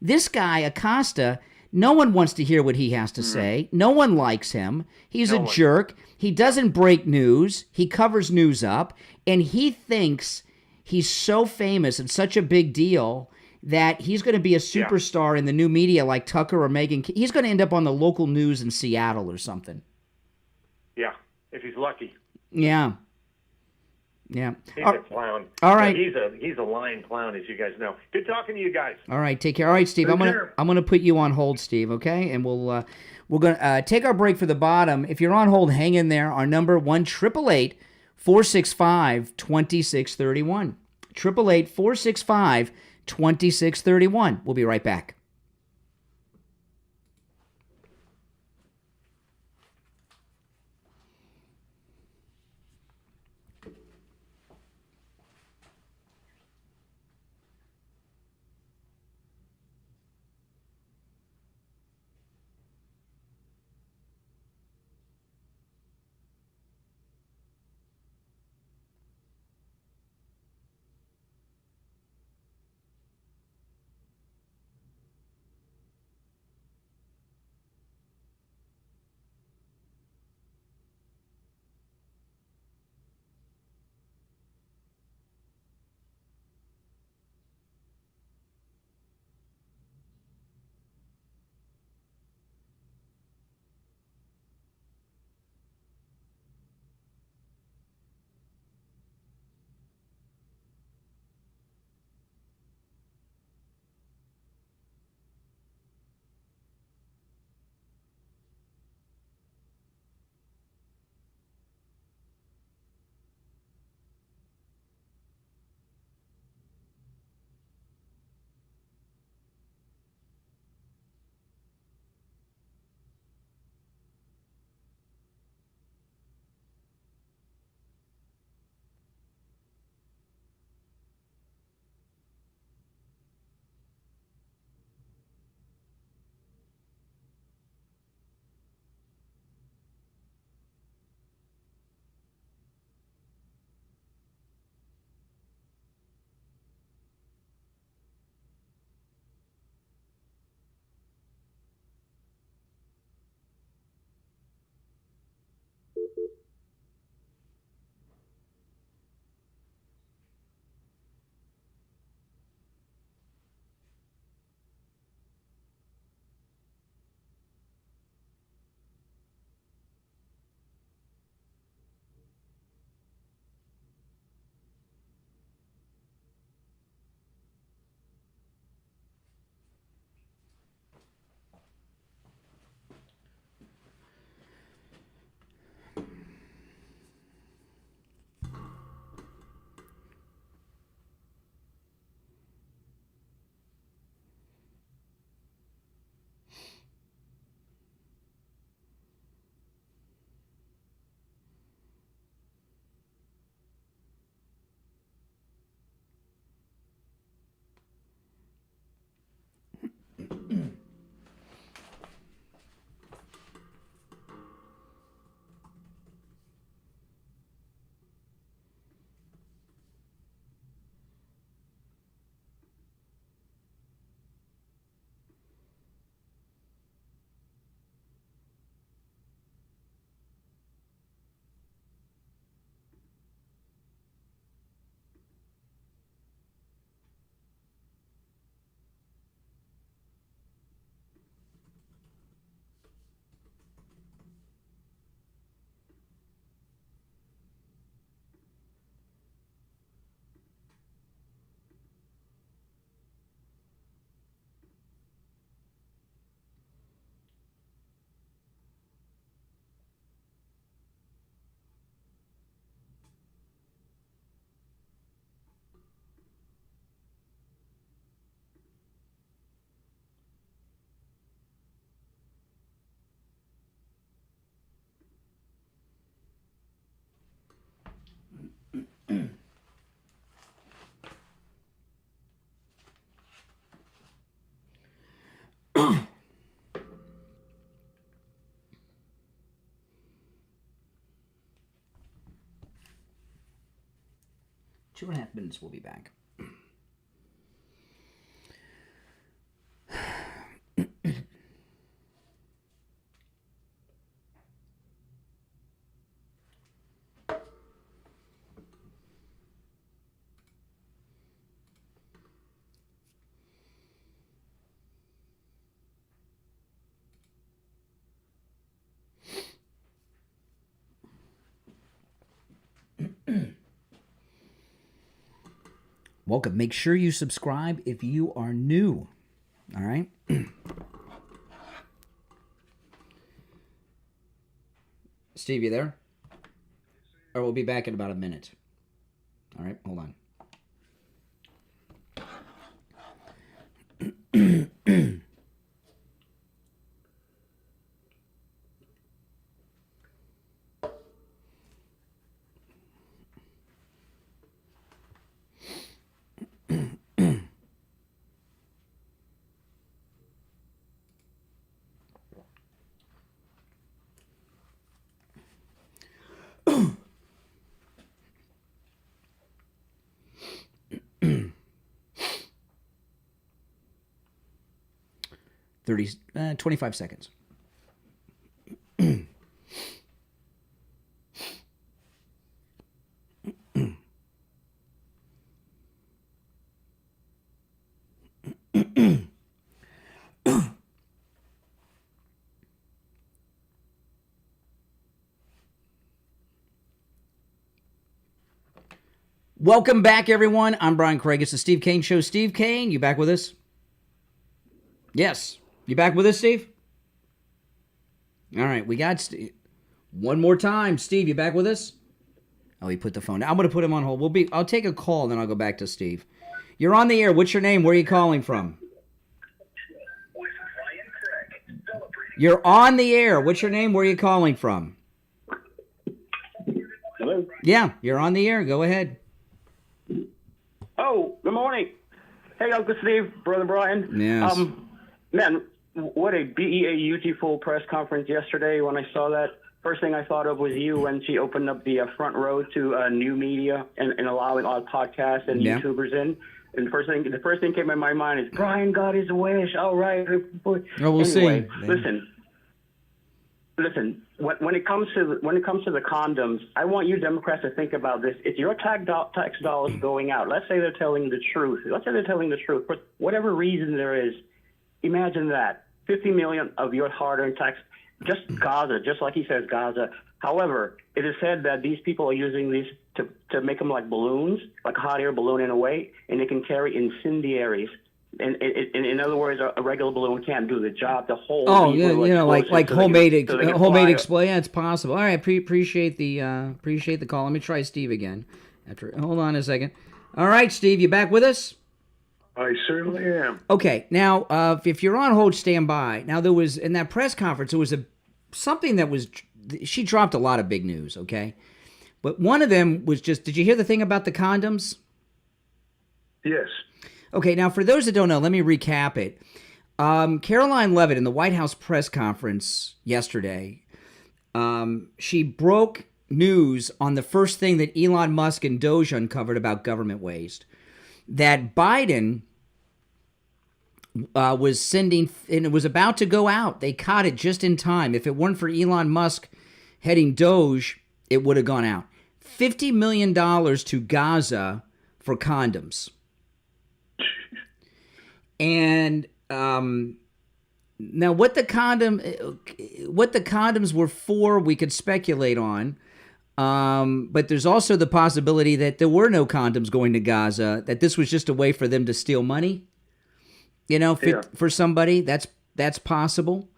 this guy, Acosta, no one wants to hear what he has to say. No one likes him. He's a jerk. He doesn't break news. He covers news up. And he thinks he's so famous and such a big deal that he's going to be a superstar in the new media like Tucker or Megyn. He's going to end up on the local news in Seattle or something. Yeah, if he's lucky. Yeah. Yeah. He's a clown. All right. He's a lying clown, as you guys know. Good talking to you guys. All right, take care. All right, Steve, I'm gonna put you on hold, Steve. Okay, and we're gonna take our break for the bottom. If you're on hold, hang in there. Our number 1-888-465-2631. 888-465-2631. We'll be right back. 2.5 minutes, we'll be back. Welcome. Make sure you subscribe if you are new. All right? Steve, you there? Or we'll be back in about a minute. All right, hold on. *clears throat* 25 seconds. Welcome back, everyone. I'm Brian Craig. It's the Steve Kane Show. Steve Kane, you back with us? Yes. You back with us, Steve? All right, we got Steve. One more time. Steve, you back with us? Oh, he put the phone down. I'm going to put him on hold. I'll take a call, then I'll go back to Steve. You're on the air. What's your name? Where are you calling from? You're on the air. What's your name? Where are you calling from? Hello? Yeah, you're on the air. Go ahead. Oh, good morning. Hey, Uncle Steve, Brother Brian. Yes. Man, what a beautiful press conference yesterday. When I saw that, first thing I thought of was you when she opened up the front row to new media and allowing all podcasts and YouTubers in. And the first thing came in my mind is Brian got his wish. All right. Oh, we'll see. Listen. When it comes to the condoms, I want you Democrats to think about this. If your tax dollars going out, let's say they're telling the truth. Let's say they're telling the truth for whatever reason there is. Imagine that $50 million of your hard-earned tax, just Gaza, just like he says, Gaza. However, it is said that these people are using these to make them like balloons, like a hot air balloon in a way, and they can carry incendiaries. And in other words, a regular balloon can't do the job. The whole like homemade explode. Yeah, it's possible. All right, appreciate the call. Let me try Steve again. Hold on a second. All right, Steve, you back with us? I certainly am. Okay, now if you're on hold, stand by. Now there was in that press conference, there was something that was she dropped a lot of big news. Okay, but one of them was just. Did you hear the thing about the condoms? Yes. Okay, now for those that don't know, let me recap it. Caroline Leavitt in the White House press conference yesterday, she broke news on the first thing that Elon Musk and Doge uncovered about government waste, that Biden was sending, and it was about to go out. They caught it just in time. If it weren't for Elon Musk heading Doge, it would have gone out. $50 million to Gaza for condoms. And now what the condoms were for, we could speculate on. But there's also the possibility that there were no condoms going to Gaza, that this was just a way for them to steal money, for somebody. That's possible.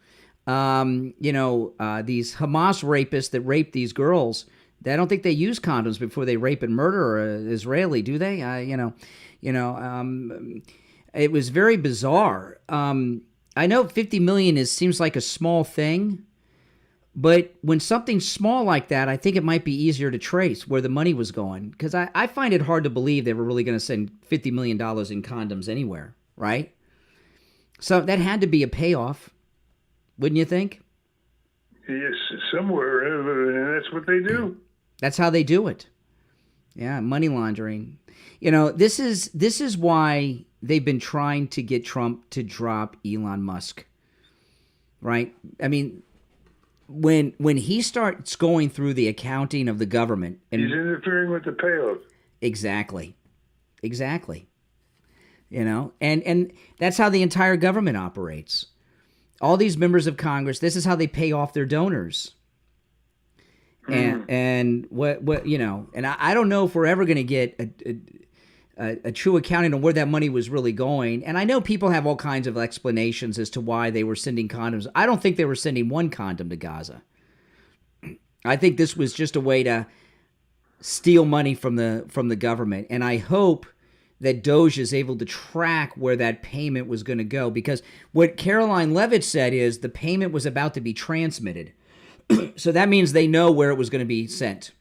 These Hamas rapists that rape these girls, I don't think they use condoms before they rape and murder an Israeli, do they? It was very bizarre. I know 50 million seems like a small thing, but when something's small like that, I think it might be easier to trace where the money was going. Because I find it hard to believe they were really going to send $50 million in condoms anywhere, right? So that had to be a payoff, wouldn't you think? Yes, somewhere, and that's what they do. That's how they do it. Yeah, money laundering. This is why they've been trying to get Trump to drop Elon Musk. Right? I mean, when he starts going through the accounting of the government, and he's interfering with the payout. Exactly. And that's how the entire government operates. All these members of Congress, this is how they pay off their donors. And what and I don't know if we're ever going to get a true accounting on where that money was really going. And I know people have all kinds of explanations as to why they were sending condoms. I don't think they were sending one condom to Gaza. I think this was just a way to steal money from the government. And I hope that Doge is able to track where that payment was going to go, because what Caroline Levitt said is the payment was about to be transmitted. So that means they know where it was going to be sent.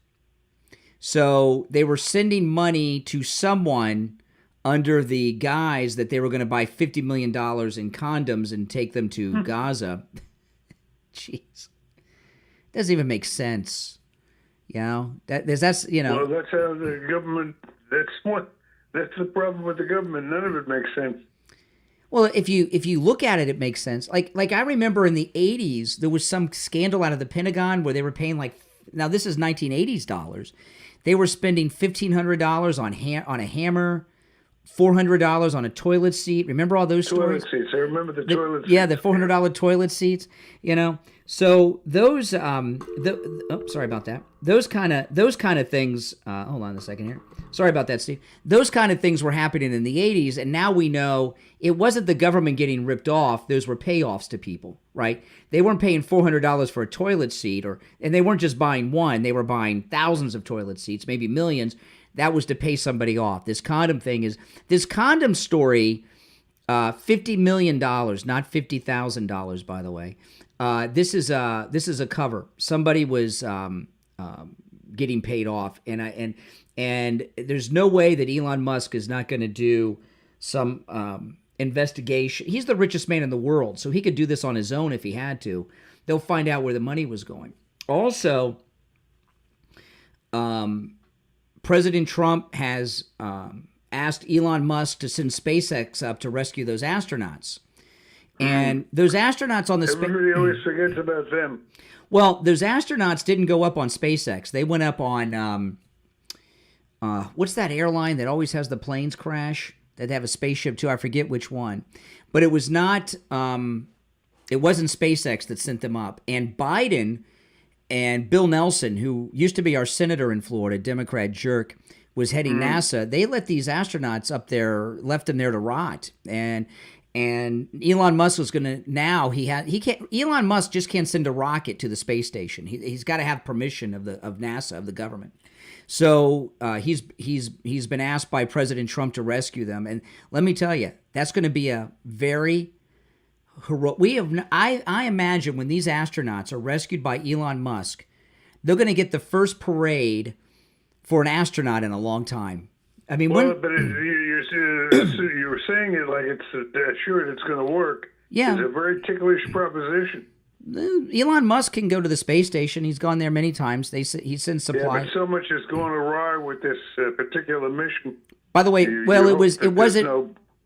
So they were sending money to someone under the guise that they were going to buy $50 million in condoms and take them to Gaza. Jeez. Doesn't even make sense. That's Well, that's how the government. That's the problem with the government. None of it makes sense. Well, if you look at it, it makes sense. Like I remember in the 80s, there was some scandal out of the Pentagon where they were paying now this is 1980s dollars. They were spending $1,500 on a hammer, $400 on a toilet seat. Remember all those stories? Toilet seats. I remember the toilet seats. Yeah, the $400 toilet seats. So those sorry about that. Those kind of things. Hold on a second here. Sorry about that, Steve. Those kind of things were happening in the 80s, and now we know it wasn't the government getting ripped off. Those were payoffs to people, right? They weren't paying $400 for a toilet seat, and they weren't just buying one. They were buying thousands of toilet seats, maybe millions. That was to pay somebody off. This condom story, $50 million, not $50,000, by the way. This is a cover. Somebody was getting paid off, and there's no way that Elon Musk is not going to do some investigation. He's the richest man in the world, so he could do this on his own if he had to. They'll find out where the money was going. Also, President Trump has asked Elon Musk to send SpaceX up to rescue those astronauts. And those astronauts on the Everybody always forgets about them. Well, those astronauts didn't go up on SpaceX. They went up on what's that airline that always has the planes crash? That have a spaceship too. I forget which one, but it was not. It wasn't SpaceX that sent them up. And Biden and Bill Nelson, who used to be our senator in Florida, Democrat jerk, was heading NASA. They let these astronauts up there, left them there to rot. And Elon Musk was going to Elon Musk just can't send a rocket to the space station. He's got to have permission of NASA, of the government. So he's been asked by President Trump to rescue them, and let me tell you, that's going to be a very heroic. I imagine when these astronauts are rescued by Elon Musk, they're going to get the first parade for an astronaut in a long time. I mean, you're saying it like it's assured it's going to work. Yeah, it's a very ticklish proposition. Elon Musk can go to the space station. He's gone there many times. He sends supplies. Yeah, but so much is going awry with this particular mission. By the way,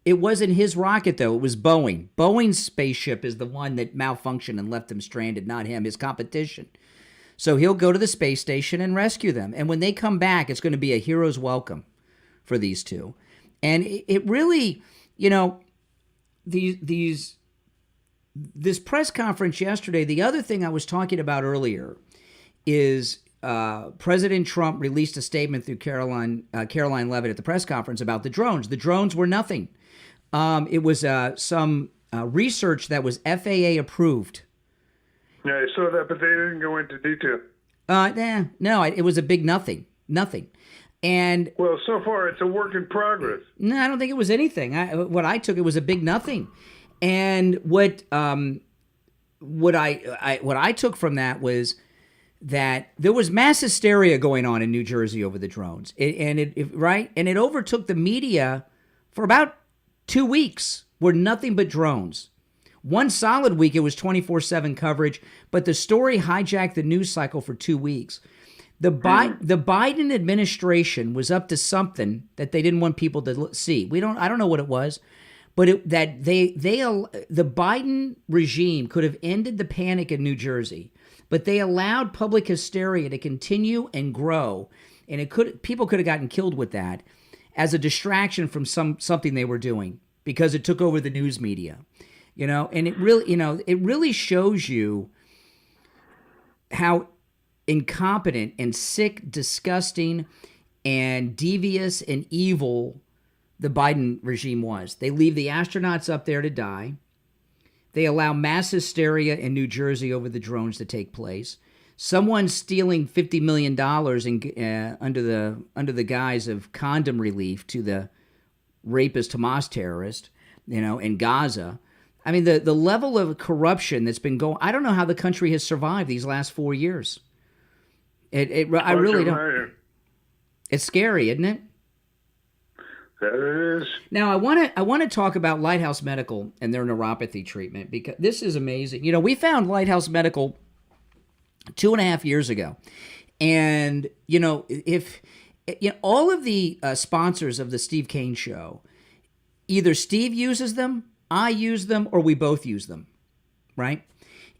it wasn't his rocket though. It was Boeing. Boeing's spaceship is the one that malfunctioned and left them stranded, not him. His competition. So he'll go to the space station and rescue them. And when they come back, it's going to be a hero's welcome for these two. And it really, this press conference yesterday, the other thing I was talking about earlier is President Trump released a statement through Caroline Levitt at the press conference about the drones. The drones were nothing. It was some research that was FAA approved. Yeah, I saw that, but they didn't go into detail. No, it was a big nothing. And well, so far it's a work in progress. No, I don't think it was anything. What I took, it was a big nothing. And what I took from that was that there was mass hysteria going on in New Jersey over the drones, and it overtook the media for about 2 weeks. Were nothing but drones. One solid week, it was 24/7 coverage, but the story hijacked the news cycle for 2 weeks. The Biden administration was up to something that they didn't want people to see. I don't know what it was, but the Biden regime could have ended the panic in New Jersey, but they allowed public hysteria to continue and grow, and people could have gotten killed with that as a distraction from something they were doing because it took over the news media, and it really shows you how incompetent and sick, disgusting, and devious and evil the Biden regime was. They leave the astronauts up there to die. They allow mass hysteria in New Jersey over the drones to take place. Someone's stealing $50 million under the guise of condom relief to the rapist Hamas terrorist, in Gaza. I mean, the level of corruption that's been going, I don't know how the country has survived these last 4 years. I really don't. It's scary, isn't it? That it is. Now, I want to talk about Lighthouse Medical and their neuropathy treatment, because this is amazing. We found Lighthouse Medical 2.5 years ago, and if all of the sponsors of the Steve Kane Show, either Steve uses them, I use them, or we both use them, right?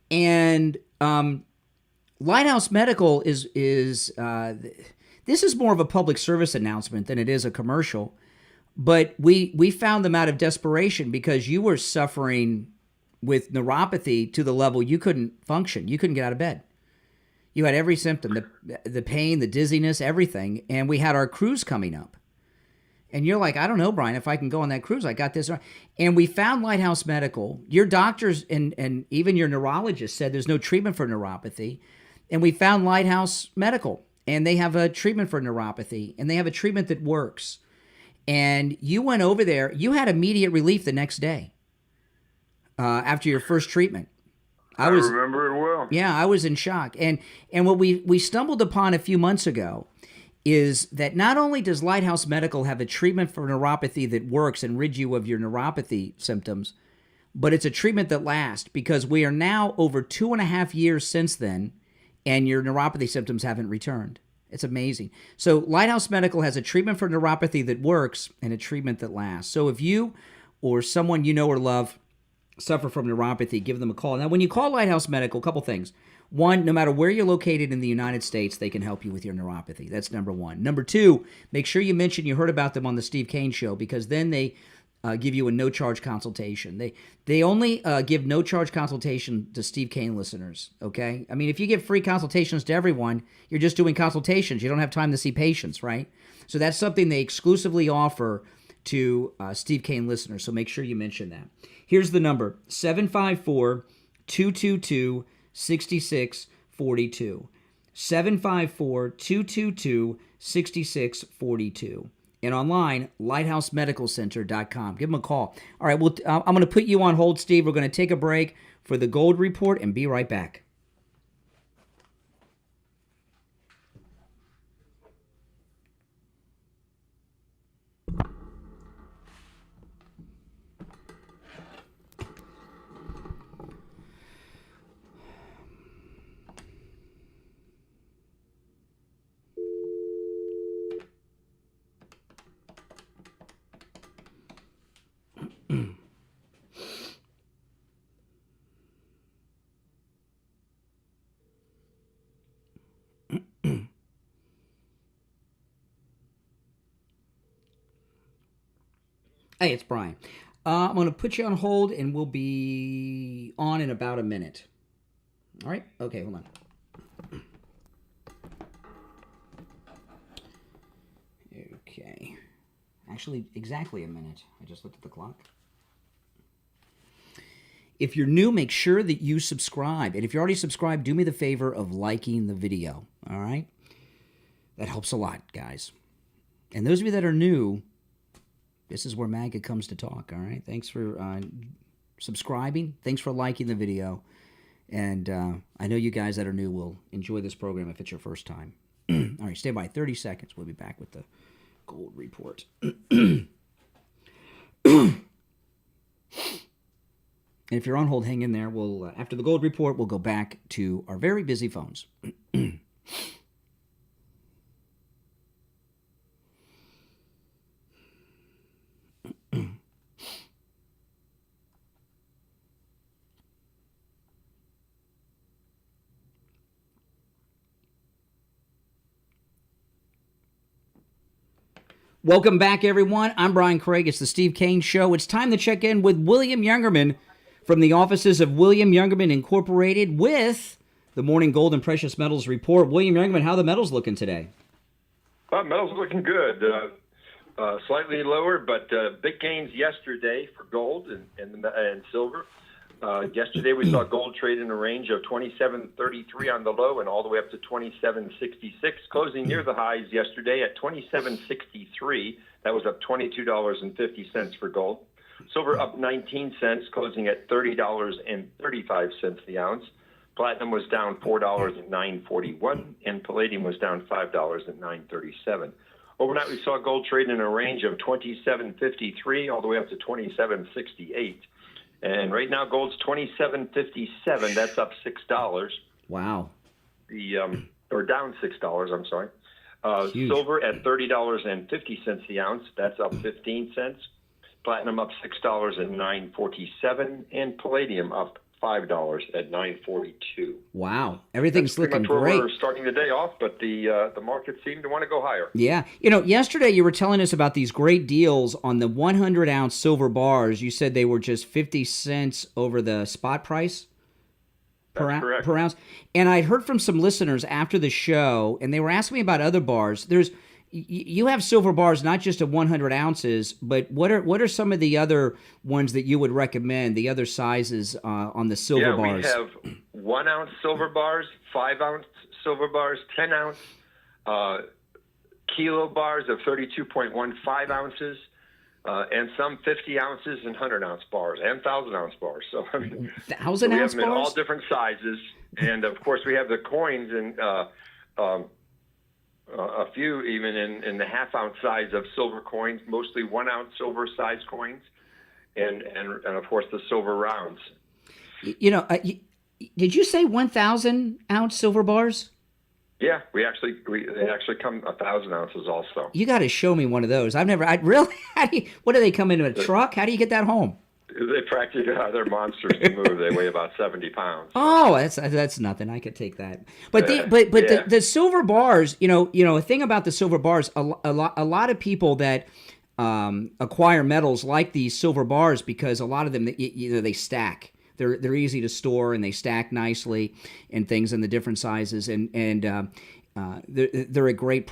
And Lighthouse Medical is this is more of a public service announcement than it is a commercial, but we found them out of desperation because you were suffering with neuropathy to the level you couldn't function. You couldn't get out of bed. You had every symptom, the pain, the dizziness, everything, and we had our cruise coming up. And you're like, I don't know, Brian, if I can go on that cruise. I got this. And we found Lighthouse Medical. Your doctors and even your neurologist said there's no treatment for neuropathy. And we found Lighthouse Medical, and they have a treatment for neuropathy, and they have a treatment that works. And you went over there. You had immediate relief the next day after your first treatment. I remember it well. Yeah, I was in shock. And what we stumbled upon a few months ago is that not only does Lighthouse Medical have a treatment for neuropathy that works and rids you of your neuropathy symptoms, but it's a treatment that lasts, because we are now over 2.5 years since then, and your neuropathy symptoms haven't returned. It's amazing. So Lighthouse Medical has a treatment for neuropathy that works and a treatment that lasts. So if you or someone you know or love suffer from neuropathy, give them a call. Now, when you call Lighthouse Medical, a couple things. One, no matter where you're located in the United States, they can help you with your neuropathy. That's number one. Number two, make sure you mention you heard about them on the Steve Kane Show, because then they give you a no-charge consultation. They only give no-charge consultation to Steve Kane listeners, okay? I mean, if you give free consultations to everyone, you're just doing consultations. You don't have time to see patients, right? So that's something they exclusively offer to Steve Kane listeners, so make sure you mention that. Here's the number, 754-222-6642. 754-222-6642. And online, lighthousemedicalcenter.com. Give them a call. All right, I'm going to put you on hold, Steve. We're going to take a break for the Gold Report and be right back. Hey, it's Brian. I'm going to put you on hold, and we'll be on in about a minute. All right? Okay, hold on. Okay. Actually, exactly a minute. I just looked at the clock. If you're new, make sure that you subscribe. And if you're already subscribed, do me the favor of liking the video. All right? That helps a lot, guys. And those of you that are new, this is where MAGA comes to talk, all right? Thanks for subscribing. Thanks for liking the video. And I know you guys that are new will enjoy this program if it's your first time. All right, stay by 30 seconds. We'll be back with the Gold Report. And if you're on hold, hang in there. We'll after the Gold Report, we'll go back to our very busy phones. Welcome back, everyone. I'm Brian Craig. It's the Steve Kane Show. It's time to check in with William Youngerman from the offices of William Youngerman Incorporated with the Morning Gold and Precious Metals Report. William Youngerman, how are the metals looking today? Metals looking good. Slightly lower, but big gains yesterday for gold and silver. Yesterday we saw gold trade in a range of 27.33 on the low and all the way up to 27.66, closing near the highs yesterday at 27.63. That was up $22.50 for gold. Silver up 19 cents, closing at $30.35 the ounce. Platinum was down $4 at $9.41, and palladium was down $5 at $9.37. Overnight we saw gold trade in a range of 27.53 all the way up to 27.68. And right now, gold's 27.57. That's up $6. Wow. Or down $6. I'm sorry. Silver at $30.50 the ounce. That's up 15 cents. Platinum up $6 at $9.47, and palladium up $5 at $9.42. Wow, everything's looking great. great. We're starting the day off, but the market seemed to want to go higher. Yeah. Yesterday you were telling us about these great deals on the 100-ounce silver bars. You said they were just 50 cents over the spot price per ounce. And I heard from some listeners after the show, and they were asking me about other bars. You have silver bars not just at 100 ounces, but what are some of the other ones that you would recommend, the other sizes on the silver bars? Yeah, we have 1 ounce silver bars, 5 ounce silver bars, 10 ounce kilo bars of 32.15 ounces, and some 50 ounces and 100 ounce bars and 1,000 ounce bars. So, 1,000 ounce bars? We have them in all different sizes. And of course, we have the coins and a few even in the half-ounce size of silver coins, mostly 1 ounce silver size coins, and of course the silver rounds. Did you say 1,000 ounce silver bars? Yeah, they actually come 1,000 ounces also. You got to show me one of those. What do they come in a truck? How do you get that home? They practically they're monsters to move. They weigh about 70 pounds. Oh, that's nothing. I could take that. But the silver bars, a thing about the silver bars, a lot of people that acquire metals like these silver bars because a lot of them they stack. They're easy to store and they stack nicely and things in the different sizes and they're at great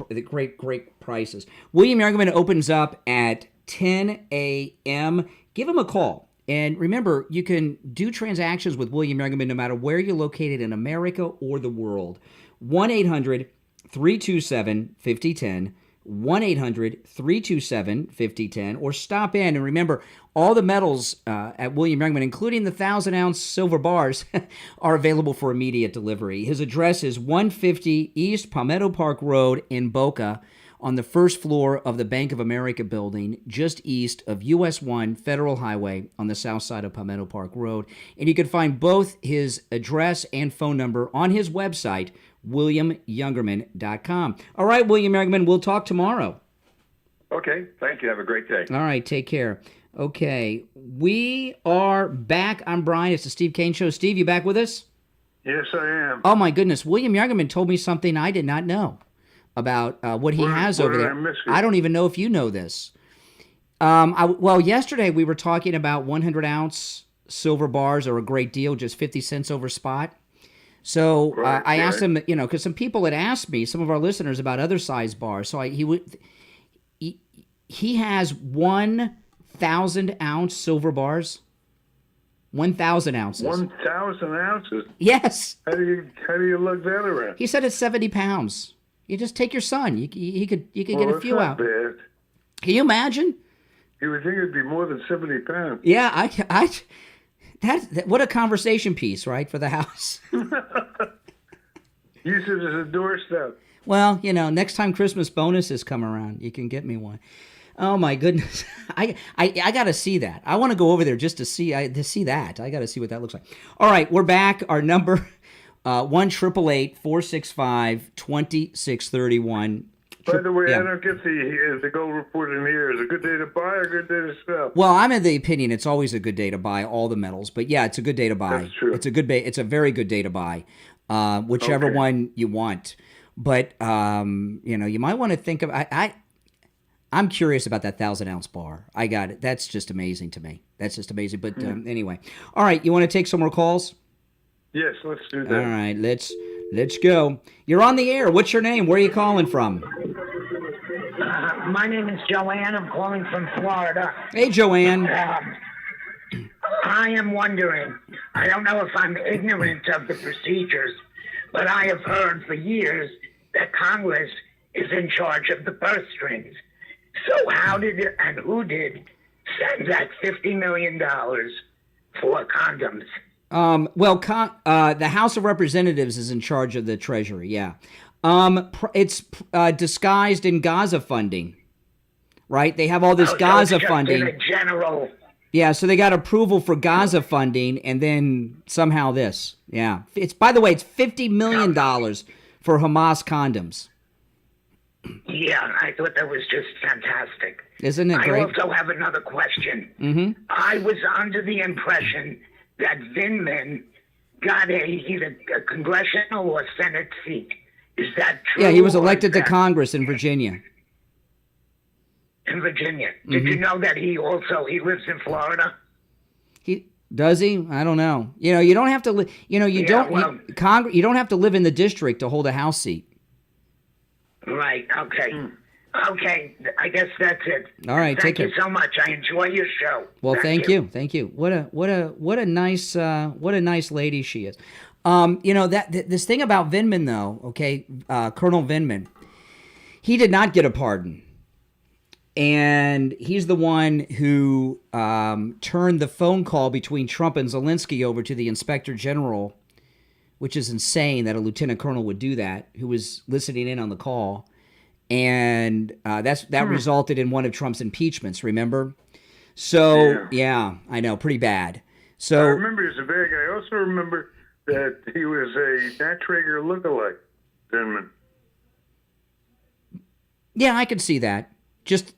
prices. William Youngerman opens up at 10 a.m. Give him a call. And remember, you can do transactions with William Youngerman no matter where you're located in America or the world. 1-800-327-5010, 1-800-327-5010, or stop in. And remember, all the metals at William Youngerman, including the 1,000-ounce silver bars, are available for immediate delivery. His address is 150 East Palmetto Park Road in Boca, on the first floor of the Bank of America building, just east of US 1 Federal Highway on the south side of Palmetto Park Road. And you can find both his address and phone number on his website, WilliamYoungerman.com. All right, William Youngerman, we'll talk tomorrow. Okay, thank you. Have a great day. All right, take care. Okay, we are back. I'm Brian. It's the Steve Kane Show. Steve, you back with us? Yes, I am. Oh, my goodness. William Youngerman told me something I did not know about what he has over there. I don't even know if you know this. Yesterday we were talking about 100-ounce silver bars are a great deal, just 50 cents over spot. So I asked him, because some people had asked me, some of our listeners, about other size bars. So he has 1,000-ounce silver bars. 1,000 ounces. 1,000 ounces? Yes. How do you lug that around? He said it's 70 pounds. You just take your son. He could get a few out. Bad. Can you imagine? You would think it'd be more than 70 pounds. Yeah, what a conversation piece, right, for the house. Use it as a doorstep. Well, next time Christmas bonuses come around, you can get me one. Oh my goodness, I got to see that. I want to go over there just to see that. I got to see what that looks like. All right, we're back. Our number. 1-888-465-2631. By the way, I don't get the gold report in here. Is it a good day to buy or a good day to sell? Well, I'm of the opinion it's always a good day to buy all the metals. But yeah, it's a good day to buy. That's true. It's a very good day to buy, whichever one you want. But you might want to think of. I'm curious about that 1,000-ounce bar. I got it. That's just amazing to me. That's just amazing. But anyway, all right. You want to take some more calls? Yes, let's do that. All right, let's go. You're on the air. What's your name? Where are you calling from? My name is Joanne. I'm calling from Florida. Hey, Joanne. I am wondering, I don't know if I'm ignorant of the procedures, but I have heard for years that Congress is in charge of the purse strings. So how did it, and who did send that $50 million for condoms? The House of Representatives is in charge of the Treasury, yeah. It's disguised in Gaza funding, right? They have all this Gaza funding. In a general... Yeah, so they got approval for Gaza funding, and then somehow this. Yeah. By the way, it's $50 million for Hamas condoms. Yeah, I thought that was just fantastic. Isn't it great? I also have another question. Mm-hmm. I was under the impression that Vindman got either a congressional or Senate seat. Is that true? Yeah, he was elected to Congress in Virginia. In Virginia. Did you know that he lives in Florida? Does he? I don't know. You don't have to. You don't have to live in the district to hold a House seat. Right. Okay. Okay. I guess that's it. All right. Thank you so much. I enjoy your show. Well, thank you. Thank you. What a nice lady she is. This thing about Vindman though. Okay, Colonel Vindman, he did not get a pardon. And he's the one who turned the phone call between Trump and Zelensky over to the Inspector General, which is insane that a lieutenant colonel would do that, who was listening in on the call. And that resulted in one of Trump's impeachments, remember? So, yeah, I know, pretty bad. So I remember he's a bad guy. I also remember that he was a Nat Traeger lookalike, Vindman. Yeah, I could see that. Just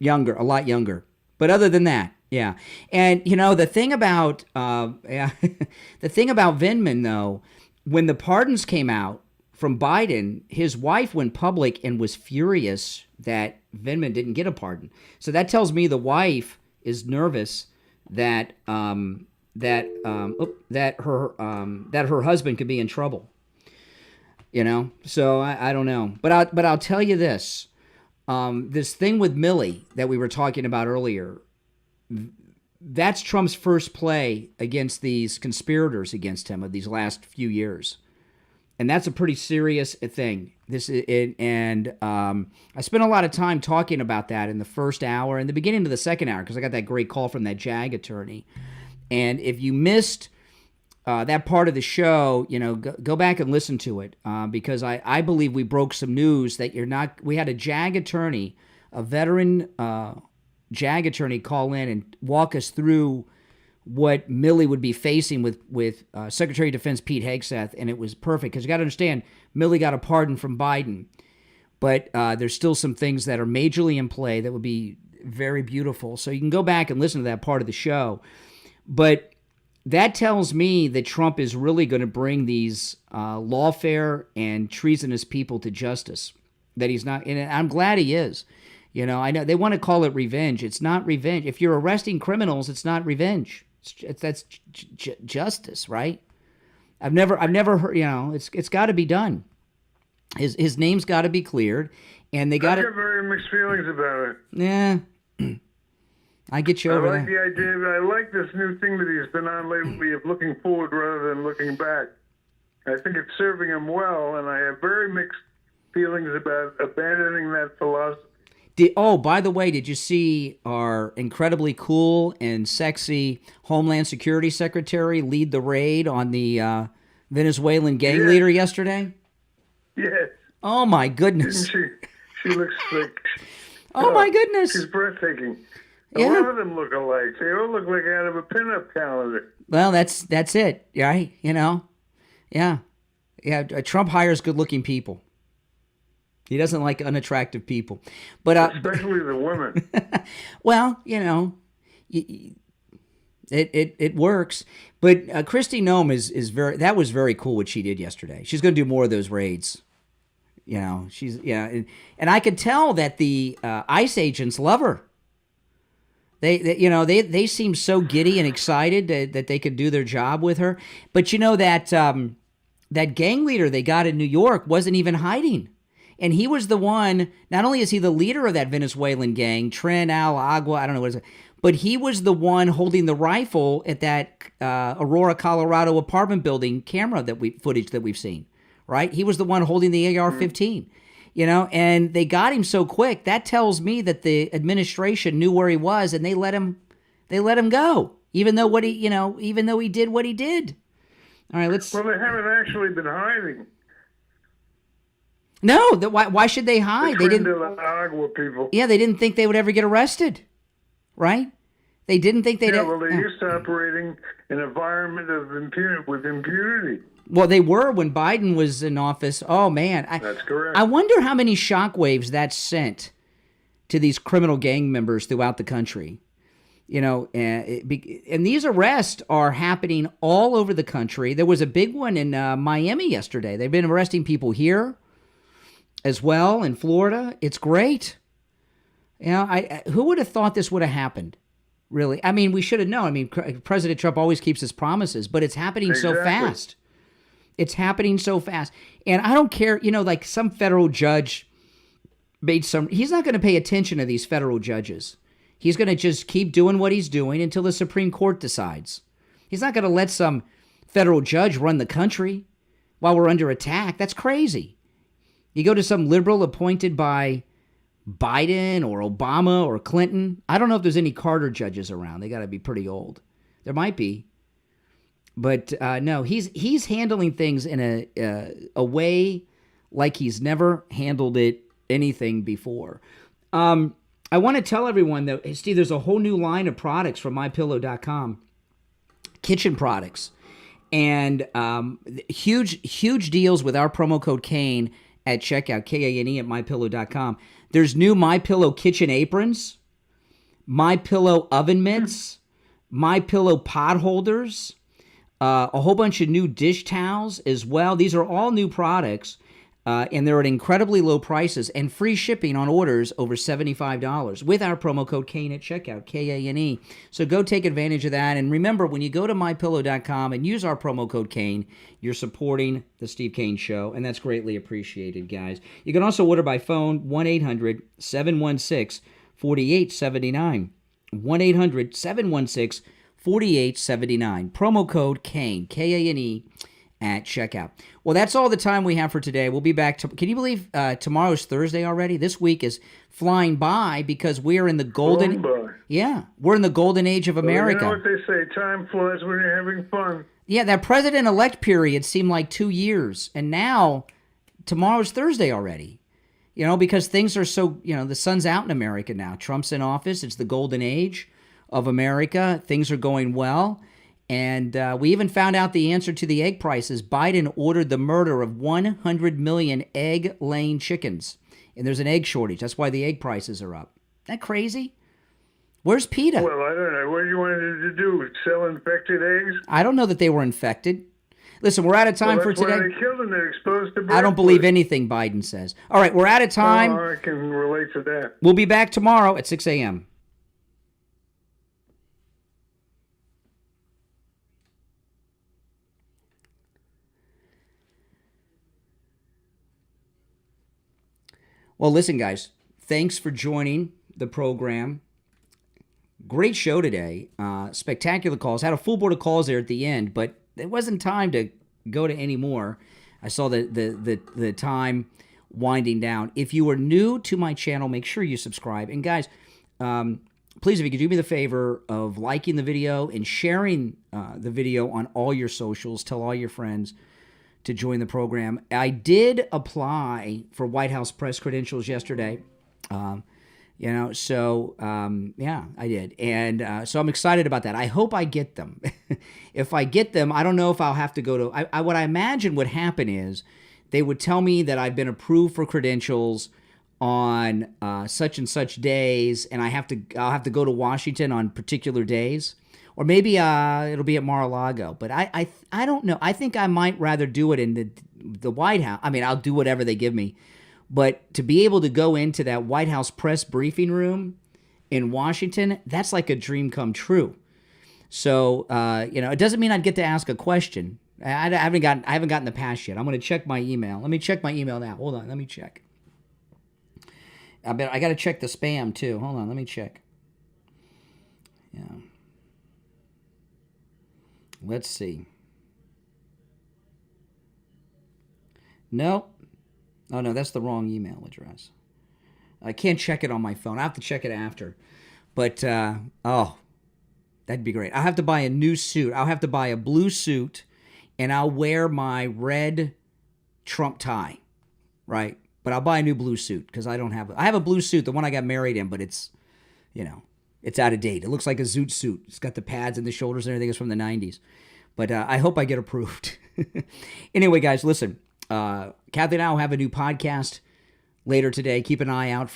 younger, a lot younger. But other than that, yeah. And the thing about Vindman though, when the pardons came out from Biden, his wife went public and was furious that Vindman didn't get a pardon. So that tells me the wife is nervous that her husband could be in trouble. So I don't know. But I'll tell you this. This thing with Milley that we were talking about earlier, that's Trump's first play against these conspirators against him of these last few years. And that's a pretty serious thing. I spent a lot of time talking about that in the first hour and the beginning of the second hour because I got that great call from that JAG attorney. And if you missed that part of the show, go back and listen to it because I believe we broke some news that we had a JAG attorney, a veteran JAG attorney call in and walk us through what Milley would be facing with Secretary of Defense Pete Hegseth, and it was perfect because you got to understand, Milley got a pardon from Biden, but there's still some things that are majorly in play that would be very beautiful. So you can go back and listen to that part of the show. But that tells me that Trump is really going to bring these lawfare and treasonous people to justice. That he's not, and I'm glad he is. I know they want to call it revenge. It's not revenge. If you're arresting criminals, it's not revenge. That's justice, right? I've never heard. It's got to be done. His name's got to be cleared, and they got to. I got very mixed feelings about it. Yeah. I get you over I like that. the idea. I like this new thing that he's been on lately of looking forward rather than looking back. I think it's serving him well, and I have very mixed feelings about abandoning that philosophy. By the way, did you see our incredibly cool and sexy Homeland Security Secretary lead the raid on the Venezuelan gang leader yesterday? Yes. Oh, my goodness. Didn't she? She looks like... Oh, my goodness. She's breathtaking. Yeah. A lot of them look alike. They all look like out of a pinup calendar. Well, that's it, right? Yeah. Trump hires good-looking people. He doesn't like unattractive people, but especially the women. Well, it works. But Christy Nome is very. That was very cool what she did yesterday. She's going to do more of those raids. She's and I could tell that the ICE agents love her. They seem so giddy and excited that they could do their job with her. But that gang leader they got in New York wasn't even hiding. And he was the one, not only is he the leader of that Venezuelan gang, Tren Al Agua, I don't know what it is, but he was the one holding the rifle at that Aurora, Colorado apartment building camera footage that we've seen, right? He was the one holding the AR-15, and they got him so quick. That tells me that the administration knew where he was and they let him go, even though he did what he did. All right, Well, they haven't actually been hiding. No, why should they hide? They didn't. Agua people. Yeah, they didn't think they would ever get arrested, right? They didn't think they'd. Yeah, well, they're used to operating in an environment of impunity. Well, they were when Biden was in office. Oh man, That's correct. I wonder how many shockwaves that sent to these criminal gang members throughout the country. And these arrests are happening all over the country. There was a big one in Miami yesterday. They've been arresting people here as well in Florida. It's great. Who would have thought this would have happened? Really? I mean, we should have known. I mean, President Trump always keeps his promises, but it's happening so fast. It's happening so fast. And I don't care, like some federal judge he's not going to pay attention to these federal judges. He's going to just keep doing what he's doing until the Supreme Court decides. He's not going to let some federal judge run the country while we're under attack. That's crazy. You go to some liberal appointed by Biden or Obama or Clinton. I don't know if there's any Carter judges around. They got to be pretty old. There might be. But no, he's handling things in a way like he's never handled anything before. I want to tell everyone that, Steve, there's a whole new line of products from MyPillow.com, kitchen products, and huge deals with our promo code Kane at checkout, Kane at MyPillow.com. There's new MyPillow kitchen aprons, MyPillow oven mitts, MyPillow pot holders, a whole bunch of new dish towels as well. These are all new products. And they're at incredibly low prices and free shipping on orders over $75 with our promo code Kane at checkout, Kane. So go take advantage of that. And remember, when you go to MyPillow.com and use our promo code Kane, you're supporting the Steve Kane Show, and that's greatly appreciated, guys. You can also order by phone, 1-800-716-4879. 1-800-716-4879. Promo code Kane, Kane, at checkout. Well, that's all the time we have for today. We'll be back. Can you believe tomorrow's Thursday already? This week is flying by because we're in the golden. Yeah, we're in the golden age of America. Well, you know what they say? Time flies when you're having fun. Yeah, that president-elect period seemed like 2 years, and now tomorrow's Thursday already. Because things are so. The sun's out in America now. Trump's in office. It's the golden age of America. Things are going well. And we even found out the answer to the egg prices. Biden ordered the murder of 100 million egg-laying chickens. And there's an egg shortage. That's why the egg prices are up. Isn't that crazy? Where's PETA? Well, I don't know. What do you want to do? Sell infected eggs? I don't know that they were infected. Listen, we're out of time for today. That's why they killed them. They're exposed to bird I don't believe anything Biden says. All right, we're out of time. Oh, I can relate to that. We'll be back tomorrow at 6 a.m. Well, listen, guys, thanks for joining the program. Great show today. Spectacular calls. Had a full board of calls there at the end, but there wasn't time to go to any more. I saw the time winding down. If you are new to my channel, make sure you subscribe. And guys, please, if you could do me the favor of liking the video and sharing the video on all your socials, tell all your friends to join the program. I did apply for White House press credentials yesterday. Yeah, I did. And so I'm excited about that. I hope I get them. If I get them, I don't know if I'll have to go to, what I imagine would happen is they would tell me that I've been approved for credentials on such and such days, and I'll have to go to Washington on particular days. Or maybe it'll be at Mar-a-Lago. But I don't know. I think I might rather do it in the White House. I mean, I'll do whatever they give me But to be able to go into that White House press briefing room in Washington, that's like a dream come true. So, it doesn't mean I'd get to ask a question. I haven't gotten the pass yet. I'm going to check my email. Let me check my email now. Hold on. Let me check. I got to check the spam too. Hold on. Let me check. Yeah. Let's see. No. Oh, no, that's the wrong email address. I can't check it on my phone. I have to check it after. But, that'd be great. I'll have to buy a new suit. I'll have to buy a blue suit, and I'll wear my red Trump tie, right? But I'll buy a new blue suit because I have a blue suit, the one I got married in, but it's, it's out of date. It looks like a zoot suit. It's got the pads and the shoulders and everything. It's from the 90s. But I hope I get approved. Anyway, guys, listen. Kathy and I will have a new podcast later today. Keep an eye out